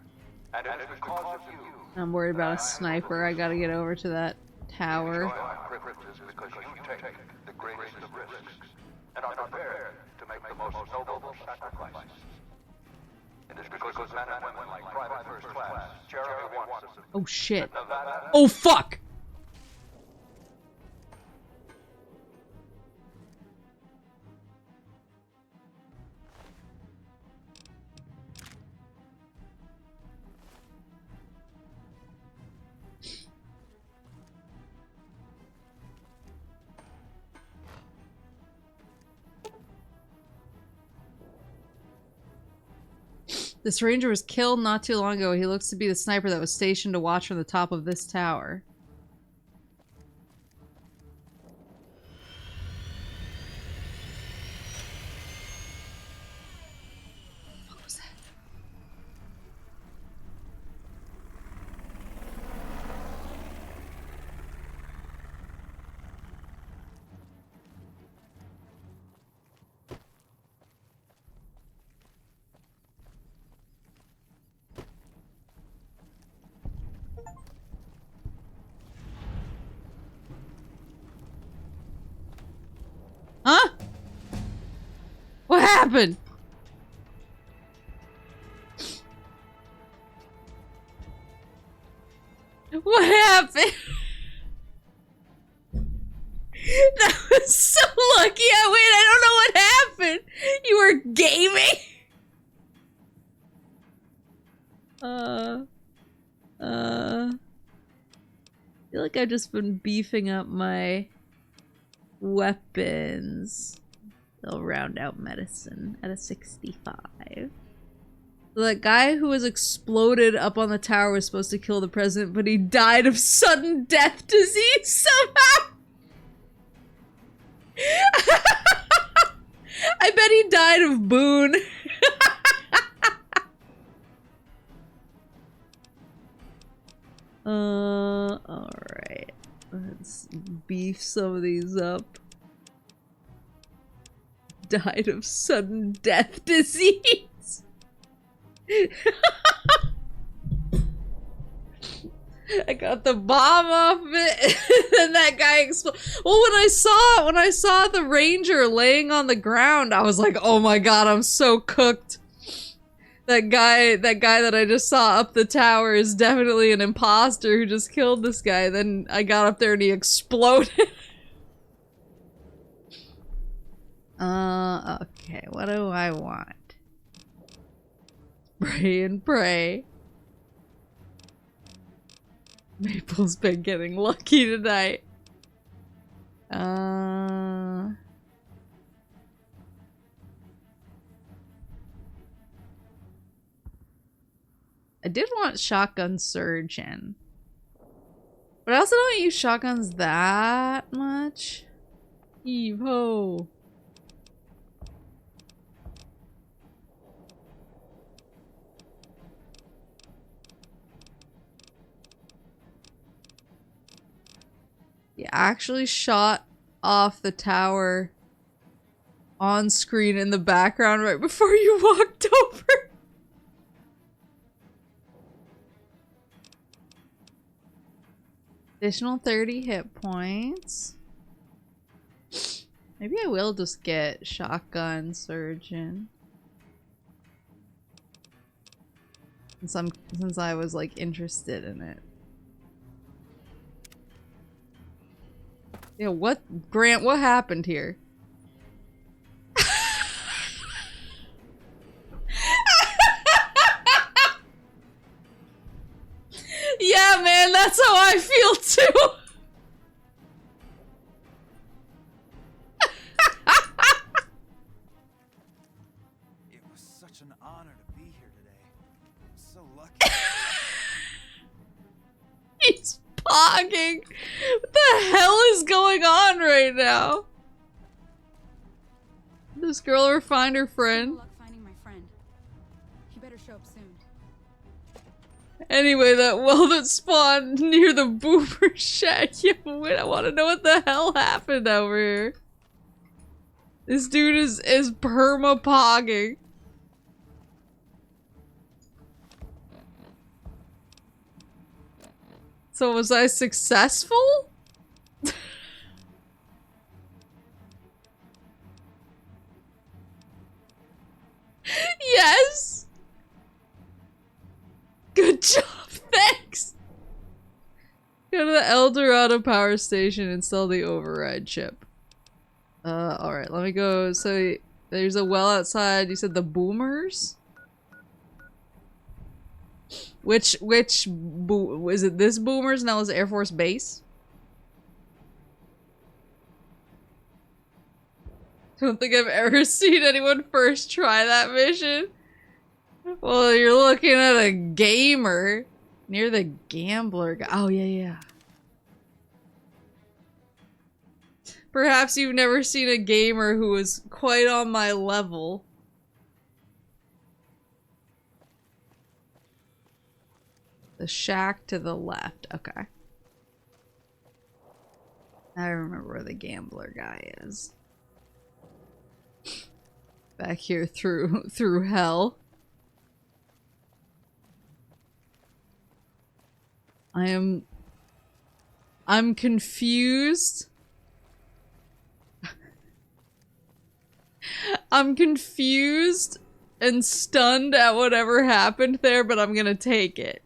And it is because of you.
I'm worried about a sniper. I gotta get over to that tower.
My privileges because you take the greatest of risks and are prepared to make the most noble sacrifices. It is because of men and women like Private First Class, Jeremy Watson.
Oh shit. Oh fuck! This ranger was killed not too long ago. He looks to be the sniper that was stationed to watch from the top of this tower. What was that? Huh? What happened? What happened? That was so lucky. I don't know what happened. You were gaming? I feel like I've just been beefing up my weapons. They'll round out medicine at a 65. The guy who was exploded up on the tower was supposed to kill the president, but he died of sudden death disease somehow. I bet he died of Boone. Alright. Let's beef some of these up. died of sudden death disease. I got the bomb off it, and that guy exploded. Well, when I saw the ranger laying on the ground, I was like, "Oh my god, I'm so cooked." That guy that I just saw up the tower is definitely an imposter who just killed this guy. Then I got up there and he exploded. Okay, what do I want? Pray and pray. Maple's been getting lucky tonight. I did want shotgun surgeon. But I also don't use shotguns that much. Heave-ho. You actually shot off the tower on screen in the background right before you walked over. Additional 30 hit points. Maybe I will just get shotgun surgeon. Since I was like interested in it. Yeah, Grant, what happened here? Yeah, man, that's how I feel too.
It was such an honor to be here today. I'm so lucky.
He's pogging. What the hell is going on right now? Did this girl ever find her friend?
Good luck finding my friend. He better show up soon.
Anyway, that spawned near the boomer shack. Yeah, wait, I want to know what the hell happened over here. This dude is perma pogging. So was I successful? Yes. Good job, thanks. Go to the El Dorado power station and install the override chip. Alright, let me go. So there's a well outside. You said the boomers? Which is it this boomers and that was Air Force Base? Don't think I've ever seen anyone first try that mission. Well, you're looking at a gamer near the gambler guy. Oh, yeah. Perhaps you've never seen a gamer who was quite on my level. The shack to the left. Okay. I remember where the gambler guy is. Back here through hell. I'm confused. I'm confused and stunned at whatever happened there, but I'm gonna take it.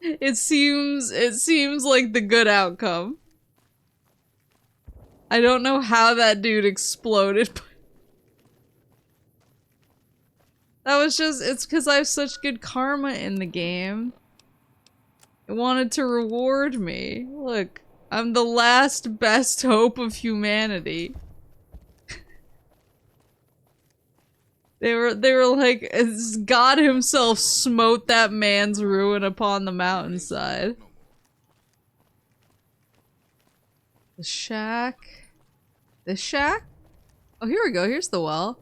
It seems like the good outcome. I don't know how that dude exploded, but that was just, it's because I have such good karma in the game. It wanted to reward me. Look, I'm the last best hope of humanity. They were like, as God himself smote that man's ruin upon the mountainside. The shack? This shack? Oh, here we go. Here's the well.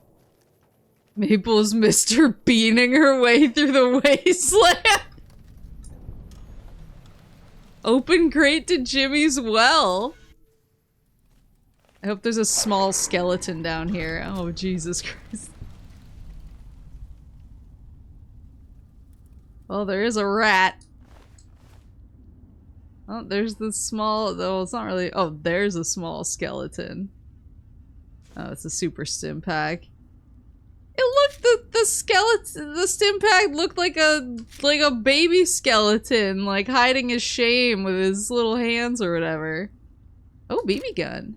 Maple's Mr. Beaning her way through the wasteland. Open crate to Jimmy's well. I hope there's a small skeleton down here. Oh, Jesus Christ. Oh, there is a rat. Oh, there's the small, though it's not really, oh, there's a small skeleton. Oh, it's a super stim pack. It looked, the skeleton, the stim pack looked like a baby skeleton, like hiding his shame with his little hands or whatever. Oh, BB gun.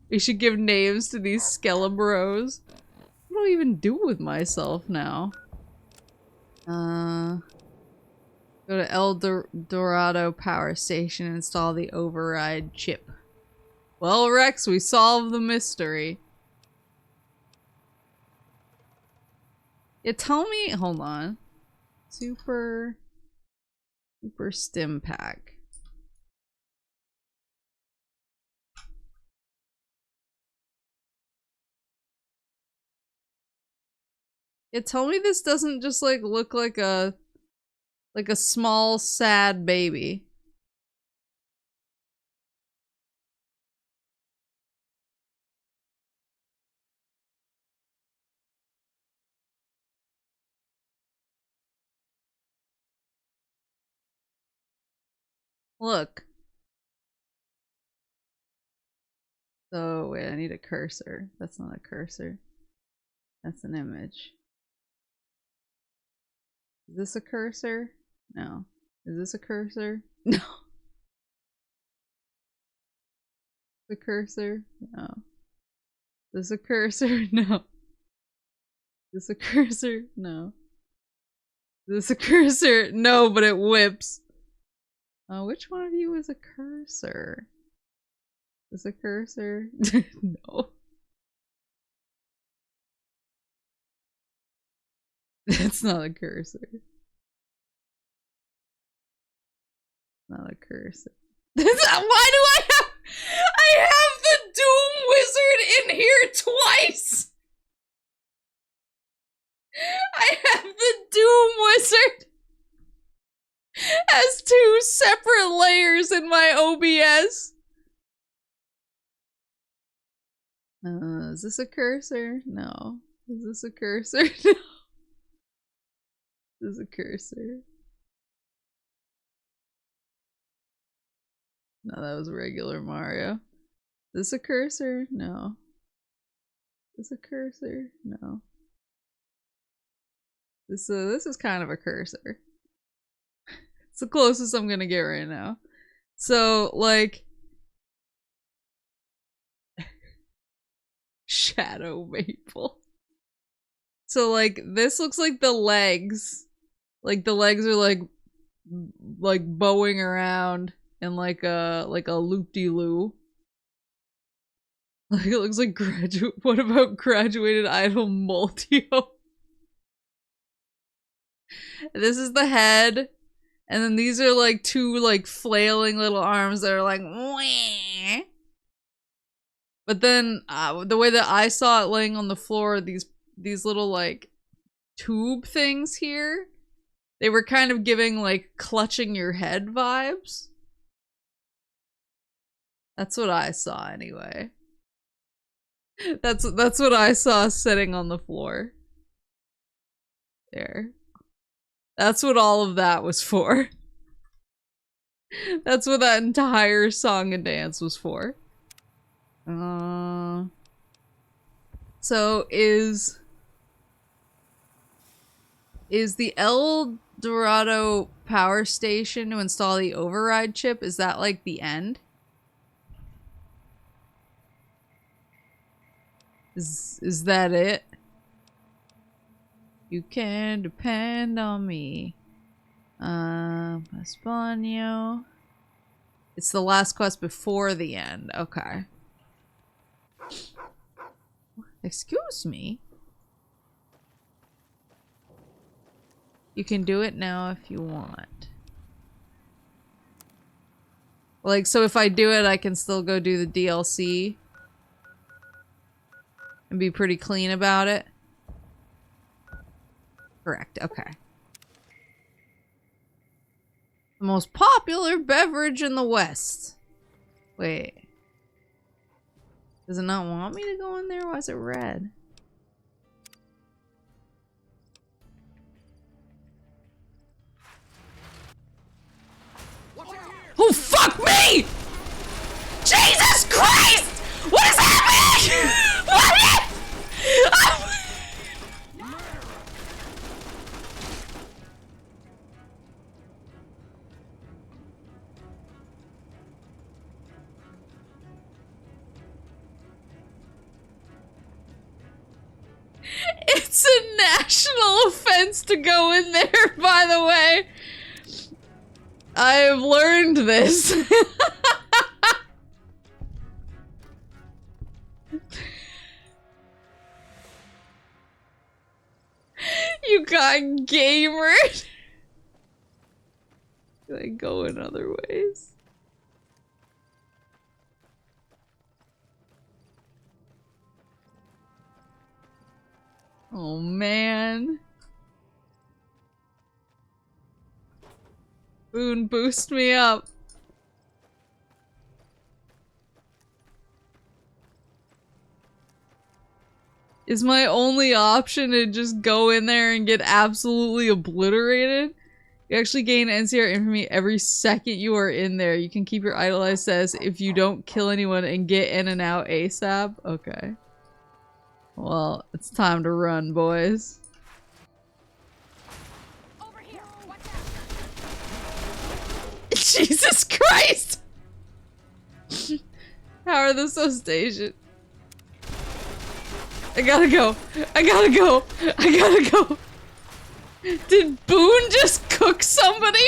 We should give names to these Skelebros. What do I even do with myself now? Go to El Dorado Power Station and install the override chip. Well, Rex, we solved the mystery. Yeah, tell me, hold on. Super stim pack. Yeah, tell me this doesn't just like look like a small sad baby. Look. So wait, I need a cursor. That's not a cursor. That's an image. Is this a cursor? No. Is this a cursor? No. The cursor? No. Is this a cursor? No. Is this a cursor? No. Is this a cursor? No, but it whips. Which one of you is a cursor? Is this a cursor? No. That's not a cursor. Not a cursor. Why do I have the Doom Wizard in here twice? I have the Doom Wizard as two separate layers in my OBS. Is this a cursor? No. Is this a cursor? No. This is a cursor. No, that was regular Mario. Is this a cursor? No. Is this a cursor? No. This is kind of a cursor. It's the closest I'm gonna get right now. So, like... Shadow Maple. So, like, this looks like the legs. Like, the legs are, like bowing around in, like a loop-de-loo. Like, it looks like what about Graduated Idol Multio? This is the head. And then these are, like, two, like, flailing little arms that are, like, wah. But then, the way that I saw it laying on the floor, these little, like, tube things here, they were kind of giving, like, clutching your head vibes. That's what I saw, anyway. That's what I saw sitting on the floor. There. That's what all of that was for. That's what that entire song and dance was for. So is the El Dorado Power Station to install the override chip, is that like the end? Is that it? You can depend on me. Espanio. It's the last quest before the end. Okay. Excuse me? You can do it now if you want. Like, so if I do it, I can still go do the DLC and be pretty clean about it. Correct, okay. The most popular beverage in the West. Wait. Does it not want me to go in there? Why is it red? Oh, fuck me! Jesus Christ! What is happening? What is... It's a national offense to go in there, by the way. I've learned this. You got gamered. Can I go in other ways? Oh man. Boone, boost me up. Is my only option to just go in there and get absolutely obliterated? You actually gain NCR infamy every second you are in there. You can keep your idolized status if you don't kill anyone and get in and out ASAP. Okay. Well, it's time to run, boys.
Over here. Watch out.
Jesus Christ! How are they so stationed? I gotta go. I gotta go. I gotta go. Did Boone just cook somebody?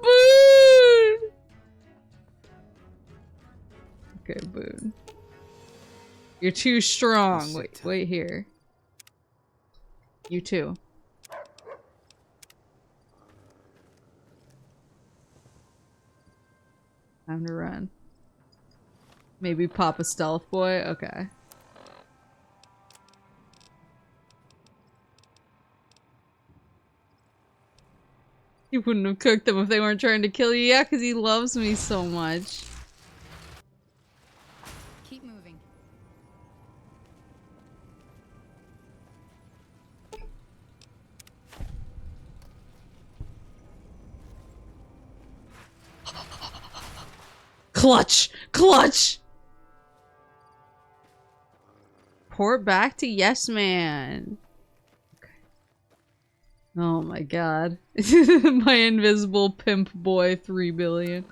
Boone! Okay, Boone. You're too strong. Wait here. You too. Time to run. Maybe pop a stealth boy? Okay. He wouldn't have cooked them if they weren't trying to kill you. Yeah, because he loves me so much.
Keep moving.
Clutch! Clutch! Port back to Yes Man. Okay. Oh my god. My invisible pimp boy 3 billion.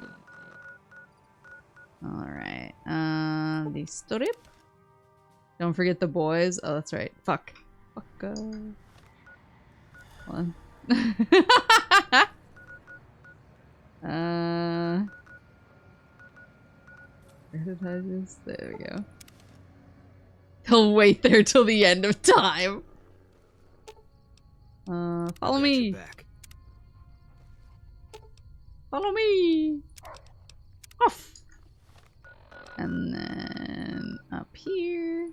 Alright. The strip. Don't forget the boys. Oh, that's right. Fuck. Fuck. Hold on. Where did I just... There we go. He'll wait there till the end of time. Follow me. Follow me. Off. And then up here.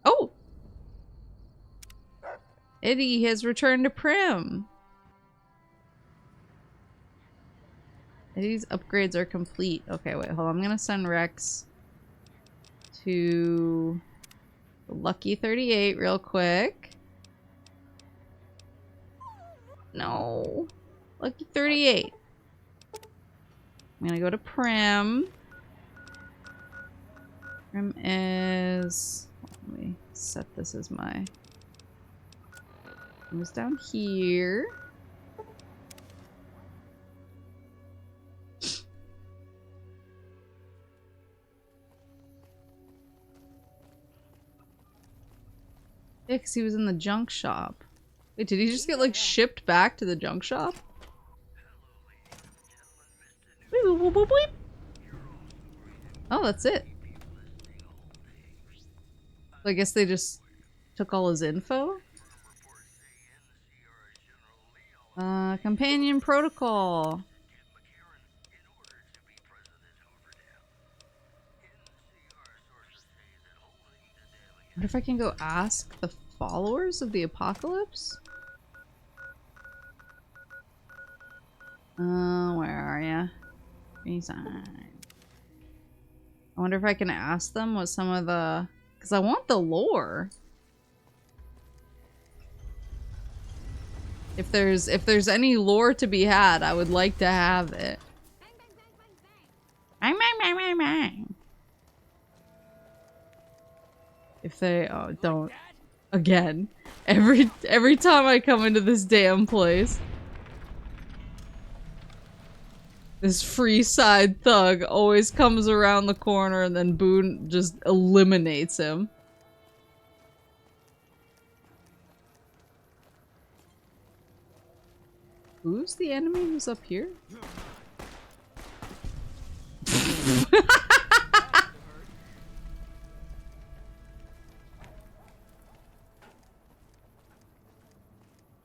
Oh! Eddie has returned to Prim. Eddie's upgrades are complete. Okay, wait, hold on. I'm gonna send Rex to Lucky 38 real quick. No. Lucky 38. I'm gonna go to Prim. Prim is... Let me set this as my... Prim is down here. Yeah, because he was in the junk shop. Wait, did he just get, like, shipped back to the junk shop? Oh, that's it. I guess they just took all his info? Companion protocol. What if I can go ask the followers of the apocalypse? Where are ya? Resign. I wonder if I can ask them what some of the... Because I want the lore. If there's any lore to be had, I would like to have it. Bang, bang, bang, bang, bang. If they don't again. Every time I come into this damn place. This free side thug always comes around the corner and then Boone just eliminates him. Who's the enemy who's up here?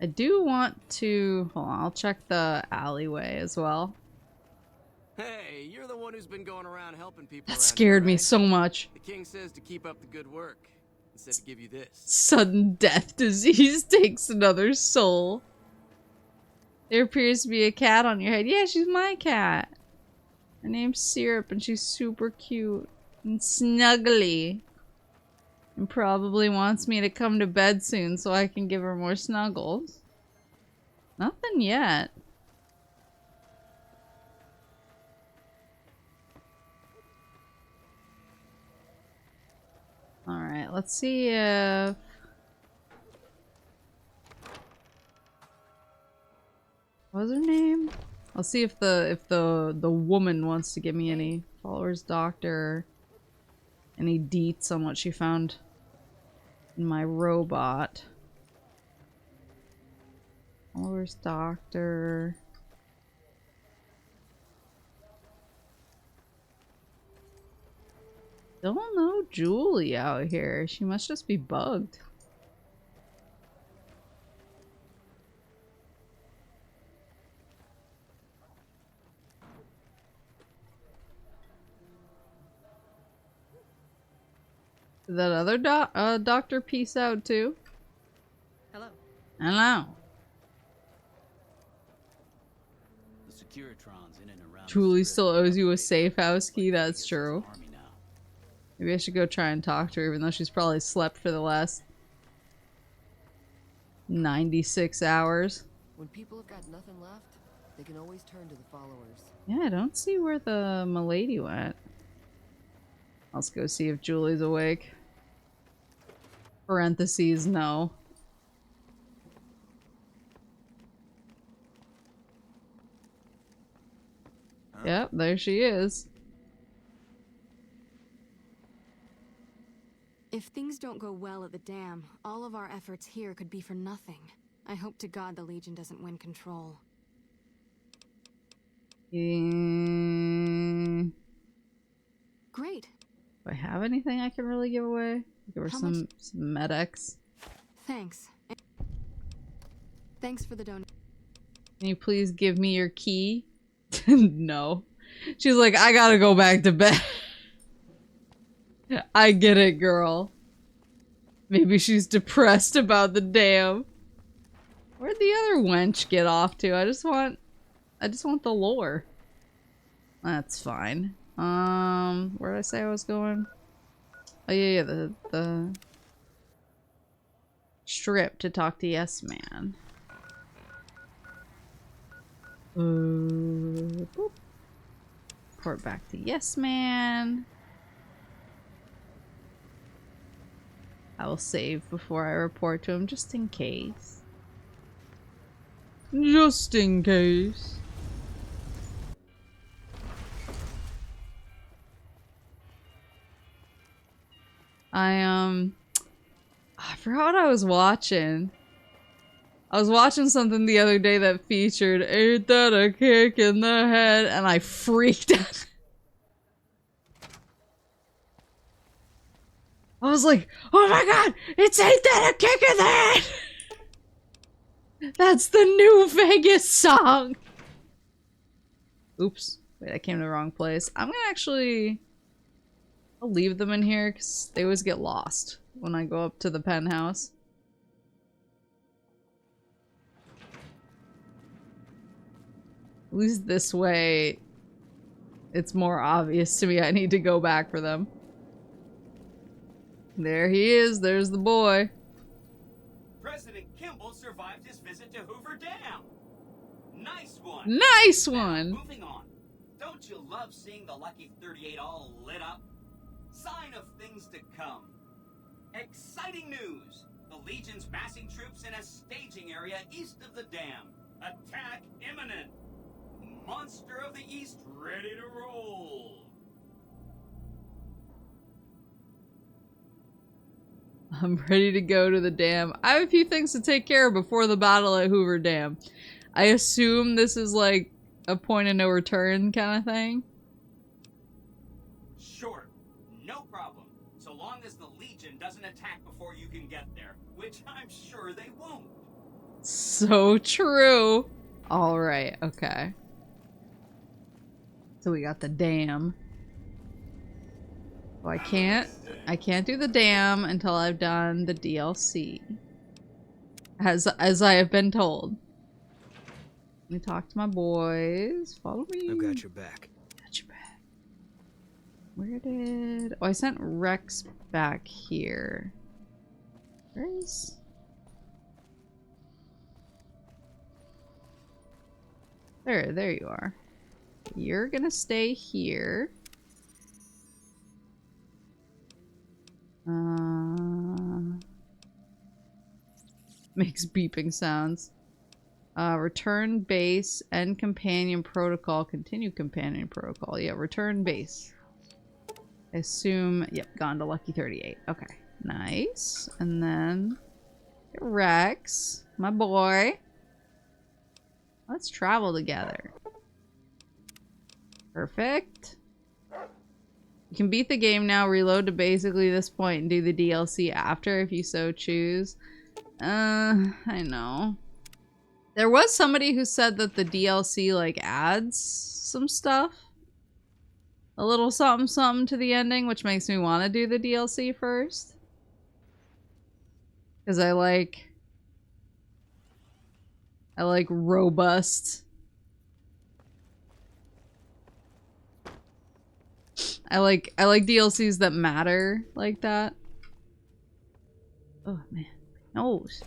I do want to... Hold on, I'll check the alleyway as well.
Hey, you're the one who's been going around helping people.
That scared me so much.
The king says to keep up the good work. Instead to give you this.
Sudden death disease takes another soul. There appears to be a cat on your head. Yeah, she's my cat. Her name's Syrup and she's super cute and snuggly. And probably wants me to come to bed soon so I can give her more snuggles. Nothing yet. Alright, let's see if... What was her name? I'll see if the woman wants to give me any followers, doctor, any deets on what she found in my robot. Followers, doctor. Don't know Julie out here. She must just be bugged. Did that other doctor peace out too?
Hello.
Hello.
The Securitrons in and around.
Julie still owes you a safe house key, that's true. Maybe I should go try and talk to her, even though she's probably slept for the last 96 hours.
When people have got nothing left, they can always turn to the followers.
Yeah, I don't see where the milady went. Let's go see if Julie's awake. Parentheses, no. Yep, there she is.
If things don't go well at the dam, all of our efforts here could be for nothing. I hope to God the Legion doesn't win control. Great.
Do I have anything I can really give away? Give her some medics.
Thanks. Thanks for the donation.
Can you please give me your key? No. She's like, I gotta go back to bed. I get it, girl. Maybe she's depressed about the dam. Where'd the other wench get off to? I just want the lore. That's fine. Where did I say I was going? Oh yeah, the strip to talk to Yes Man. Boop. Report back to Yes Man. I will save before I report to him, just in case. Just in case. I forgot what I was watching. I was watching something the other day that featured "Ain't that a kick in the head?" and I freaked out. I was like, oh my god, it's "Ain't that a kick in the head?" That's the new Vegas song. Oops. Wait, I came to the wrong place. I'm gonna actually... I'll leave them in here because they always get lost. when I go up to the penthouse. At least this way, it's more obvious to me I need to go back for them. There he is. There's the boy.
President Kimball survived his visit to Hoover Dam. Nice one.
Nice one.
Now, moving on. Don't you love seeing the Lucky 38 all lit up? Sign of things to come. Exciting news. The Legion's massing troops in a staging area east of the dam. Attack imminent. Monster of the East ready to roll.
I'm ready to go to the dam. I have a few things to take care of before the battle at Hoover Dam. I assume this is like a point of no return kind of thing.
Sure, no problem. So long as the Legion doesn't attack before you can get there, which I'm sure they won't.
So true. Alright, okay. So we got the dam. Oh, I can't do the dam until I've done the DLC. As I have been told. Let me talk to my boys. Follow me.
I've got your back.
Got your back. Where did... Oh, I sent Rex back here. Where is... There you are. You're gonna stay here. Makes beeping sounds. Return base, end companion protocol, continue companion protocol. Yeah, return base. I assume, yep, gone to Lucky 38. Okay, nice. And then Rex, my boy. Let's travel together. Perfect. You can beat the game now, reload to basically this point, and do the DLC after if you so choose. I know. There was somebody who said that the DLC, like, adds some stuff. A little something something to the ending, which makes me want to do the DLC first. Because I like robust. I like DLCs that matter like that. Oh man, my nose.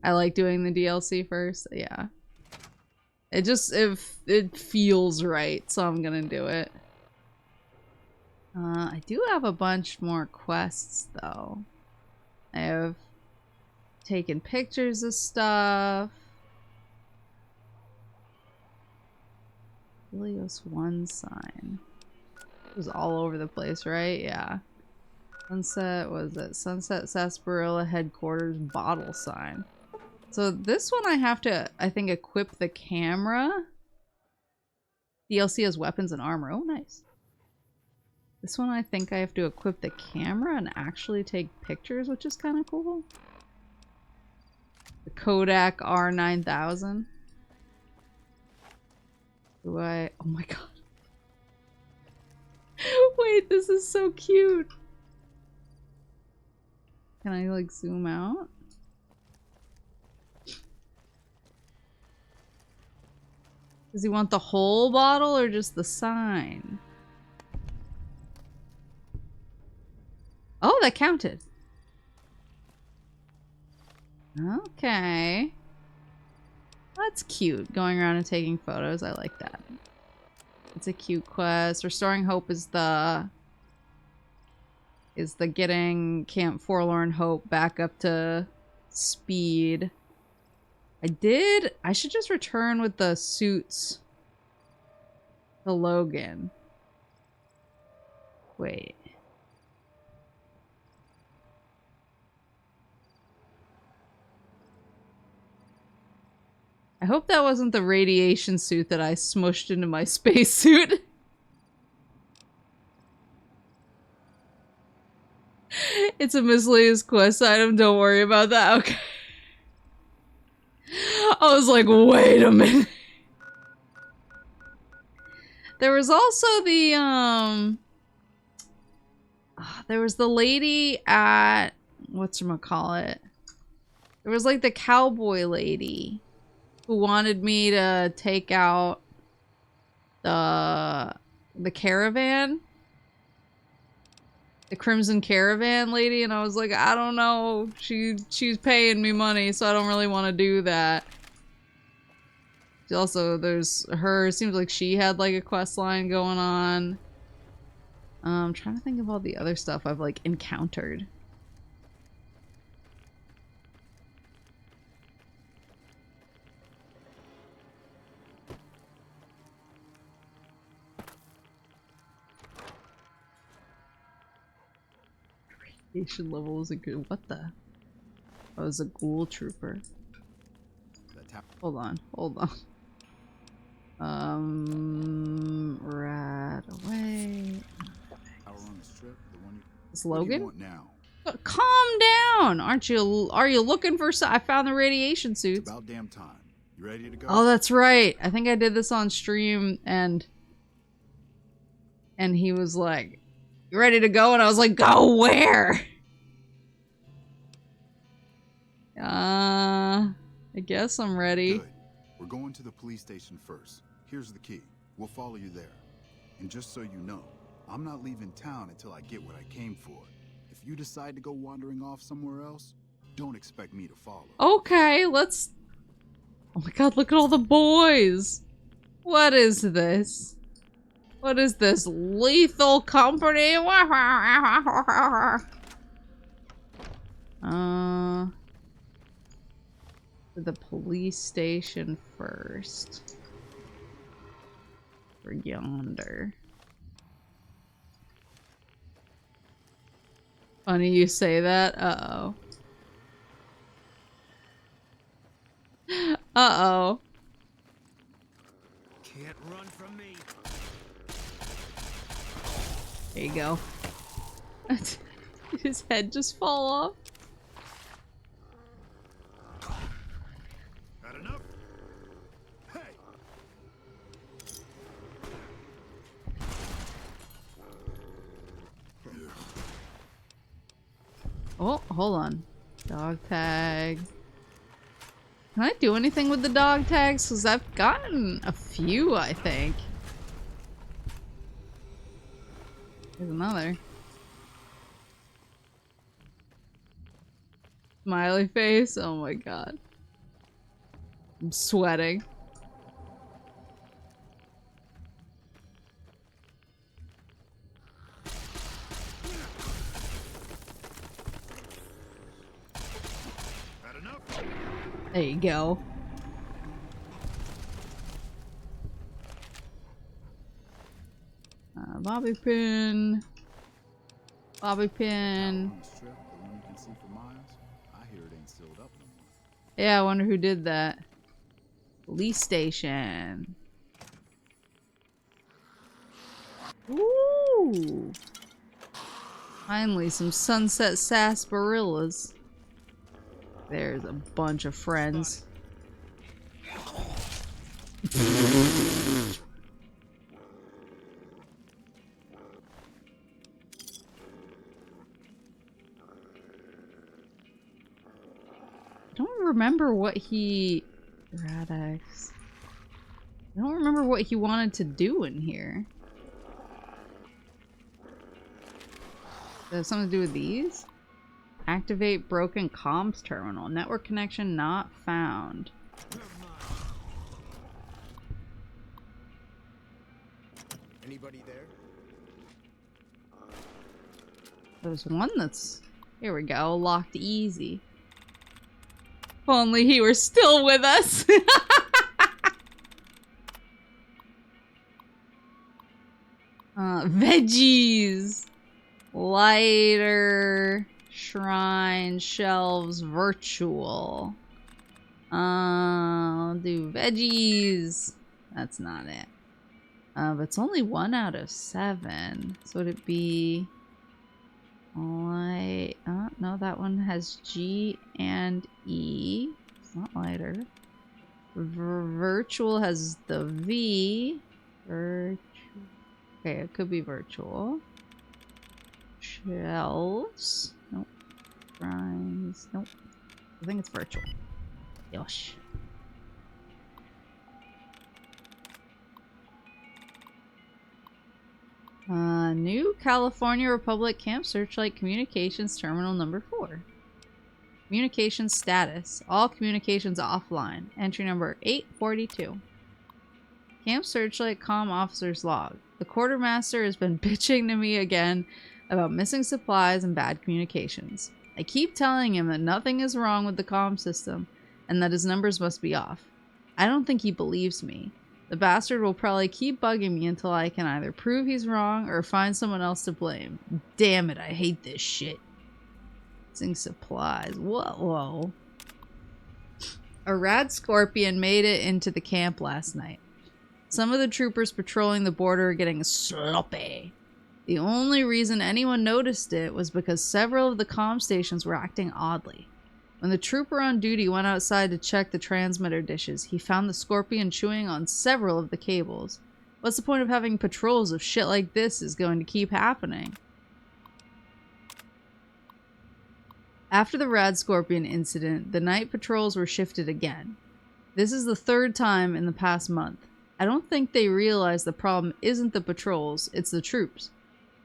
I like doing the DLC first. Yeah. It feels right, so I'm gonna do it. I do have a bunch more quests though. I have taken pictures of stuff. Helios 1 sign. It was all over the place, right? Yeah. Sunset, was it? Sunset Sarsaparilla headquarters bottle sign. So this one I have to, I think, equip the camera. DLC has weapons and armor. Oh, nice. This one I think I have to equip the camera and actually take pictures, which is kind of cool. The Kodak R9000. Do I... Oh my god. Wait, this is so cute. Can I, like, zoom out? Does he want the whole bottle or just the sign? Oh, that counted. Okay. That's cute. Going around and taking photos. I like that. It's a cute quest. Restoring Hope is the getting Camp Forlorn Hope back up to speed. I should just return with the suits to Logan. Wait. I hope that wasn't the radiation suit that I smushed into my spacesuit. It's a miscellaneous quest item, don't worry about that. Okay. I was like, wait a minute. There was also the, There was the lady at whatchamacallit. There was like the cowboy lady who wanted me to take out the caravan. The Crimson Caravan lady, and I was like, I don't know. She's paying me money, so I don't really want to do that. Also, there's her. It seems like she had like a quest line going on. I'm trying to think of all the other stuff I've like encountered. Radiation level is a good. What the? I was a ghoul trooper. Hold on, hold on. Right away. Is Logan? Calm down! Aren't you? Are you looking for? I found the radiation suits.
It's about damn time. You ready to go?
Oh, that's right. I think I did this on stream, and he was like, "You ready to go?" And I was like, "Go where?" I guess I'm ready.
Good. We're going to the police station first. Here's the key. We'll follow you there. And just so you know, I'm not leaving town until I get what I came for. If you decide to go wandering off somewhere else, don't expect me to follow.
Okay, let's... Oh my god, look at all the boys! What is this? What is this? Lethal Company? The police station first. For yonder. Funny you say that. Uh-oh. Uh-oh.
Can't run from me.
There you go. Did his head just fall off?
Got enough? Hey!
Oh, hold on. Dog tag. Can I do anything with the dog tags? Because I've gotten a few, I think. There's another. Smiley face? Oh my god. I'm sweating. There you go. Bobby pin. Bobby pin. Yeah, I wonder who did that. Police station. Ooh. Finally, some sunset sarsaparillas. There's a bunch of friends. I don't remember what he... Radix. I don't remember what he wanted to do in here. Does it have something to do with these? Activate broken comms terminal. Network connection not found.
Anybody there?
There's one that's... Here we go. Locked easy. If only he were still with us. Veggies. Lighter. Shrine. Shelves. Virtual. I'll do veggies. That's not it. But it's only 1 out of 7. So would it be... Light... no, that one has G and E. It's not lighter. Virtual has the V. Okay, it could be virtual. Shelves. Nope. Grinds. Nope. I think it's virtual. Yosh. New California Republic Camp Searchlight Communications Terminal number 4. Communications status. All communications offline. Entry number 842. Camp Searchlight comm officer's log. The quartermaster has been bitching to me again about missing supplies and bad communications. I keep telling him that nothing is wrong with the comm system and that his numbers must be off. I don't think he believes me. The bastard will probably keep bugging me until I can either prove he's wrong or find someone else to blame. Damn it, I hate this shit. Missing supplies. Whoa. A rad scorpion made it into the camp last night. Some of the troopers patrolling the border are getting sloppy. The only reason anyone noticed it was because several of the comm stations were acting oddly. When the trooper on duty went outside to check the transmitter dishes, he found the scorpion chewing on several of the cables. What's the point of having patrols if shit like this is going to keep happening? After the rad scorpion incident, the night patrols were shifted again. This is the 3rd time in the past month. I don't think they realize the problem isn't the patrols, it's the troops.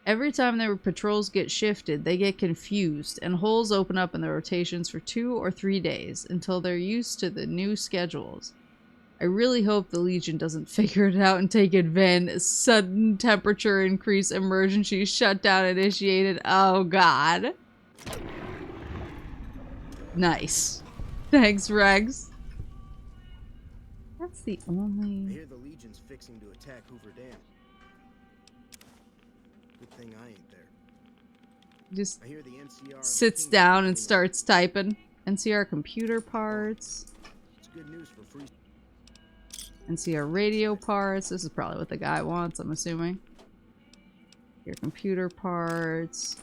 Every time their patrols get shifted, they get confused, and holes open up in the rotations for 2 or 3 days until they're used to the new schedules. I really hope the Legion doesn't figure it out and take advantage. Sudden temperature increase, emergency shutdown initiated. Oh god. Nice. Thanks, Rex. That's the only...
I hear the Legion's fixing to attack Hoover Dam. Good thing I ain't there.
Just
I hear the NCR
sits down and starts typing. NCR computer parts.
It's good news for free.
NCR radio parts. This is probably what the guy wants, I'm assuming. Your computer parts.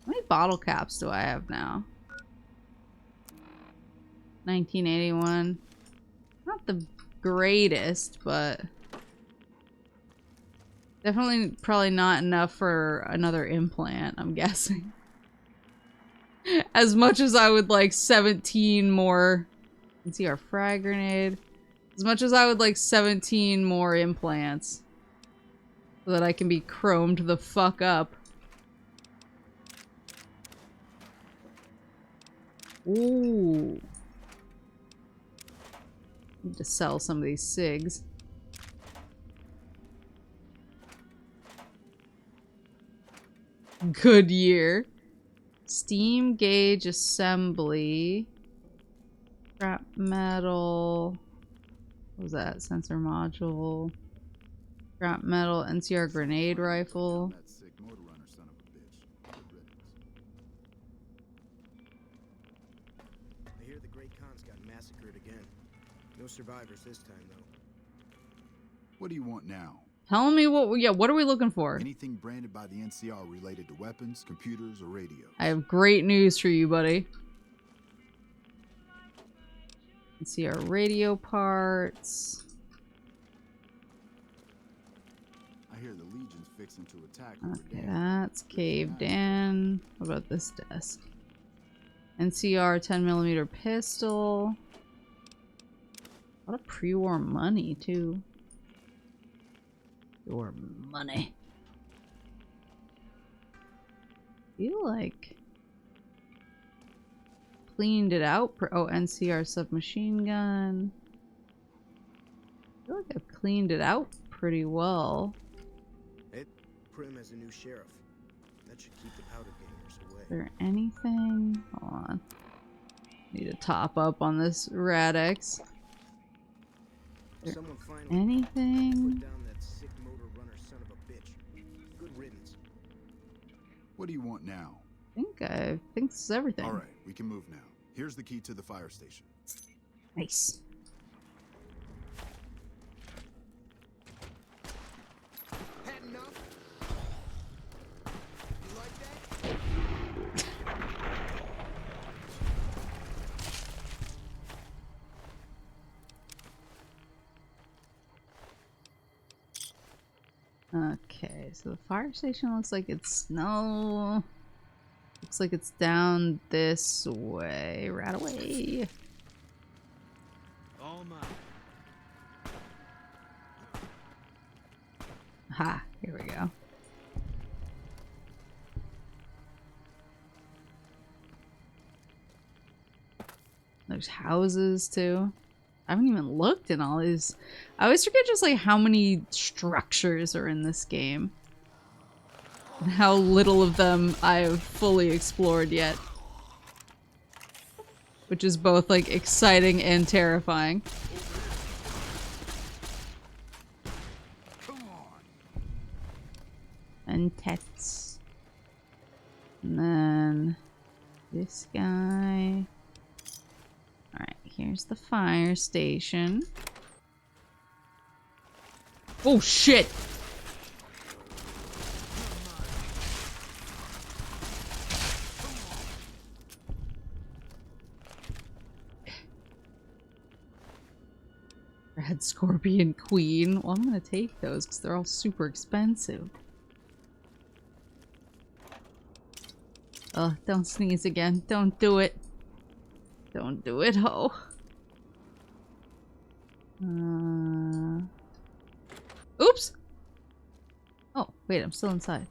How many bottle caps do I have now? 1981. Not the greatest, but definitely probably not enough for another implant, I'm guessing. As much as I would like 17 more. Let's see our frag grenade. As much as I would like 17 more implants so that I can be chromed the fuck up. Ooh. Need to sell some of these SIGs. Goodyear. Steam gauge assembly. Scrap metal. What was that? Sensor module. Scrap metal. NCR grenade rifle.
I hear the Great Khans got massacred again. No survivors this time, though.
What do you want now?
Tell me what are we looking for?
Anything branded by the NCR related to weapons, computers, or radios.
I have great news for you, buddy. NCR radio parts.
I hear the Legion's fixing to attack.
Okay, that's caved in. What about this desk? NCR 10mm pistol. A lot of pre-war money, too. Your money. Feel like cleaned it out. Oh, NCR submachine gun. I feel like I've cleaned it out pretty well.
Prim as a new sheriff. That should keep the powder gangers away.
Is there anything? Hold on. Need to top up on this Radix. Anything?
What do you want now?
I think this is everything.
All right, we can move now. Here's the key to the fire station.
Nice.
Had enough? You like that?
Okay, so the fire station looks like it's no. Looks like it's down this way. Right away.
Oh my.
Ha, here we go. There's houses too. I haven't even looked in all these. I always forget just like how many structures are in this game. And how little of them I've fully explored yet. Which is both like exciting and terrifying. And Tets. And then this guy. Alright, here's the fire station. Oh shit! Red Scorpion Queen. Well, I'm gonna take those because they're all super expensive. Oh, don't sneeze again. Don't do it. Don't do it, ho. Oops! Oh, wait, I'm still inside.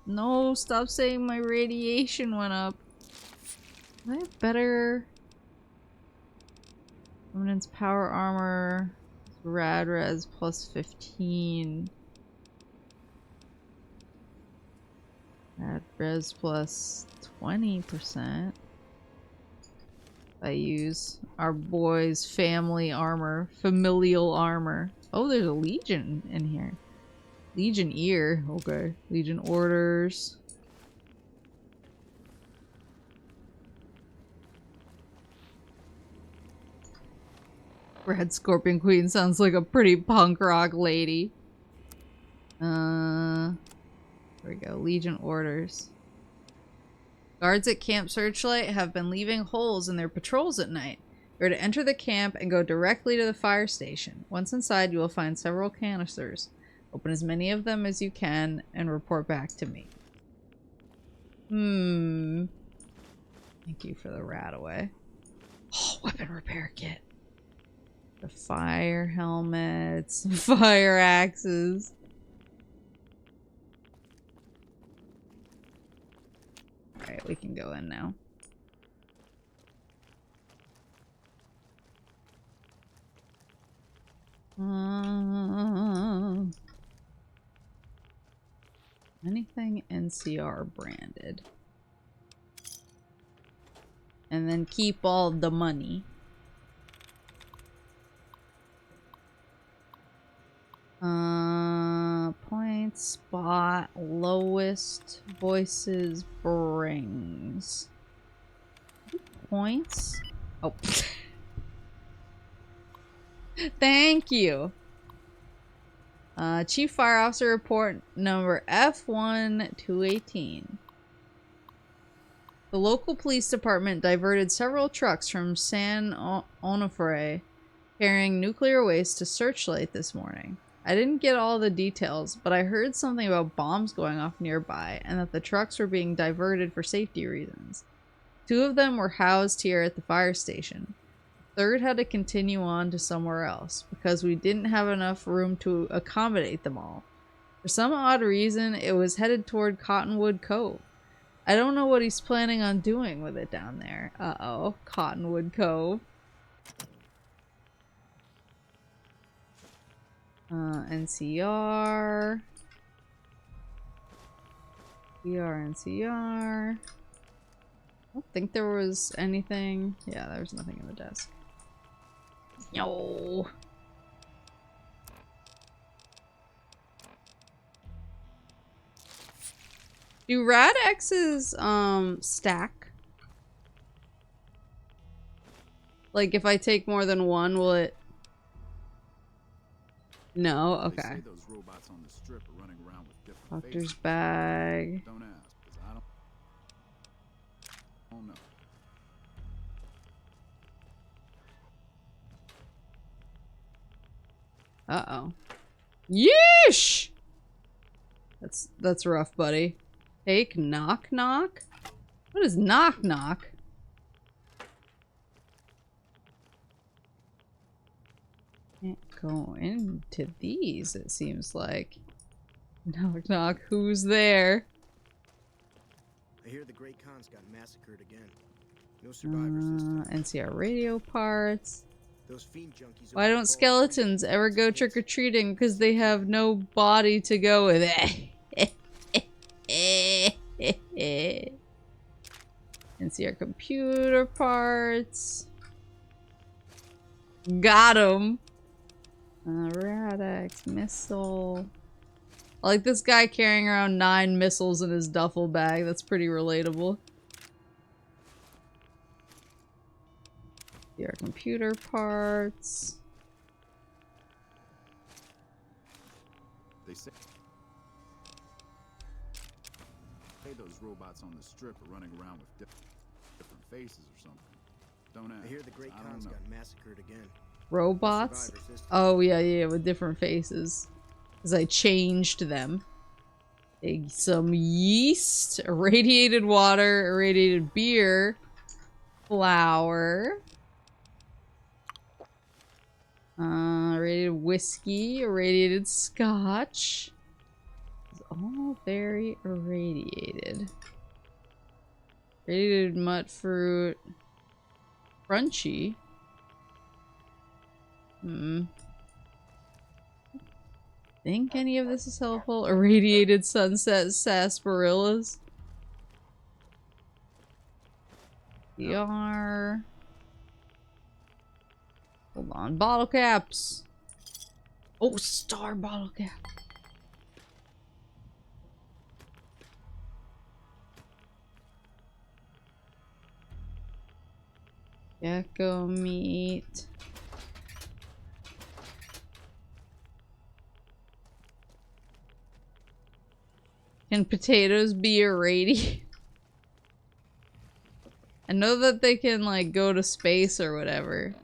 No, stop saying my radiation went up. Do I have better... Dominance power armor. Rad res plus 15. Rad res plus 20%. I use our boy's family armor. Familial armor. Oh, there's a Legion in here. Legion ear. Okay. Legion orders. Red Scorpion Queen sounds like a pretty punk rock lady. There we go. Legion orders. Guards at Camp Searchlight have been leaving holes in their patrols at night. You're to enter the camp and go directly to the fire station. Once inside, you will find several canisters. Open as many of them as you can and report back to me. Thank you for the rat away. Oh, weapon repair kit. The fire helmets, fire axes. Alright, we can go in now. Anything NCR branded. And then keep all the money. Points, spot, lowest, voices, brings. Points? Oh. Thank you. Chief Fire Officer Report number F1218. The local police department diverted several trucks from San Onofre carrying nuclear waste to Searchlight this morning. I didn't get all the details, but I heard something about bombs going off nearby and that the trucks were being diverted for safety reasons. 2 of them were housed here at the fire station. The 3rd had to continue on to somewhere else because we didn't have enough room to accommodate them all. For some odd reason, it was headed toward Cottonwood Cove. I don't know what he's planning on doing with it down there. Uh-oh, Cottonwood Cove. NCR. NCR. I don't think there was anything. Yeah, there was nothing in the desk. No. Do rad X's stack? Like if I take more than one, will it? No, okay.
They say those robots on the strip are running around with different
Doctor's
faces.
bag.
Don't ask, 'cause I don't know.
Uh-oh. Yeesh! That's rough, buddy. Take knock knock? What is knock knock? Can't go into these, it seems like. Knock knock, who's there?
I hear the Great Khans got massacred again. No survivors this time.
NCR radio parts.
Those fiend junkies.
Why don't skeletons ever go trick-or-treating? Because they have no body to go with it. NCR computer parts. Got him. Radax missile. I like this guy carrying around 9 missiles in his duffel bag. That's pretty relatable. Your computer parts.
They say those robots on the strip are running around with different faces or something. Don't ask.
I hear the Great Khans got massacred again.
Robots? Oh yeah, with different faces. Because I changed them. Take some yeast, irradiated water, irradiated beer, flour, irradiated whiskey, irradiated scotch. It's all very irradiated. Irradiated mut fruit. Crunchy. Think any of this is helpful? Irradiated sunset sarsaparillas. PR. Hold on. Bottle caps. Oh, star bottle cap. Gecko meat. Can potatoes be irradiated? I know that they can, like, go to space or whatever.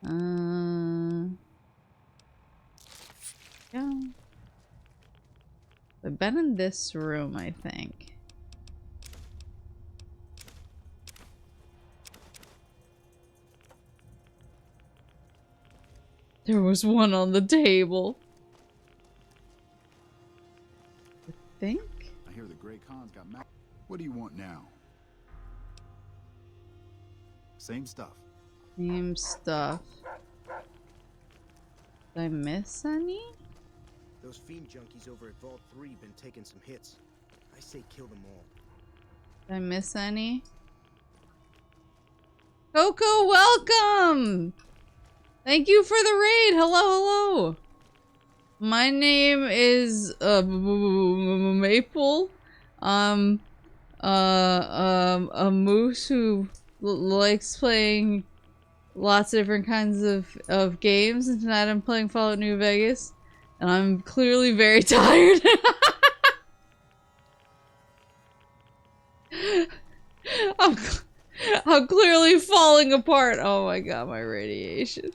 Yeah. I've been in this room, I think. There was one on the table. I think?
I hear the Great Khans got mad. What do you want now? Same stuff.
Same stuff. Did I miss any?
Those fiend junkies over at Vault 3 been taking some hits. I say kill them all.
Did I miss any? Coco, welcome! Thank you for the raid! Hello, hello! My name is, Maple. A moose who likes playing lots of different kinds of games, and tonight I'm playing Fallout New Vegas, and I'm clearly very tired. I'm clearly falling apart. Oh my god, my radiation.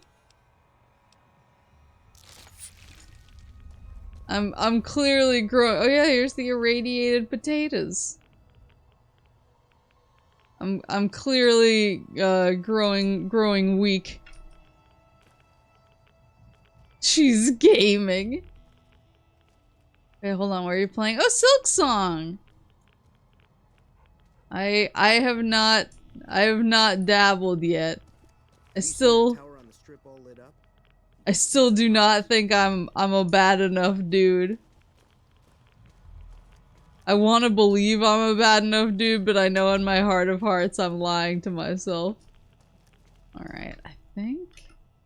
I'm clearly growing. Oh yeah, here's the irradiated potatoes. I'm clearly growing weak. She's gaming. Okay, hold on. Where are you playing? Oh, Silk Song. I have not dabbled yet. I still do not think I'm a bad enough dude. I want to believe I'm a bad enough dude, but I know in my heart of hearts I'm lying to myself. Alright, I think...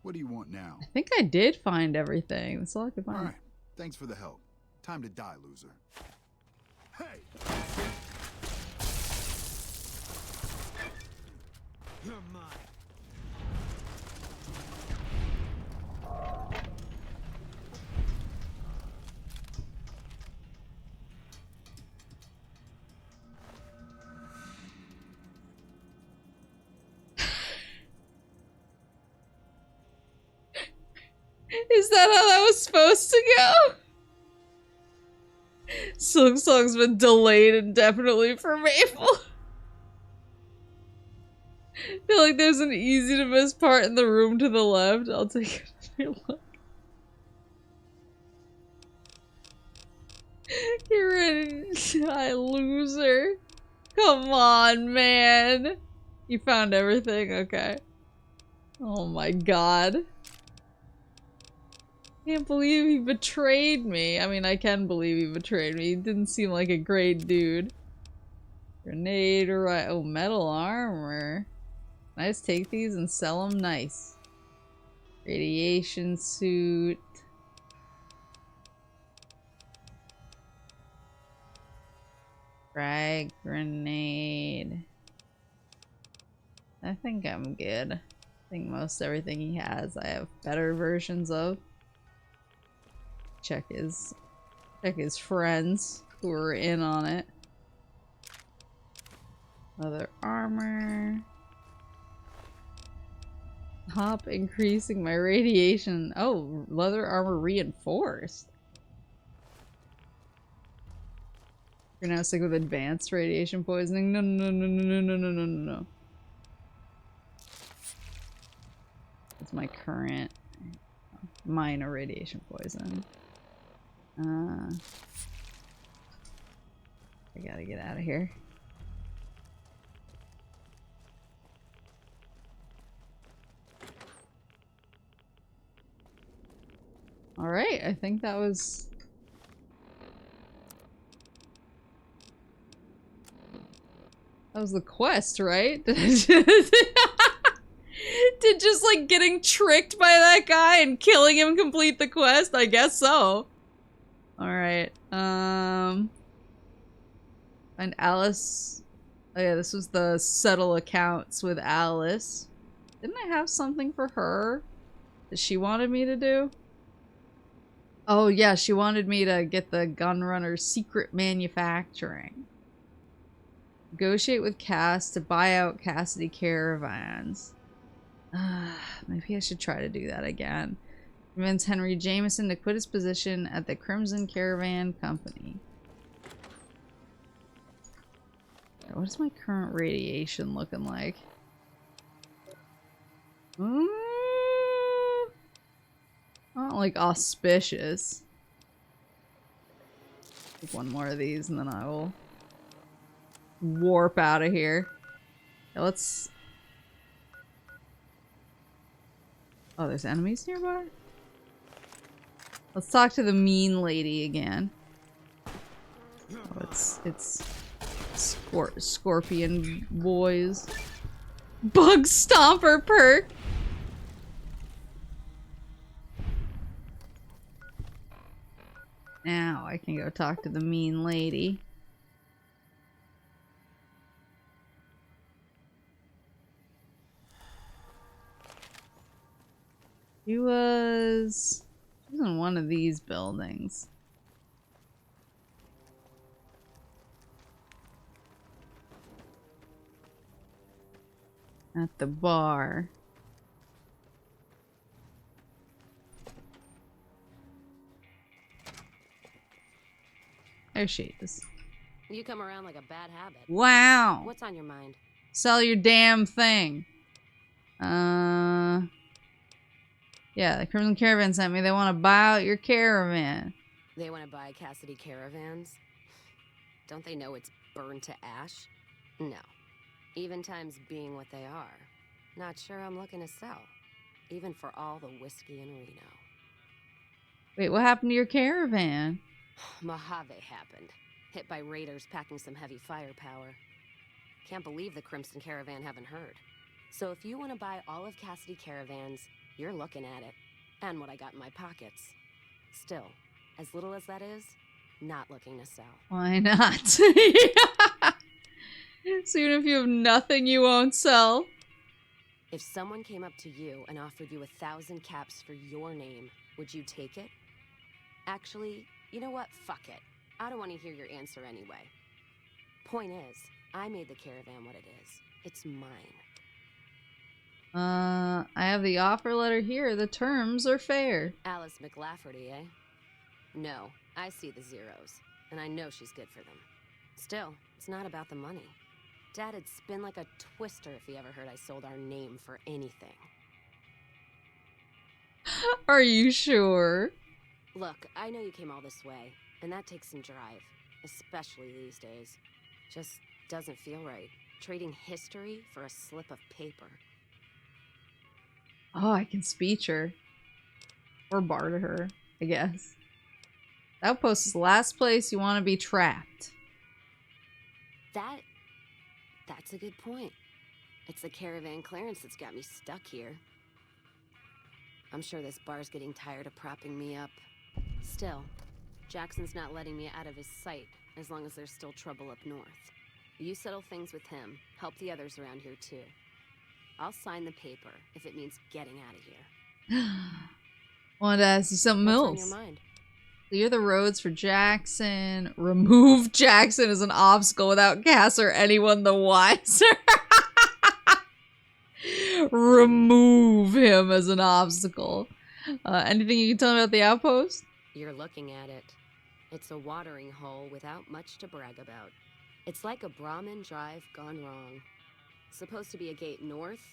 What do you want now?
I think I did find everything. That's all I could find.
Alright, thanks for the help. Time to die, loser. Hey!
You're mine.
Is that how that was supposed to go? Silk Song's been delayed indefinitely for Maple. I feel like there's an easy to miss part in the room to the left. I'll take a look. You're in. I loser. Come on, man. You found everything? Okay. Oh my god. Can't believe he betrayed me. I mean, I can believe he betrayed me. He didn't seem like a great dude. Grenade, right? Oh, metal armor. Nice, take these and sell them nice. Radiation suit. Frag grenade. I think I'm good. I think most everything he has I have better versions of. Check his friends who are in on it. Leather armor. Hop increasing my radiation. Oh, leather armor reinforced. You're now sick with advanced radiation poisoning? No, no, no, no, no, no, no, no, no, no. It's my current minor radiation poison. I gotta get out of here. Alright, I think that was... That was the quest, right? Did just like getting tricked by that guy and killing him complete the quest? I guess so. Alright, and Alice... Oh yeah, this was the settle accounts with Alice. Didn't I have something for her that she wanted me to do? Oh yeah, she wanted me to get the Gunrunner secret manufacturing. Negotiate with Cass to buy out Cassidy caravans. Maybe I should try to do that again. Convince Henry Jameson to quit his position at the Crimson Caravan Company. What is my current radiation looking like? Not like auspicious. Take one more of these and then I will warp out of here. Yeah, let's... Oh, there's enemies nearby? Let's talk to the mean lady again. Oh, it's scorpion boys. Bug stomper perk! Now I can go talk to the mean lady. She was in one of these buildings. At the bar. There she is.
You come around like a bad habit.
Wow.
What's on your mind?
Sell your damn thing. Yeah, the Crimson Caravan sent me. They want to buy out your caravan.
They want to buy Cassidy caravans? Don't they know it's burned to ash? No. Even times being what they are. Not sure I'm looking to sell. Even for all the whiskey in Reno.
Wait, what happened to your caravan?
Mojave happened. Hit by raiders packing some heavy firepower. Can't believe the Crimson Caravan haven't heard. So if you want to buy all of Cassidy caravans, you're looking at it. And what I got in my pockets. Still, as little as that is, not looking to sell.
Why not? So even if you have nothing, you won't sell?
If someone came up to you and offered you 1,000 caps for your name, would you take it? Actually, you know what? Fuck it. I don't want to hear your answer anyway. Point is, I made the caravan what it is. It's mine.
I have the offer letter here. The terms are fair.
Alice McLafferty, eh? No, I see the zeros. and I know she's good for them. Still, it's not about the money. Dad'd spin like a twister if he ever heard I sold our name for anything.
Are you sure?
Look, I know you came all this way, and that takes some drive, especially these days. Just doesn't feel right. Trading history for a slip of paper.
Oh, I can speech her. Or barter her, I guess. Outpost is the last place you want to be trapped.
That's a good point. It's the caravan clearance that's got me stuck here. I'm sure this bar's getting tired of propping me up. Still, Jackson's not letting me out of his sight as long as there's still trouble up north. You settle things with him, help the others around here too. I'll sign the paper if it means getting out of here.
Wanted to ask you something
What's
else.
on your mind?
Clear the roads for Jackson. Remove Jackson as an obstacle without Cass or anyone the wiser. Remove him as an obstacle. Anything you can tell me about the outpost?
You're looking at it. It's a watering hole without much to brag about. It's like a Brahmin drive gone wrong. Supposed to be a gate north,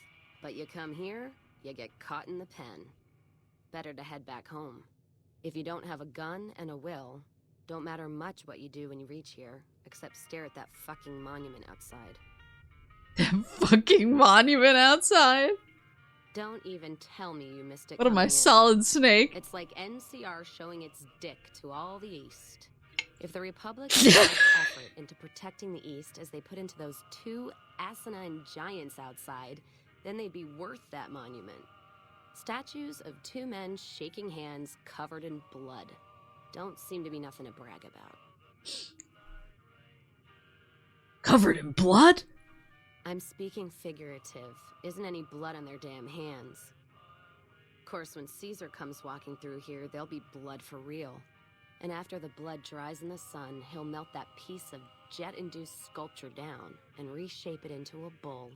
but you come here, you get caught in the pen. Better to head back home. If you don't have a gun and a will, don't matter much what you do when you reach here, except stare at that fucking monument outside.
Fucking monument outside.
Don't even tell me you missed it.
What am I,
coming in.
Solid Snake?
It's like NCR showing its dick to all the East. If the Republic put effort into protecting the East as they put into those two asinine giants outside, then they'd be worth that monument. Statues of two men shaking hands covered in blood. Don't seem to be nothing to brag about.
Covered in blood?
I'm speaking figurative. Isn't any blood on their damn hands. Of course, when Caesar comes walking through here, there'll be blood for real. And after the blood dries in the sun, he'll melt that piece of jet-induced sculpture down and reshape it into a bull.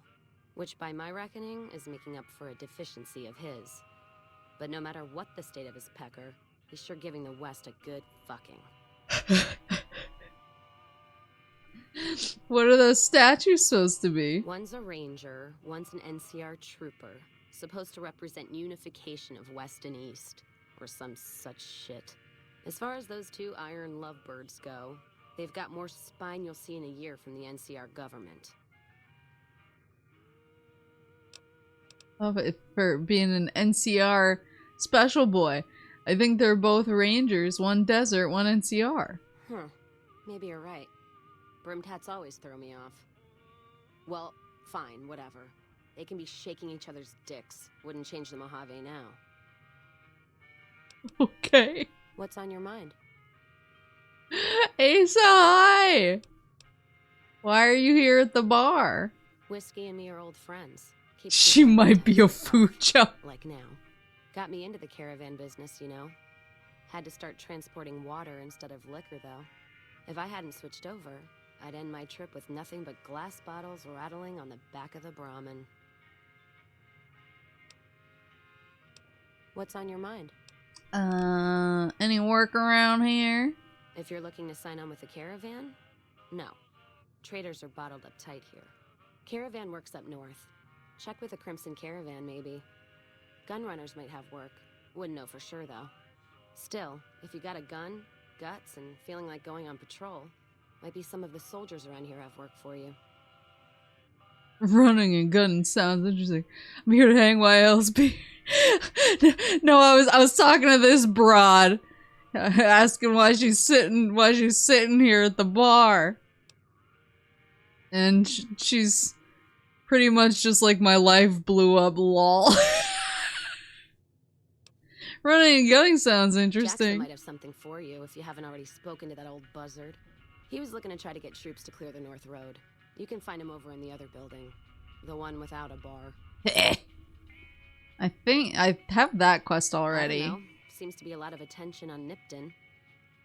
Which by my reckoning is making up for a deficiency of his. But no matter what the state of his pecker, he's sure giving the West a good fucking.
What are those statues supposed to be?
One's a ranger, one's an NCR trooper. Supposed to represent unification of West and East. Or some such shit. As far as those two iron lovebirds go, they've got more spine you'll see in a year from the NCR government.
Oh, for being an NCR special boy. I think they're both rangers, one desert, one NCR.
Maybe you're right. Brimtats always throw me off. Well, fine, whatever. They can be shaking each other's dicks. Wouldn't change the Mojave now.
Okay.
What's on your mind?
Asa, hi! Why are you here at the bar?
Whiskey and me are old friends.
She might be a food chop.
Like now. Got me into the caravan business, you know. Had to start transporting water instead of liquor, though. If I hadn't switched over, I'd end my trip with nothing but glass bottles rattling on the back of the Brahmin. What's on your mind?
Any work around here?
If you're looking to sign on with the caravan? No. Traders are bottled up tight here. Caravan works up north. Check with the Crimson Caravan, maybe. Gunrunners might have work. Wouldn't know for sure, though. Still, if you got a gun, guts, and feeling like going on patrol, might be some of the soldiers around here have work for you.
Running and gunning sounds interesting. I'm here to hang while else be. No, I was talking to this broad, asking why she's sitting here at the bar, and she's pretty much just like my life blew up. Lol. Running and gunning sounds interesting.
Jackson might have something for you if you haven't already spoken to that old buzzard. He was looking to try to get troops to clear the North Road. You can find him over in the other building, the one without a bar.
I think I have that quest already.
I don't know. Seems to be a lot of attention on Nipton.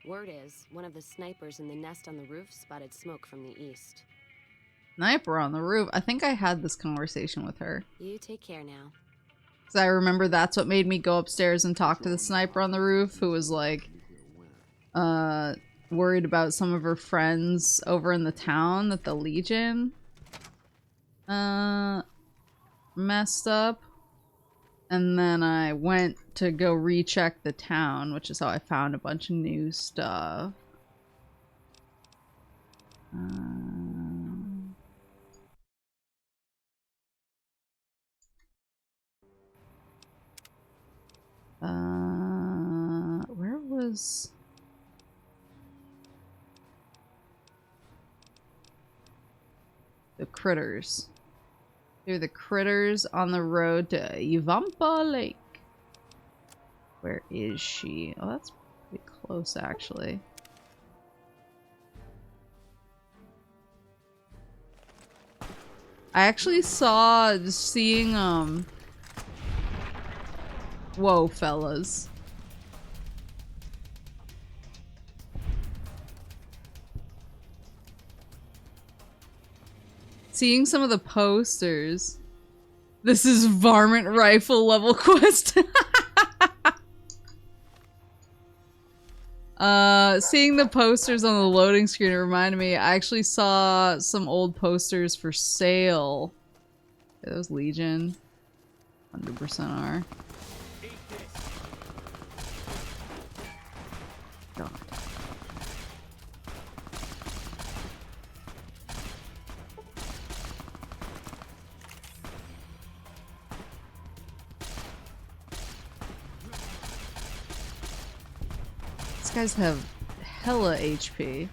Word is, one of the snipers in the nest on the roof spotted smoke from the east.
Sniper on the roof. I think I had this conversation with her.
You take care now.
Because I remember that's what made me go upstairs and talk to the sniper on the roof, who was like, worried about some of her friends over in the town that the Legion messed up. And then I went to go recheck the town, which is how I found a bunch of new stuff. Where was... the critters? They're the critters on the road to Yvampa Lake. Where is she? Oh, that's pretty close, actually. I actually saw, seeing, whoa, fellas. Seeing some of the posters. This is varmint rifle level quest. Seeing the posters on the loading screen, it reminded me, I actually saw some old posters for sale. Yeah, those Legion. 100% are. God. These guys have hella HP.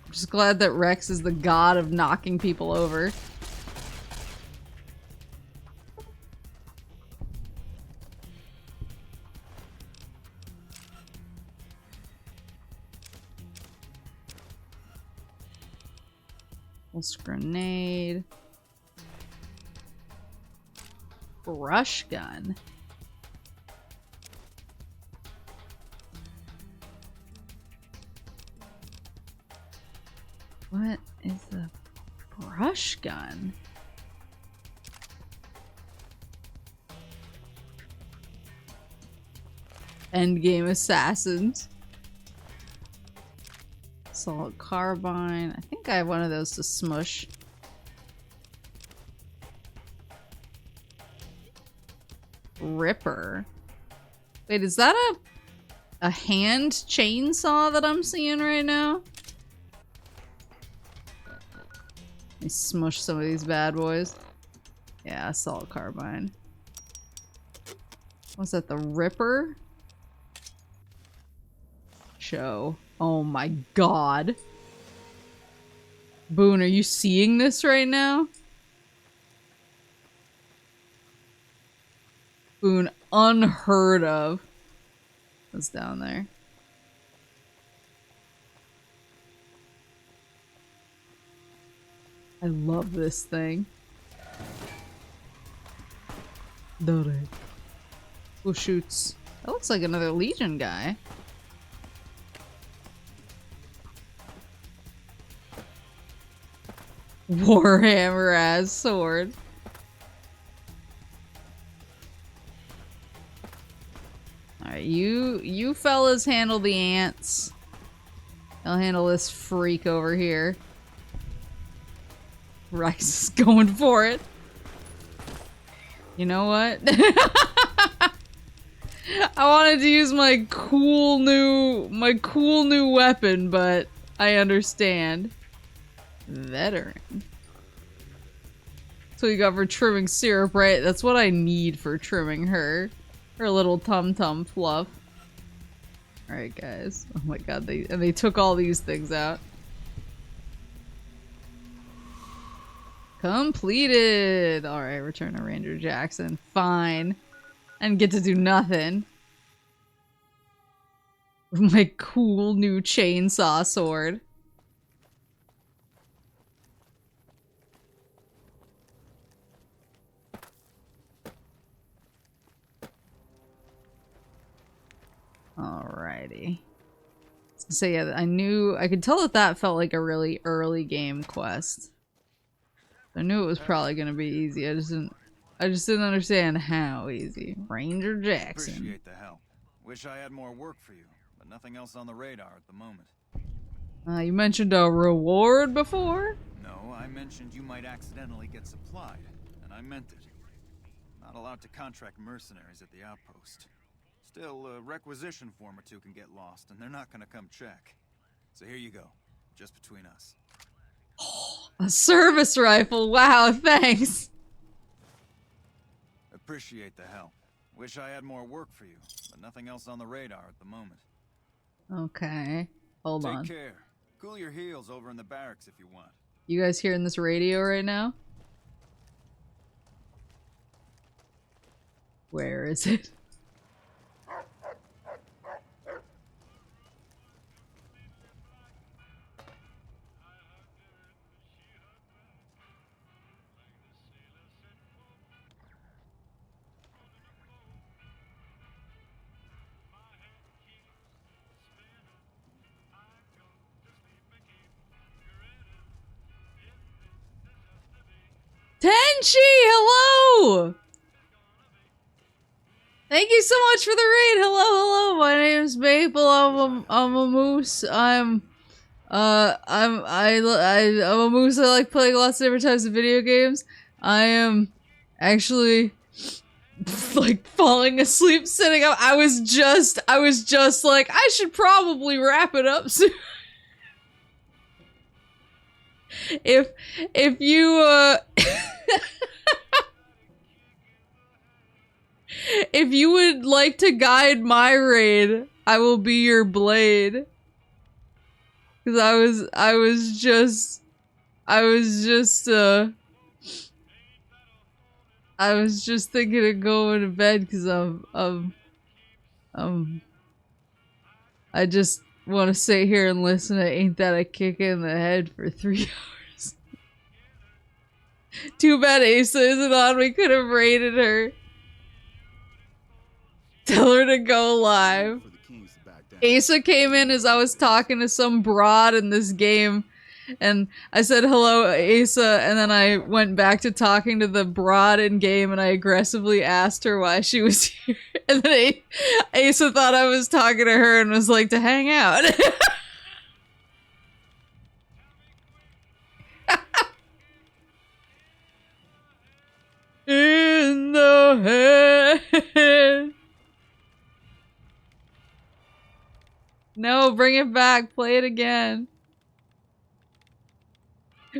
I'm just glad that Rex is the god of knocking people over. Pulse grenade. Brush gun. What is the brush gun? Endgame assassins. Assault carbine. I think I have one of those to smush. Ripper. Wait, is that a hand chainsaw that I'm seeing right now? Let me smush some of these bad boys. Yeah, assault carbine. Was that the Ripper? Show. Oh my god. Boone, are you seeing this right now? Boone, unheard of. What's down there? I love this thing. Dore. Who shoots? That looks like another Legion guy. Warhammer as sword. Alright, you fellas handle the ants. I'll handle this freak over here. Rice is going for it. You know what? I wanted to use my cool new weapon, but I understand. Veteran. So we got for trimming syrup, right? That's what I need for trimming her. Her little tum-tum fluff. Alright, guys. Oh my god, they took all these things out. Completed! Alright, return to Ranger Jackson. Fine. And get to do nothing. With my cool new chainsaw sword. Alrighty. So yeah, I could tell that felt like a really early game quest. I knew it was probably gonna be easy. I just didn't understand how easy. Ranger Jackson.
Appreciate the help. Wish I had more work for you, but nothing else on the radar at the moment.
You mentioned a reward before?
No, I mentioned you might accidentally get supplied, and I meant it. Not allowed to contract mercenaries at the outpost. Still, a requisition form or two can get lost, and they're not gonna come check. So here you go, just between us.
A service rifle, wow, thanks.
Appreciate the help. Wish I had more work for you, but nothing else on the radar at the moment.
Okay, hold on.
Take care. Cool your heels over in the barracks if you want.
You guys hearing this radio right now? Where is it? Tenchi, hello! Thank you so much for the raid. Hello, hello. My name is Maple. I'm a moose. I'm a moose. I like playing lots of different types of video games. I am actually like falling asleep sitting up. I was just like, I should probably wrap it up soon. If you if you would like to guide my raid, I will be your blade. Cause I was just thinking of going to bed because I just want to sit here and listen to Ain't That a Kick in the Head for 3 hours. Too bad Asa isn't on. We could have raided her. Tell her to go live. Asa came in as I was talking to some broad in this game. And I said, hello, Asa. And then I went back to talking to the broad in game and I aggressively asked her why she was here. And then Asa thought I was talking to her and was like, to hang out. In the head. No, bring it back. Play it again.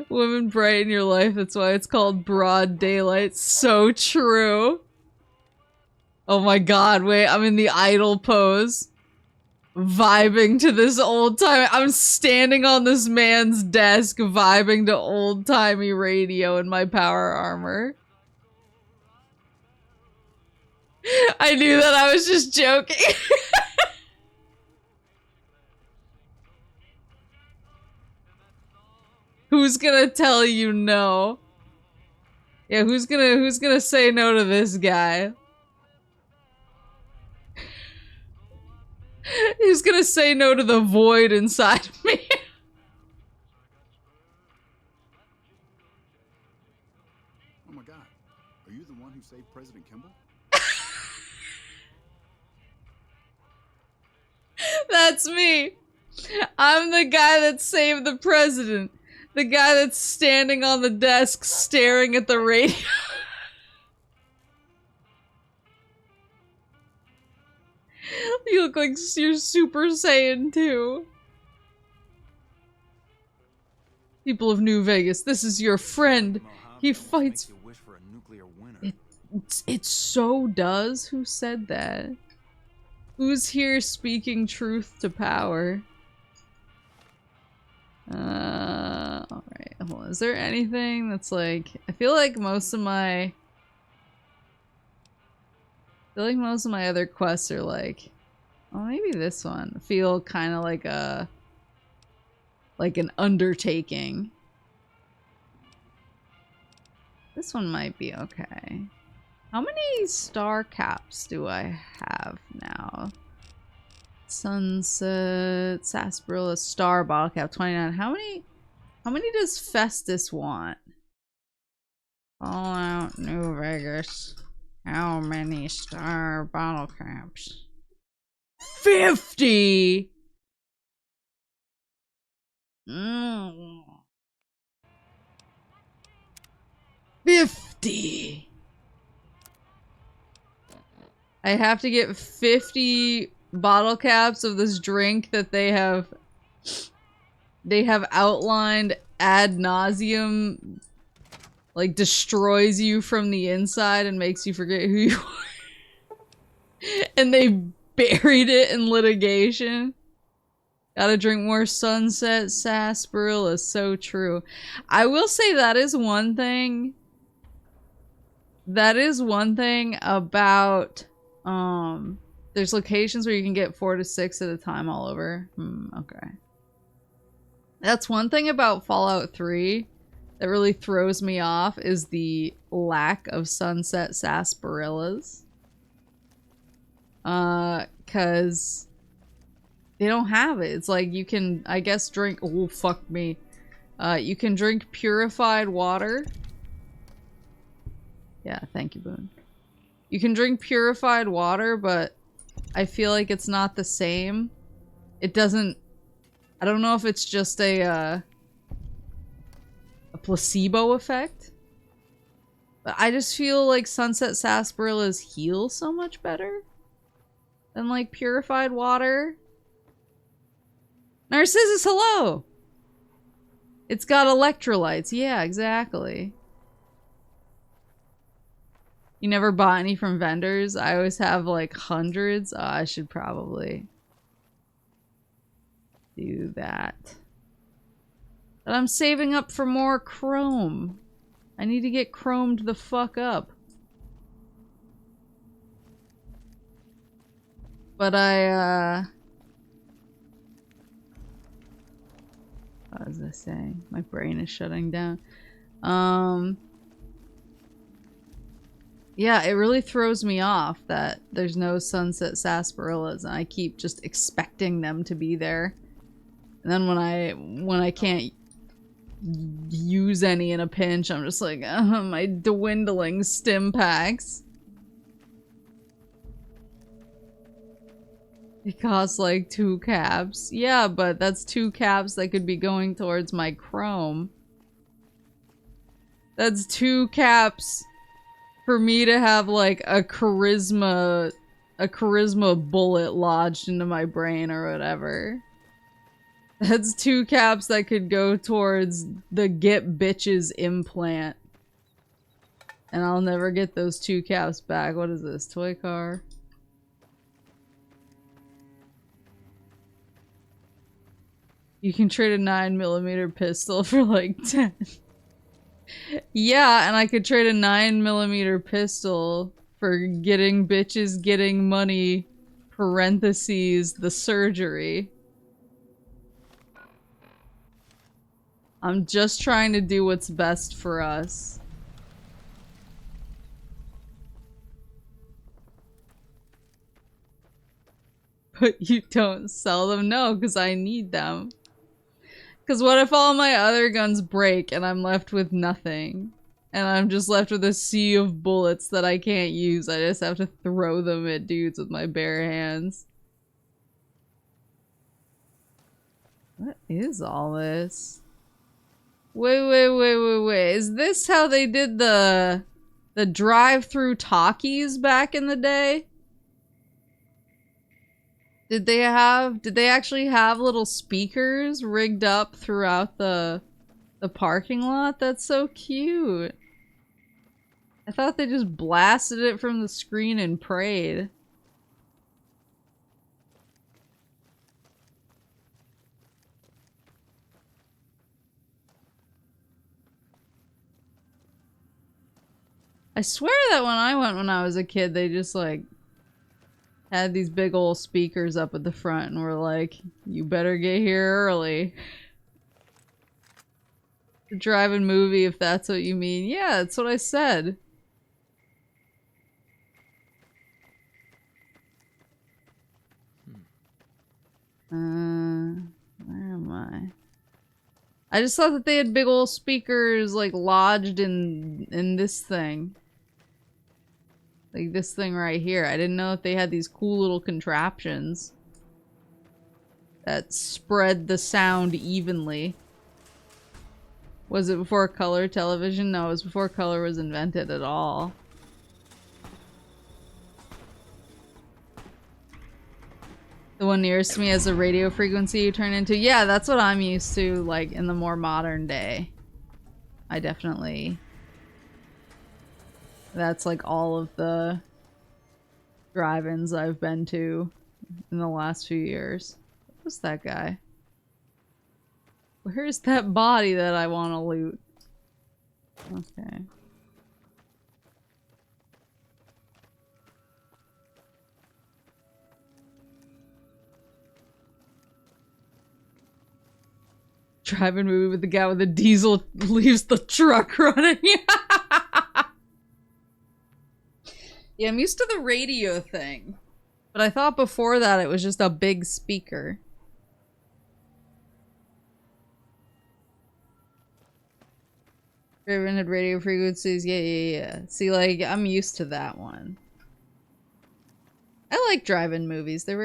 Women brighten your life. That's why it's called broad daylight. So true. Oh my god, wait. I'm in the idle pose. Vibing to this old time. I'm standing on this man's desk vibing to old-timey radio in my power armor. I knew that. I was just joking. Who's gonna tell you no? Yeah, who's gonna say no to this guy? Who's gonna say no to the void inside of me?
Oh my god. Are you the one who saved President Kimball?
That's me. I'm the guy that saved the president. The guy that's standing on the desk staring at the radio. You look like you're Super Saiyan 2. People of New Vegas, this is your friend. He fights. It so does. Who said that? Who's here speaking truth to power? Alright, hold on. Is there anything that's like... I feel like most of my other quests are like... Well, maybe this one. Feel kind of like a... like an undertaking. This one might be okay. How many star caps do I have now? Sunset, Sarsaparilla, Star, Bottle Cap, 29. How many does Festus want? Fallout, New Vegas. How many star bottle caps? 50. 50. I have to get 50 bottle caps of this drink that they have outlined ad nauseum, like destroys you from the inside and makes you forget who you are. And they buried it in litigation. Gotta drink more Sunset Sarsaparilla. So true. I will say that is one thing. That is one thing about, there's locations where you can get 4 to 6 at a time all over. Okay. That's one thing about Fallout 3 that really throws me off, is the lack of Sunset Sarsaparillas. Cause they don't have it. It's like you can, I guess, drink, oh fuck me. You can drink purified water. Yeah, thank you, Boone. You can drink purified water, but I feel like it's not the same. It doesn't... I don't know if it's just a placebo effect. But I just feel like Sunset Sarsaparillas heal so much better than, like, purified water. Narcissus, hello! It's got electrolytes. Yeah, exactly. You never bought any from vendors? I always have like hundreds. Oh, I should probably do that. But I'm saving up for more chrome. I need to get chromed the fuck up. But what was I saying? My brain is shutting down. Yeah, it really throws me off that there's no Sunset Sarsaparillas, and I keep just expecting them to be there. And then when I can't use any in a pinch, I'm just like, my dwindling stim packs. It costs like 2 caps. Yeah, but that's 2 caps that could be going towards my chrome. That's 2 caps for me to have like a charisma bullet lodged into my brain or whatever. That's 2 caps that could go towards the Get Bitches implant. And I'll never get those 2 caps back. What is this? Toy car? You can trade a 9mm pistol for like 10. Yeah, and I could trade a 9mm pistol for getting bitches getting money, parentheses, the surgery. I'm just trying to do what's best for us. But you don't sell them? No, because I need them. Because what if all my other guns break and I'm left with nothing? And I'm just left with a sea of bullets that I can't use. I just have to throw them at dudes with my bare hands. What is all this? Wait. Is this how they did the drive-through talkies back in the day? Did they actually have little speakers rigged up throughout the parking lot? That's so cute. I thought they just blasted it from the screen and prayed. I swear that when I went when I was a kid, they just like had these big old speakers up at the front and were like, you better get here early. The drive-in movie, if that's what you mean. Yeah, that's what I said. Where am I? I just thought that they had big old speakers like lodged in this thing. Like this thing right here. I didn't know if they had these cool little contraptions. that spread the sound evenly. Was it before color television? No, it was before color was invented at all. The one nearest to me has a radio frequency you turn into. Yeah, that's what I'm used to, like, in the more modern day. I definitely... That's, like, all of the drive-ins I've been to in the last few years. Who's that guy? Where's that body that I want to loot? Okay. Drive-in movie with the guy with the diesel leaves the truck running. Yeah, I'm used to the radio thing. But I thought before that it was just a big speaker. Drive-in had radio frequencies, yeah. See, like, I'm used to that one. I like drive-in movies. They're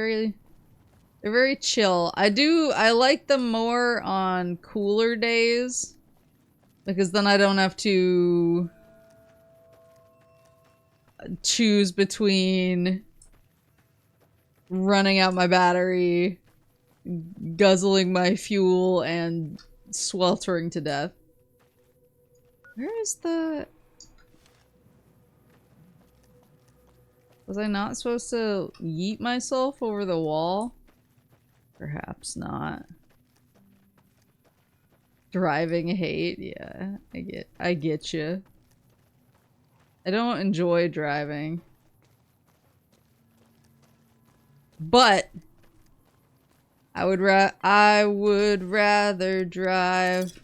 very chill. I like them more on cooler days. Because then I don't have to choose between running out my battery, guzzling my fuel, and sweltering to death. Where is the... Was I not supposed to yeet myself over the wall? Perhaps not. Driving hate, yeah. I get you. I don't enjoy driving. But I would rather drive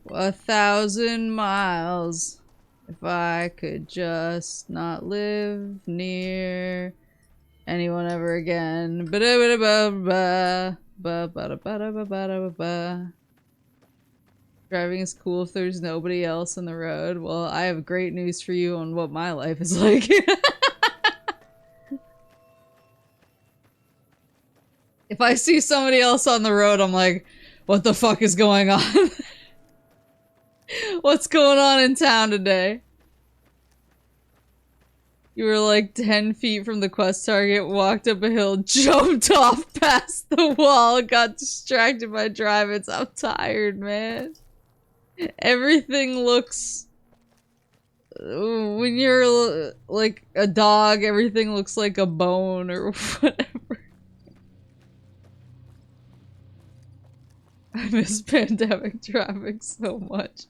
1,000 miles if I could just not live near anyone ever again. Driving is cool if there's nobody else on the road. Well, I have great news for you on what my life is like. If I see somebody else on the road, I'm like, what the fuck is going on? What's going on in town today? You were like 10 feet from the quest target, walked up a hill, jumped off past the wall, got distracted by drive-ins. I'm tired, man. Everything looks... When you're like a dog, everything looks like a bone or whatever. I miss pandemic traffic so much.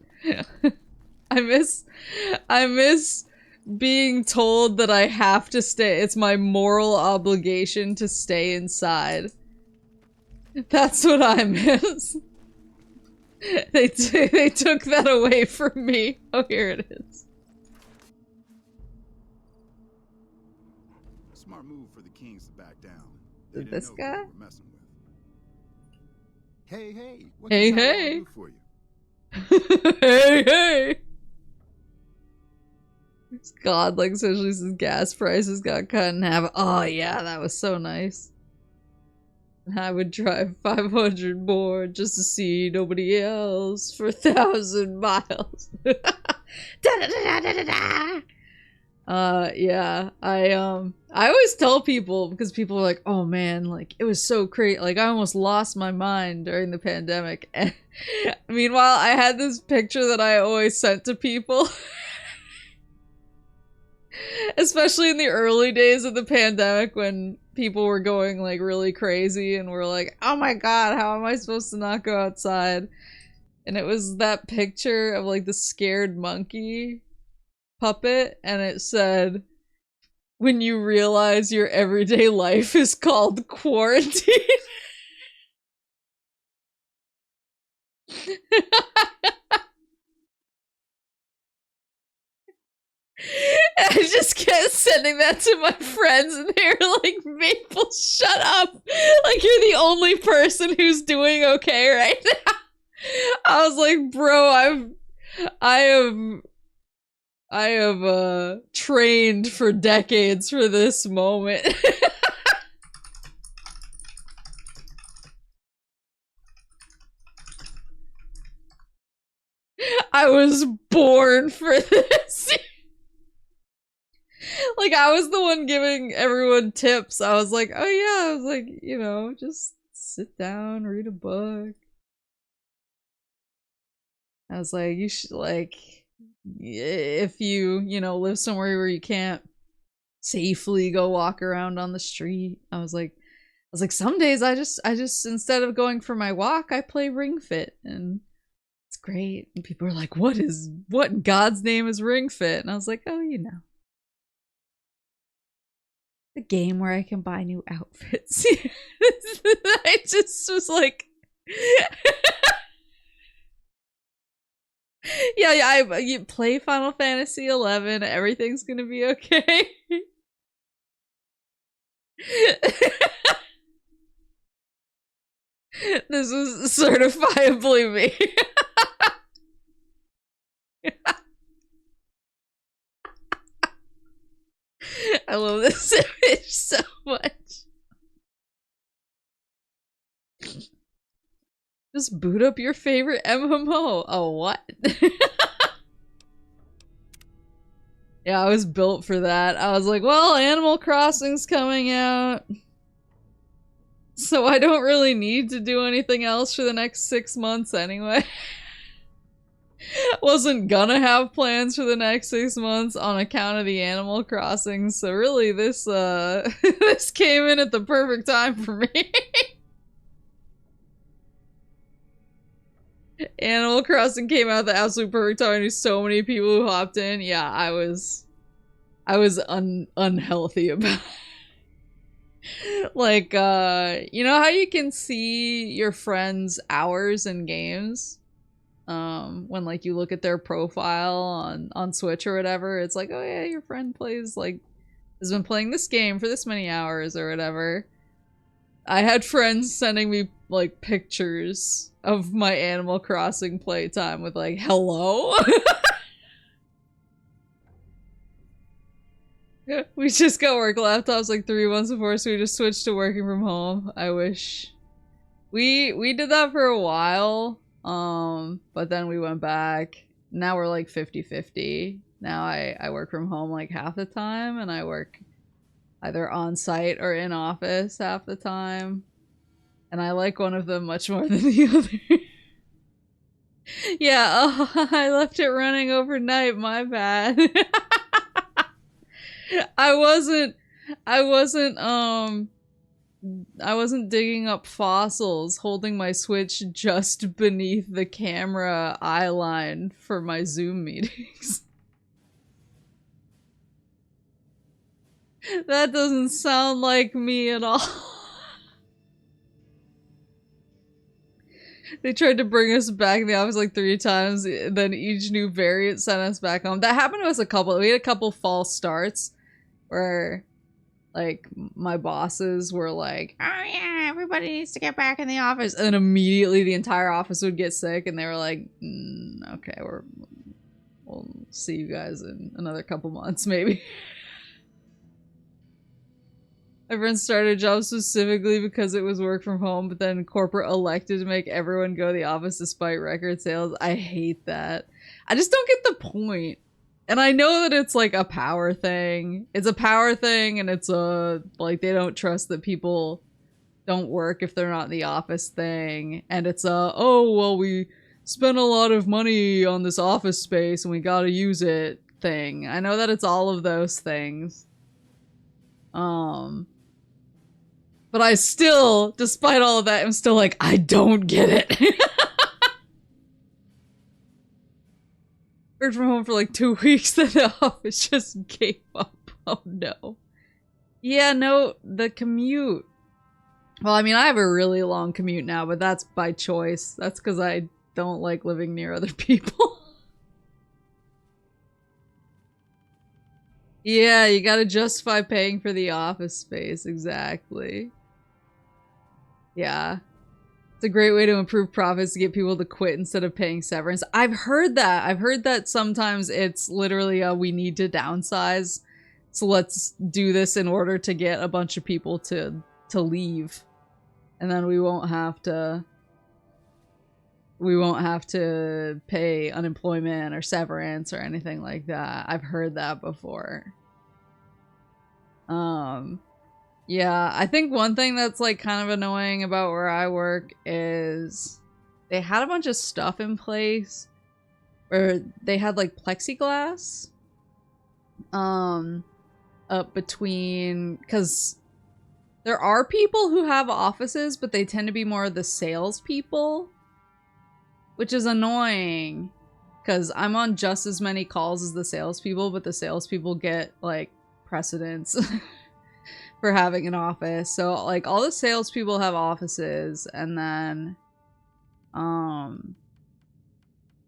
I miss being told that I have to stay. It's my moral obligation to stay inside. That's what I miss. They took that away from me. Oh, here it is.
Smart move for the Kings to back down.
Is this guy?
Hey, what
Hey,
can I
hey.
do for you?
Hey. God, like, especially since gas prices got cut in half. Oh, yeah, that was so nice. I would drive 500 more just to see nobody else for 1,000 miles. Yeah, I always tell people, because people are like, oh man, like, it was so crazy, like, I almost lost my mind during the pandemic. And meanwhile, I had this picture that I always sent to people. Especially in the early days of the pandemic when people were going like really crazy and were like, oh my god, how am I supposed to not go outside? And it was that picture of like the scared monkey puppet, and it said, when you realize your everyday life is called quarantine. I just kept sending that to my friends, and they were like, Maple, shut up! Like, you're the only person who's doing okay right now. I was like, bro, I have trained for decades for this moment. was born for this. Like, I was the one giving everyone tips. I was like, oh yeah, I was like, you know, just sit down, read a book. I was like, you should, like, if you know, live somewhere where you can't safely go walk around on the street. I was like, some days I just instead of going for my walk, I play Ring Fit, and it's great. And people are like, what in God's name is Ring Fit? And I was like, oh, you know, the game where I can buy new outfits. I just was like, yeah, you play Final Fantasy 11. Everything's gonna be okay. This was certifiably me. I love this image so much. Just boot up your favorite MMO. Oh, what? Yeah, I was built for that. I was like, well, Animal Crossing's coming out, so I don't really need to do anything else for the next 6 months anyway. Wasn't gonna have plans for the next 6 months on account of the Animal Crossing, so really this this came in at the perfect time for me. Animal Crossing came out at the absolute perfect time. I knew so many people who hopped in. Yeah, I was unhealthy about it. Like, you know how you can see your friends' hours in games? When like you look at their profile on Switch or whatever, it's like, oh yeah, your friend plays, like, has been playing this game for this many hours or whatever. I had friends sending me like pictures of my Animal Crossing playtime with like, hello? We just got work laptops like 3 months before, so we just switched to working from home. I wish. We did that for a while, but then we went back. Now we're like 50-50. Now I work from home like half the time, and I work either on site or in office half the time. And I like one of them much more than the other. Yeah, oh, I left it running overnight, my bad. I wasn't digging up fossils, holding my Switch just beneath the camera eye line for my Zoom meetings. That doesn't sound like me at all. They tried to bring us back in the office like 3 times, then each new variant sent us back home. That happened to us we had a couple false starts where, like, my bosses were like, oh yeah, everybody needs to get back in the office. And then immediately the entire office would get sick, and they were like, okay, we'll see you guys in another couple months, maybe. My friend started a job specifically because it was work from home, but then corporate elected to make everyone go to the office despite record sales. I hate that. I just don't get the point. And I know that it's like a power thing. It's a power thing, and it's a, like, they don't trust that people don't work if they're not in the office thing. And it's a, oh, well, we spent a lot of money on this office space and we gotta use it thing. I know that it's all of those things. But I still, despite all of that, I'm still like, I don't get it. Worked from home for like 2 weeks, then the office just gave up. Oh no. Yeah, no, the commute. Well, I mean, I have a really long commute now, but that's by choice. That's because I don't like living near other people. Yeah, you gotta justify paying for the office space, exactly. Yeah. It's a great way to improve profits to get people to quit instead of paying severance. I've heard that. I've heard that sometimes it's literally a, we need to downsize, so let's do this in order to get a bunch of people to leave. And then we won't have to we won't have to pay unemployment or severance or anything like that. I've heard that before. Yeah, I think one thing that's like kind of annoying about where I work is they had a bunch of stuff in place where they had like plexiglass up between, because there are people who have offices, but they tend to be more the salespeople, which is annoying because I'm on just as many calls as the salespeople, but the salespeople get like precedence for having an office. So like all the salespeople have offices, and then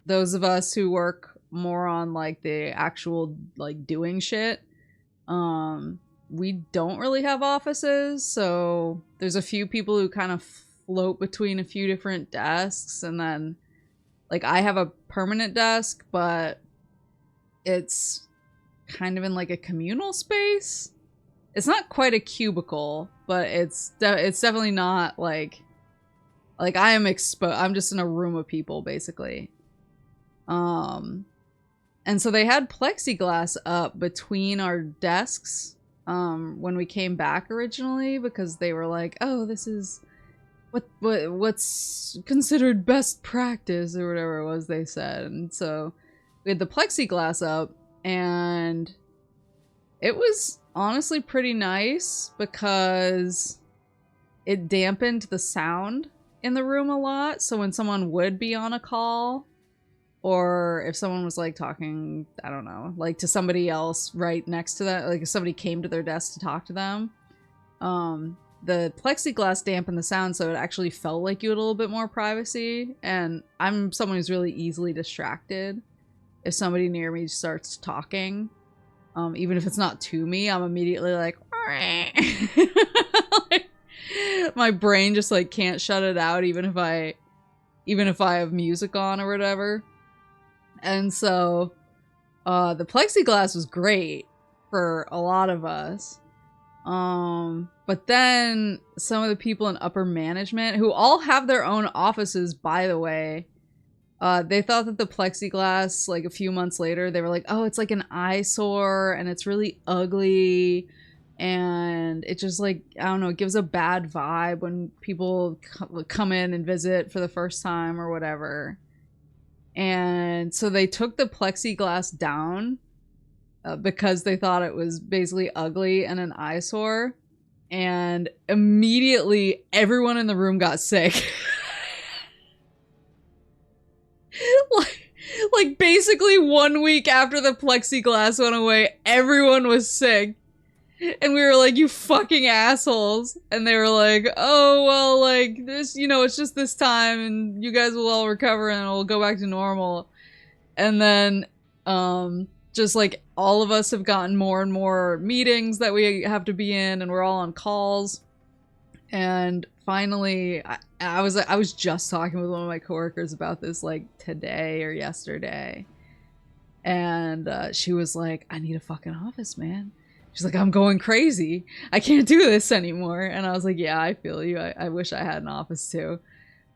those of us who work more on like the actual like doing shit, we don't really have offices. So there's a few people who kind of float between a few different desks, and then like I have a permanent desk, but it's kind of in like a communal space. It's not quite a cubicle, but it's definitely not like I am exposed. I'm just in a room of people basically. And so they had plexiglass up between our desks when we came back originally, because they were like, "Oh, this is what's considered best practice," or whatever it was they said. And so we had the plexiglass up, and it was honestly pretty nice because it dampened the sound in the room a lot. So when someone would be on a call, or if someone was like talking, I don't know, like to somebody else right next to that, like if somebody came to their desk to talk to them, the plexiglass dampened the sound, so it actually felt like you had a little bit more privacy. And I'm someone who's really easily distracted. If somebody near me starts talking, even if it's not to me, I'm immediately like, my brain just like can't shut it out, even if I have music on or whatever. And so the plexiglass was great for a lot of us. But then some of the people in upper management, who all have their own offices, by the way, they thought that the plexiglass, like a few months later, they were like, "Oh, it's like an eyesore and it's really ugly." And it just like, I don't know, it gives a bad vibe when people come in and visit for the first time or whatever. And so they took the plexiglass down because they thought it was basically ugly and an eyesore. And immediately everyone in the room got sick. like basically 1 week after the plexiglass went away, everyone was sick. And we were like, "You fucking assholes." And they were like, "Oh, well, like, this, you know, it's just this time and you guys will all recover and it'll go back to normal." And then, just like all of us have gotten more and more meetings that we have to be in, and we're all on calls. And finally, I was just talking with one of my coworkers about this like today or yesterday. And she was like, "I need a fucking office, man." She's like, "I'm going crazy. I can't do this anymore." And I was like, "Yeah, I feel you. I wish I had an office too."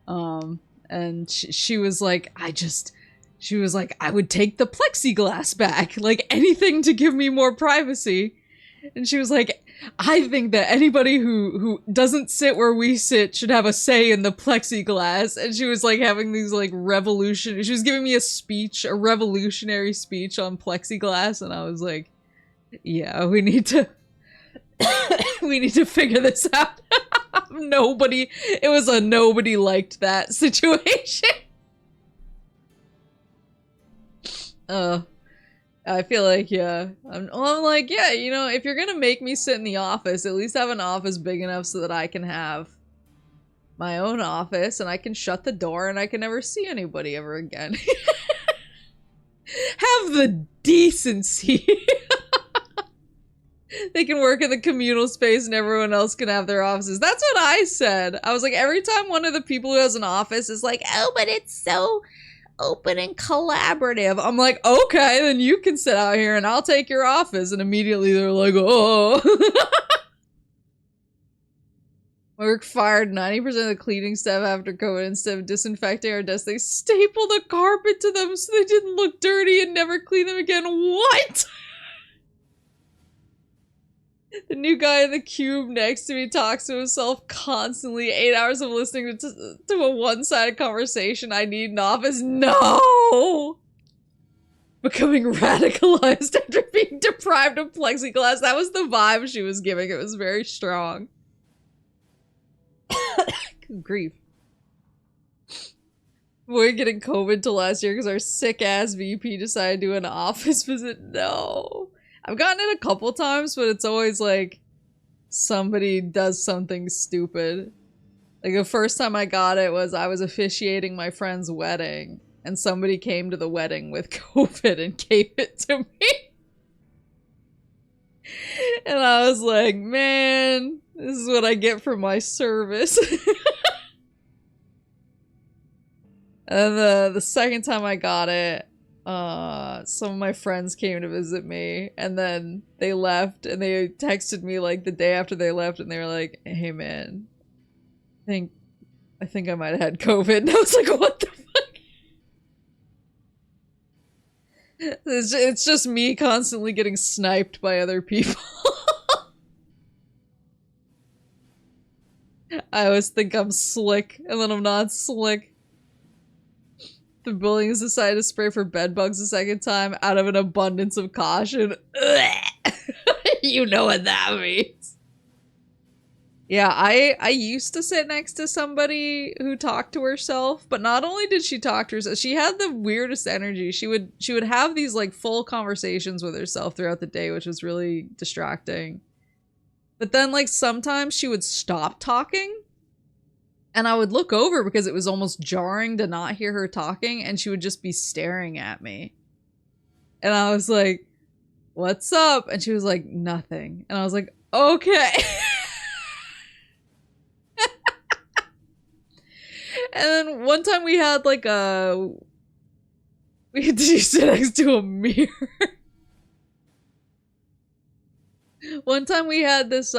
And she was like, she was like, "I would take the plexiglass back, like anything to give me more privacy." And she was like, "I think that anybody who doesn't sit where we sit should have a say in the plexiglass." And she was like having these like she was giving me a revolutionary speech on plexiglass. And I was like, "Yeah, we need to figure this out." It was a nobody liked that situation. I feel like, yeah. I'm like, yeah, you know, if you're gonna make me sit in the office, at least have an office big enough so that I can have my own office and I can shut the door and I can never see anybody ever again. Have the decency. They can work in the communal space and everyone else can have their offices. That's what I said. I was like, every time one of the people who has an office is like, "Oh, but it's so open and collaborative," I'm like, "Okay, then you can sit out here and I'll take your office." And immediately they're like, "Oh." My work fired 90% of the cleaning staff after COVID. Instead of disinfecting our desks, they stapled a carpet to them so they didn't look dirty and never clean them again. What? The new guy in the cube next to me talks to himself constantly. 8 hours of listening to a one-sided conversation. I need an office. No! Becoming radicalized after being deprived of plexiglass. That was the vibe she was giving. It was very strong. Good grief. We're getting COVID till last year because our sick-ass VP decided to do an office visit. No. I've gotten it a couple times, but it's always like somebody does something stupid. Like the first time I got it was I was officiating my friend's wedding and somebody came to the wedding with COVID and gave it to me. And I was like, man, this is what I get for my service. And the second time I got it, some of my friends came to visit me and then they left and they texted me like the day after they left and they were like, hey man, I think I might have had COVID. And I was like, what the fuck? It's just me constantly getting sniped by other people. I always think I'm slick and then I'm not slick. The buildings decided to spray for bed bugs a second time out of an abundance of caution. You know what that means. Yeah, I used to sit next to somebody who talked to herself, but not only did she talk to herself, she had the weirdest energy. She would have these like full conversations with herself throughout the day, which was really distracting. But then like sometimes she would stop talking. And I would look over because it was almost jarring to not hear her talking, and she would just be staring at me. And I was like, what's up? And she was like, nothing. And I was like, okay. And then one time we had like we had to sit next to a mirror. One time we had this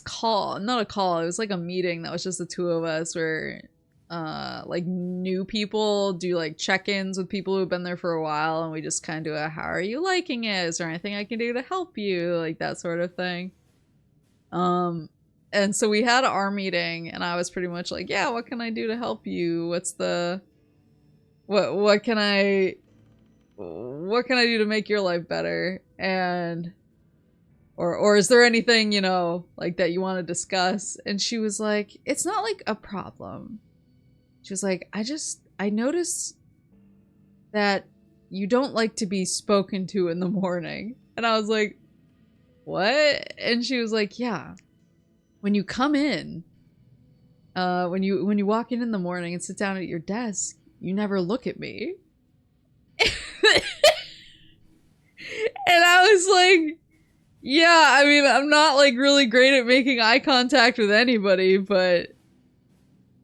call, not a call, it was like a meeting that was just the two of us where like new people do like check-ins with people who've been there for a while and we just kind of do a how are you liking it? Is there anything I can do to help you? Like that sort of thing. And so we had our meeting and I was pretty much like, yeah, what can I do to help you? What's the what can I do to make your life better? And or is there anything, you know, like that you want to discuss? And she was like, it's not like a problem. She was like, I notice that you don't like to be spoken to in the morning. And I was like, what? And she was like, yeah. When you come in, when you walk in the morning and sit down at your desk, you never look at me. And I was like, yeah, I mean, I'm not like really great at making eye contact with anybody, but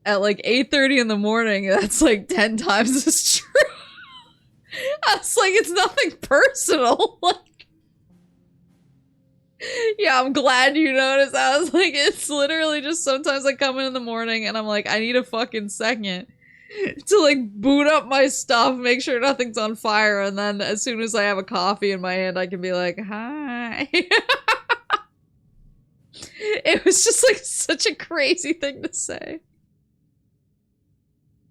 at like 8:30 in the morning, that's like 10 times as true. I was like, it's nothing personal. Like, yeah, I'm glad you noticed. I was like, it's literally just sometimes I come in the morning and I'm like, I need a fucking second to like boot up my stuff, make sure nothing's on fire, and then as soon as I have a coffee in my hand, I can be like, hi. It was just like such a crazy thing to say.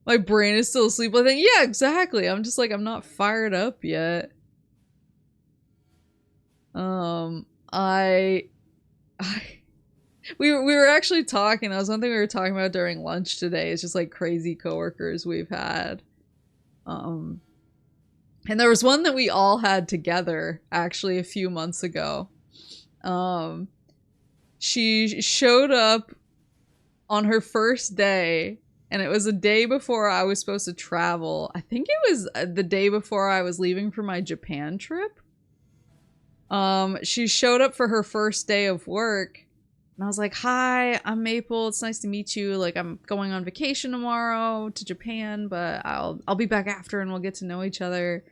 My brain is still asleep. I think, yeah, exactly. I'm just like, I'm not fired up yet. We were actually talking. That was one thing we were talking about during lunch today. It's just like crazy coworkers we've had. And there was one that we all had together actually a few months ago. She showed up on her first day, and it was a day before I was supposed to travel. I think it was the day before I was leaving for my Japan trip. She showed up for her first day of work, and I was like, hi, I'm Maple. It's nice to meet you. Like, I'm going on vacation tomorrow to Japan, but I'll be back after and we'll get to know each other.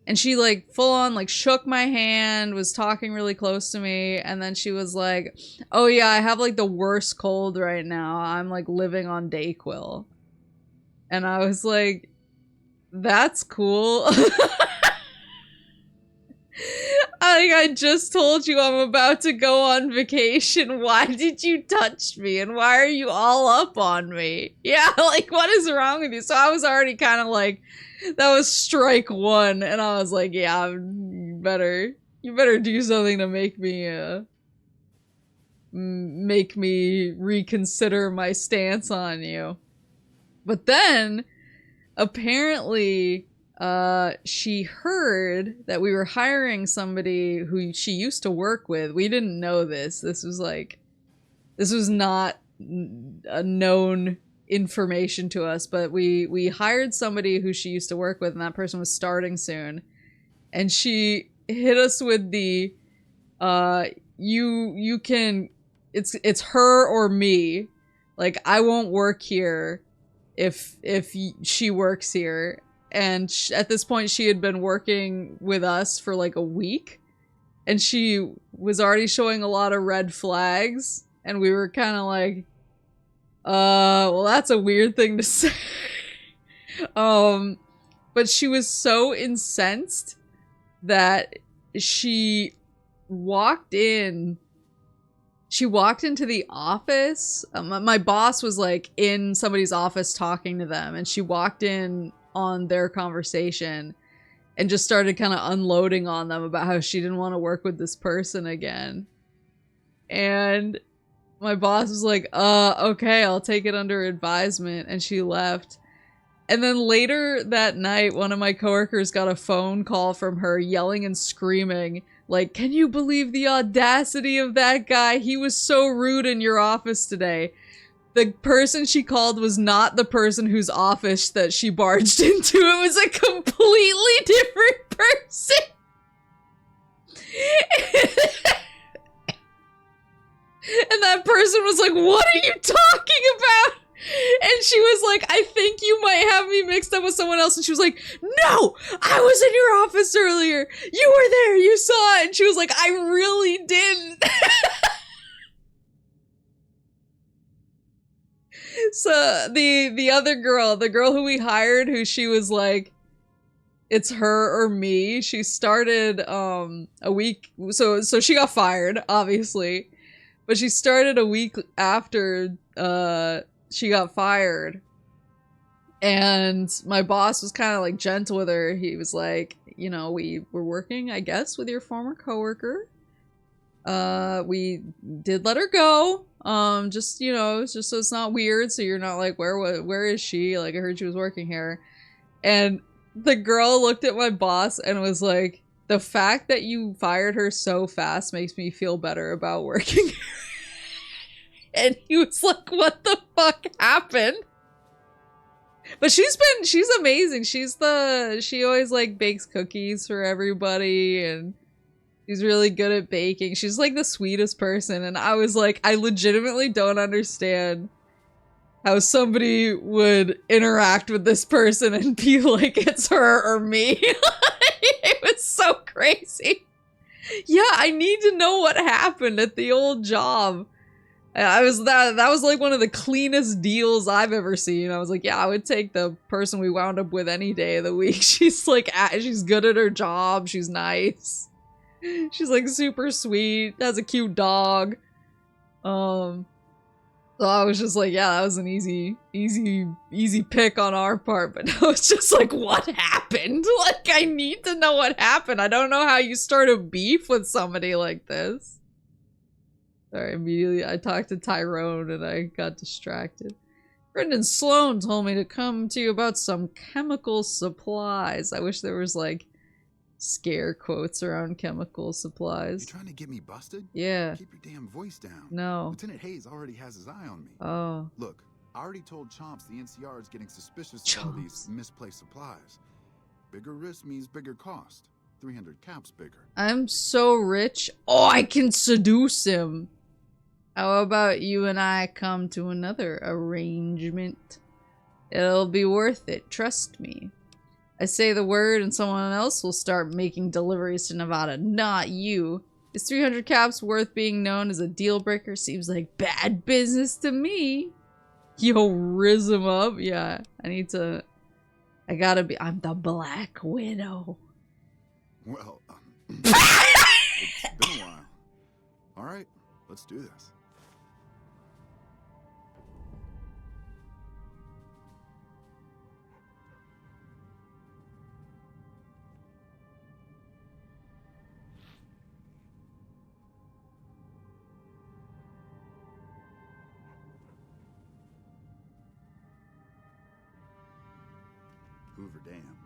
And she like full on like shook my hand, was talking really close to me, and then she was like, "Oh yeah, I have like the worst cold right now. I'm like living on Dayquil." And I was like, "That's cool." I just told you I'm about to go on vacation. Why did you touch me? And why are you all up on me? Yeah, like, what is wrong with you? So I was already kind of like, that was strike one. And I was like, yeah, you better do something to make me reconsider my stance on you. But then, apparently, she heard that we were hiring somebody who she used to work with. We didn't know this. This was not a known information to us, but we hired somebody who she used to work with, and that person was starting soon. And she hit us with the, you can, it's her or me. Like, I won't work here if she works here. And at this point, she had been working with us for like a week. And she was already showing a lot of red flags. And we were kind of like, well, that's a weird thing to say. But she was so incensed that she walked into the office. My boss was like in somebody's office talking to them, and she walked in on their conversation and just started kind of unloading on them about how she didn't want to work with this person again. And my boss was like, okay, I'll take it under advisement, and she left. And then later that night, one of my coworkers got a phone call from her yelling and screaming, like, "Can you believe the audacity of that guy? He was so rude in your office today." The person she called was not the person whose office that she barged into. It was a completely different person. And that person was like, "What are you talking about?" And she was like, "I think you might have me mixed up with someone else." And she was like, "No, I was in your office earlier. You were there. You saw it." And she was like, "I really didn't." So the other girl, the girl who we hired, who she was like, it's her or me, she started a week, so she got fired, obviously, but she started a week after she got fired. And my boss was kind of like gentle with her. He was like, "You know, we were working, I guess, with your former coworker. We did let her go. Just, you know, just so it's not weird, so you're not like, where is she? Like, I heard she was working here." And the girl looked at my boss and was like, "The fact that you fired her so fast makes me feel better about working here." And he was like, "What the fuck happened?" But she's amazing. She always like bakes cookies for everybody, and she's really good at baking. She's like the sweetest person. And I was like, I legitimately don't understand how somebody would interact with this person and be like, it's her or me. It was so crazy. Yeah, I need to know what happened at the old job. That was like one of the cleanest deals I've ever seen. I was like, yeah, I would take the person we wound up with any day of the week. She's like, she's good at her job. She's nice. She's like super sweet. Has a cute dog. So I was just like, yeah, that was an easy pick on our part. But I was just like, what happened? Like, I need to know what happened. I don't know how you start a beef with somebody like this. Sorry, immediately I talked to Tyrone and I got distracted. Brendan Sloan told me to come to you about some chemical supplies. I wish there was like scare quotes around chemical supplies.
You trying to get me busted?
Yeah.
Keep your damn voice down.
No.
Lieutenant Hayes already has his eye on me.
Oh.
Look, I already told Chomps the NCR is getting suspicious of all these misplaced supplies. Bigger risk means bigger cost. 300 caps bigger.
I'm so rich. Oh, I can seduce him. How about you and I come to another arrangement? It'll be worth it, trust me. I say the word and someone else will start making deliveries to Nevada, not you. Is 300 caps worth being known as a deal breaker? Seems like bad business to me. Yo, riz him up. Yeah, I gotta be, I'm the Black Widow.
Well, it's been a while. All right, let's do this. Hoover Dam.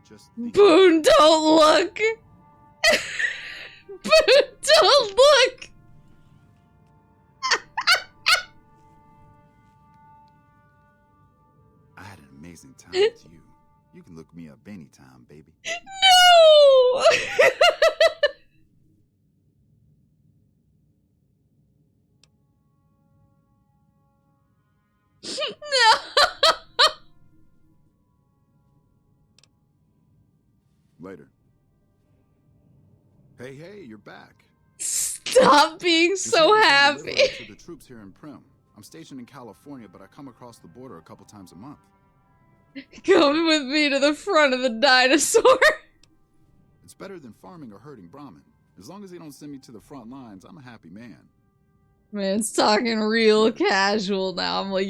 Just
Boone, don't look! Boone, don't look!
I had an amazing time with you. You can look me up anytime, baby.
No! No!
Later. Hey, you're back.
Stop being so happy.
To the troops here in Prim. I'm stationed in California, but I come across the border a couple times a month.
Come with me to the front of the dinosaur.
It's better than farming or herding Brahmin. As long as they don't send me to the front lines, I'm a happy man.
Man's talking real casual now. I'm like,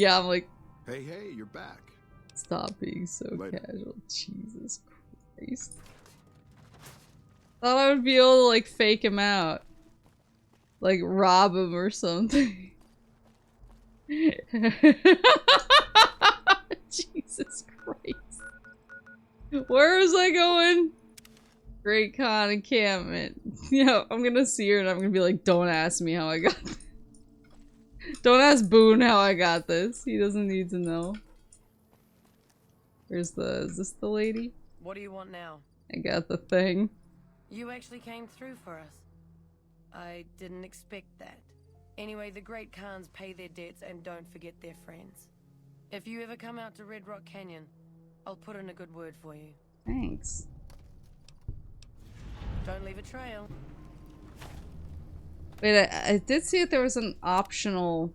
Hey, you're back.
Stop being so casual. Jesus Christ. Thought I would be able to, like, fake him out. Like, rob him or something. Jesus Christ. Where was I going? Great Con encampment. Yeah, I'm gonna see her and I'm gonna be like, don't ask me how I got this. Don't ask Boone how I got this. He doesn't need to know. Is this the lady?
What do you want now?
I got the thing.
You actually came through for us. I didn't expect that. Anyway, the Great Khans pay their debts and don't forget their friends. If you ever come out to Red Rock Canyon, I'll put in a good word for you.
Thanks.
Don't leave a trail.
Wait, I did see that there was an optional...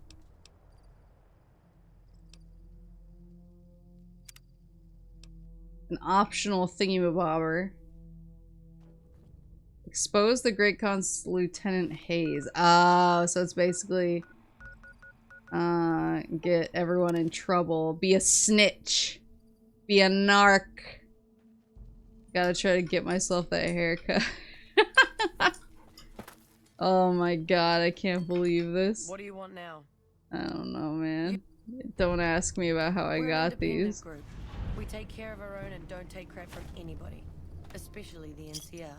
thingy-mabobber. Expose the Great Khan's Lieutenant Hayes. Oh, so it's basically... get everyone in trouble. Be a snitch. Be a narc. Gotta try to get myself that haircut. Oh my god, I can't believe this.
What do you want now?
I don't know, man. Don't ask me about how I got these.
Group. We take care of our own and don't take crap from anybody. Especially the NCR.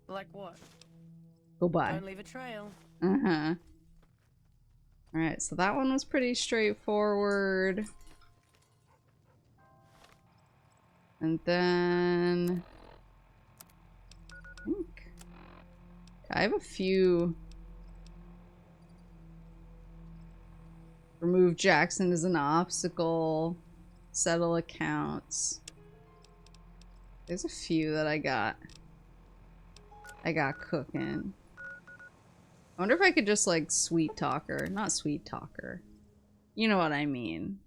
Like what?
Goodbye.
Don't leave a trail.
Uh-huh. Alright, so that one was pretty straightforward. And then... I have a few... Remove Jackson as an obstacle. Settle accounts. There's a few that I got cooking. I wonder if I could just, like, sweet talk her. Not sweet talk her. You know what I mean.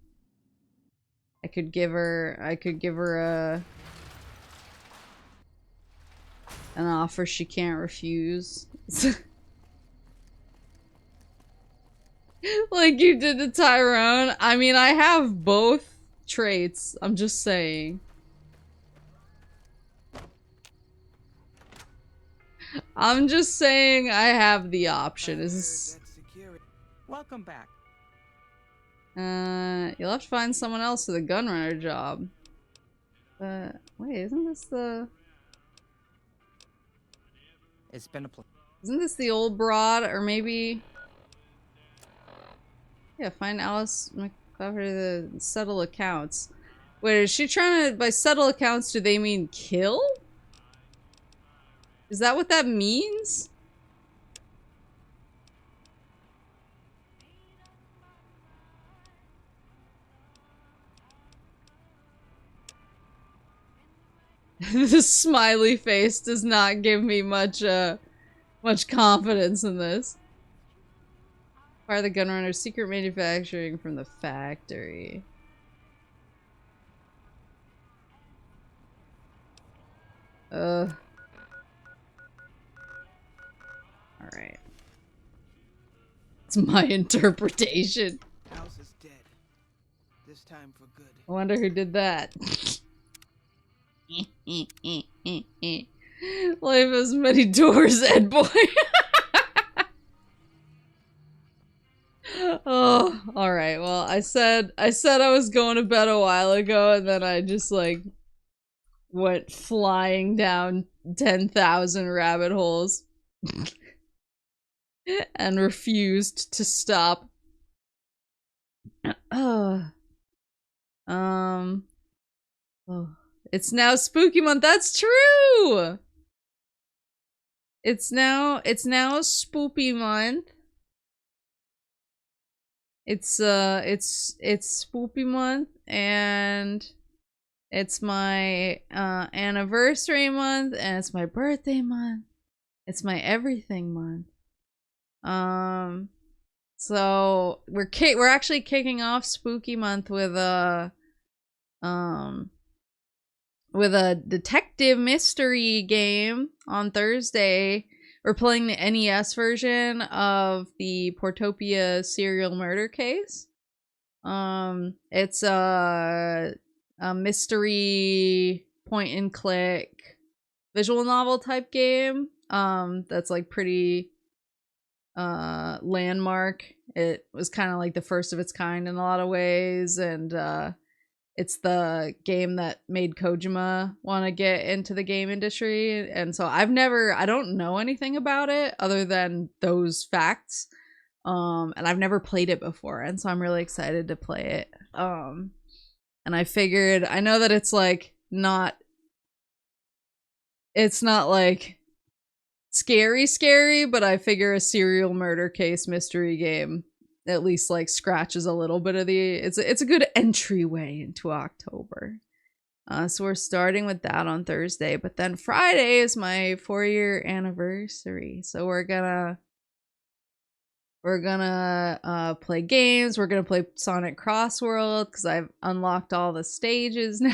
I could give her an offer she can't refuse. Like you did to Tyrone. I mean, I have both traits. I'm just saying. I'm just saying I have the option. Is this...
Welcome back.
You'll have to find someone else for the gunrunner job. Wait, isn't this the...
It's been a
Isn't this the old broad? Or maybe... Yeah, find Alice McClever to settle accounts. Wait, is she trying to... By settle accounts, do they mean kill? Is that what that means? The smiley face does not give me much confidence in this. Fire the gunrunner's secret manufacturing from the factory. Alright. It's my interpretation.
House is dead. This time for good.
I wonder who did that. Life has many doors, Ed boy. Oh, alright. Well, I said I was going to bed a while ago, and then I just, like, went flying down 10,000 rabbit holes. And refused to stop. Oh. It's now spooky month. That's true. It's now spoopy month. It's spoopy month, and it's my anniversary month, and it's my birthday month. It's my everything month. So we're actually kicking off spooky month with a detective mystery game on Thursday. We're playing the NES version of the Portopia serial murder case. It's a mystery point and click visual novel type game. That's like pretty landmark. It was kind of like the first of its kind in a lot of ways, and it's the game that made Kojima want to get into the game industry. And so I don't know anything about it other than those facts. And I've never played it before, and so I'm really excited to play it. And I figured, I know that it's like it's not like scary, but I figure a serial murder case mystery game at least like scratches a little bit of it's a good entryway into October. So we're starting with that on Thursday, but then Friday is my 4-year anniversary. So we're gonna play games. We're gonna play Sonic Crossworld because I've unlocked all the stages now.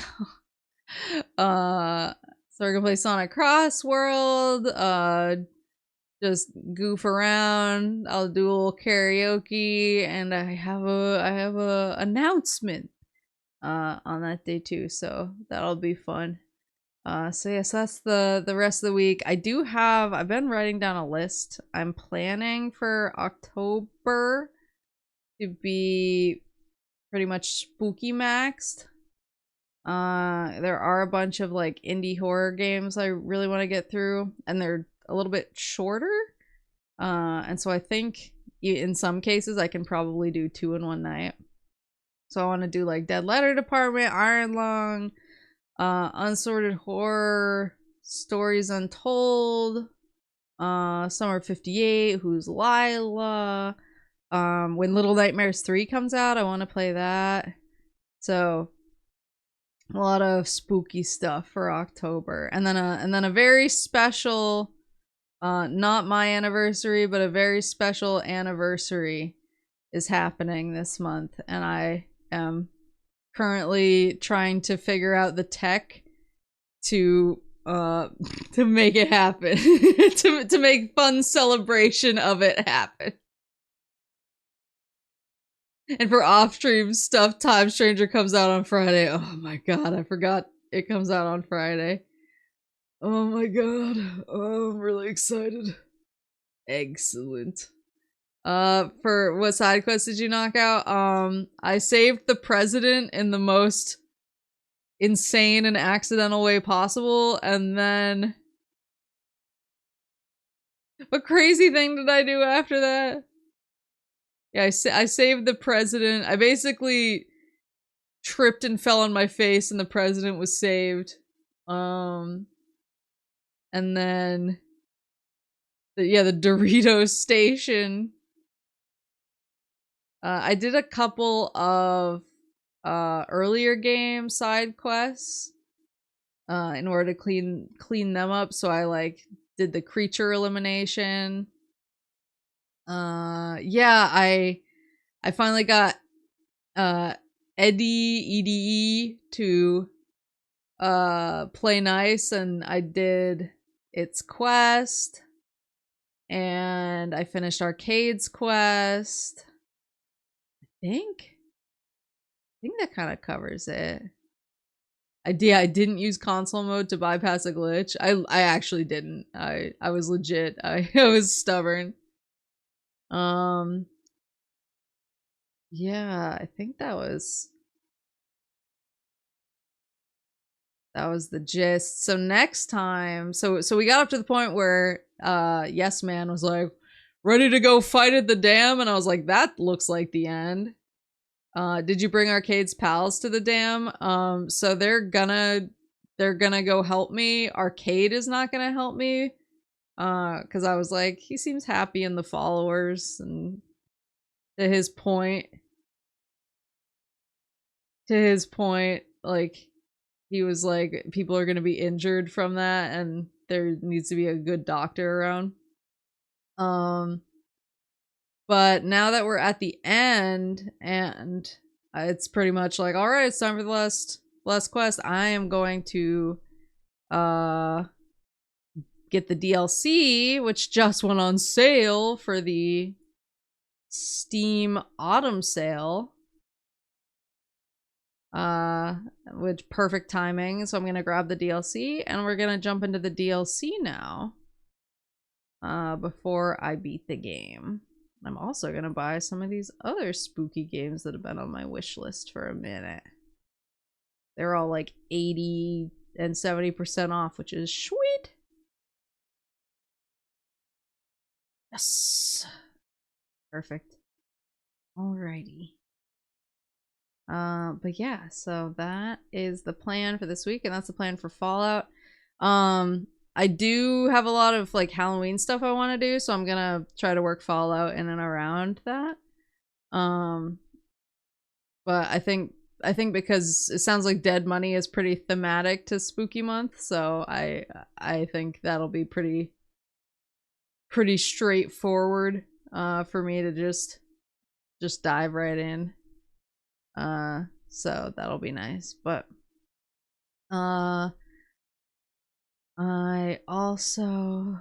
So we're gonna play Sonic Crossworld, just goof around. I'll do a little karaoke, and I have a announcement on that day too, so that'll be fun. So yes, that's the rest of the week. I've been writing down a list. I'm planning for October to be pretty much spooky maxed. There are a bunch of like indie horror games I really want to get through, and they're a little bit shorter. And so I think in some cases I can probably do 2 in one night. So I want to do like Dead Letter Department, Iron Lung, Unsorted Horror, Stories Untold, Summer 58, Who's Lila. When Little Nightmares 3 comes out, I want to play that. So a lot of spooky stuff for October, and then a very special, not my anniversary, but a very special anniversary is happening this month, and I am currently trying to figure out the tech to make it happen, to make fun celebration of it happen. And for off-stream stuff, Time Stranger comes out on Friday. Oh my god, I forgot it comes out on Friday. Oh my god. Oh, I'm really excited. Excellent. For what side quest did you knock out? I saved the president in the most insane and accidental way possible, and then what crazy thing did I do after that? Yeah, I saved the president. I basically tripped and fell on my face, and the president was saved. And then the Doritos station. I did a couple of earlier game side quests. in order to clean them up. So I like did the creature elimination. Yeah, I finally got EDE to play nice, and I did its quest, and I finished Arcade's quest. I think that kind of covers it. I didn't use console mode to bypass a glitch. I actually didn't. I was legit. I was stubborn. Yeah, I think that was the gist. So next time, so we got up to the point where Yes Man was like, ready to go fight at the dam, and I was like, that looks like the end. Did you bring Arcade's pals to the dam? So they're gonna go help me. Arcade is not gonna help me. Because I was like, he seems happy in the followers, and to his point, like, he was like, people are gonna be injured from that, and there needs to be a good doctor around. But now that we're at the end, and it's pretty much like, all right, it's time for the last quest. I am going to get the DLC, which just went on sale for the Steam Autumn Sale. Which perfect timing. So I'm gonna grab the DLC, and we're gonna jump into the DLC now. Before I beat the game. I'm also gonna buy some of these other spooky games that have been on my wish list for a minute. They're all like 80 and 70% off, which is sweet. Yes. Perfect. Alrighty. But yeah, so that is the plan for this week, and that's the plan for Fallout. I do have a lot of like Halloween stuff I want to do, so I'm gonna try to work Fallout in and around that. But I think because it sounds like Dead Money is pretty thematic to Spooky Month, so I think that'll be pretty straightforward for me to just dive right in. So that'll be nice. But I also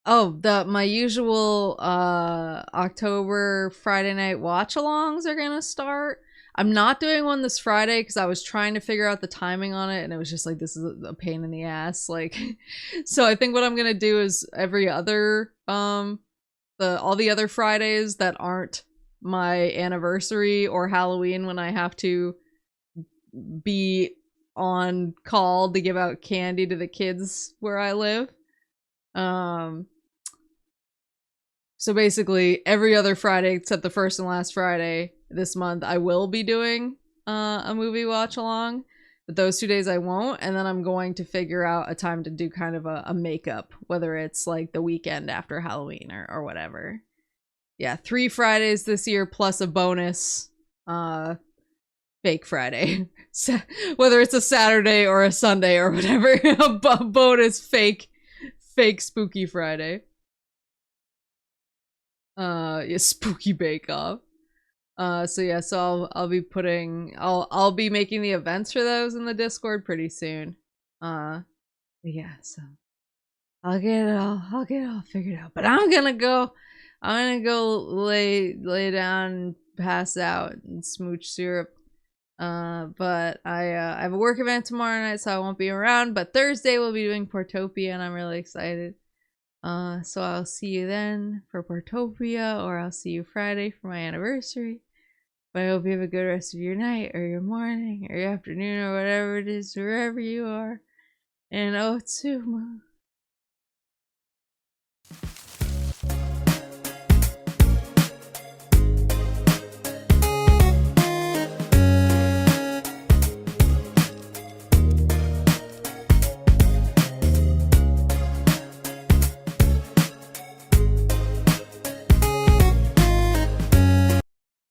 my usual October Friday night watch-alongs are gonna start. I'm not doing one this Friday because I was trying to figure out the timing on it, and it was just like, this is a pain in the ass. Like, so I think what I'm gonna do is every other all the other Fridays that aren't my anniversary or Halloween, when I have to be on call to give out candy to the kids where I live. So basically every other Friday except the first and last Friday this month, I will be doing a movie watch along, but those 2 days I won't. And then I'm going to figure out a time to do kind of a makeup, whether it's like the weekend after Halloween or whatever. Yeah, 3 Fridays this year plus a bonus fake Friday. Whether it's a Saturday or a Sunday or whatever, a bonus fake spooky Friday. Yeah, spooky bake off. So yeah, so I'll be putting I'll be making the events for those in the Discord pretty soon. Yeah, so I'll get it all figured out. But I'm gonna go lay down and pass out and smooch syrup. But I have a work event tomorrow night, so I won't be around. But Thursday we'll be doing Portopia, and I'm really excited. So I'll see you then for Portopia, or I'll see you Friday for my anniversary. But I hope you have a good rest of your night, or your morning, or your afternoon, or whatever it is, wherever you are. And Otsumu.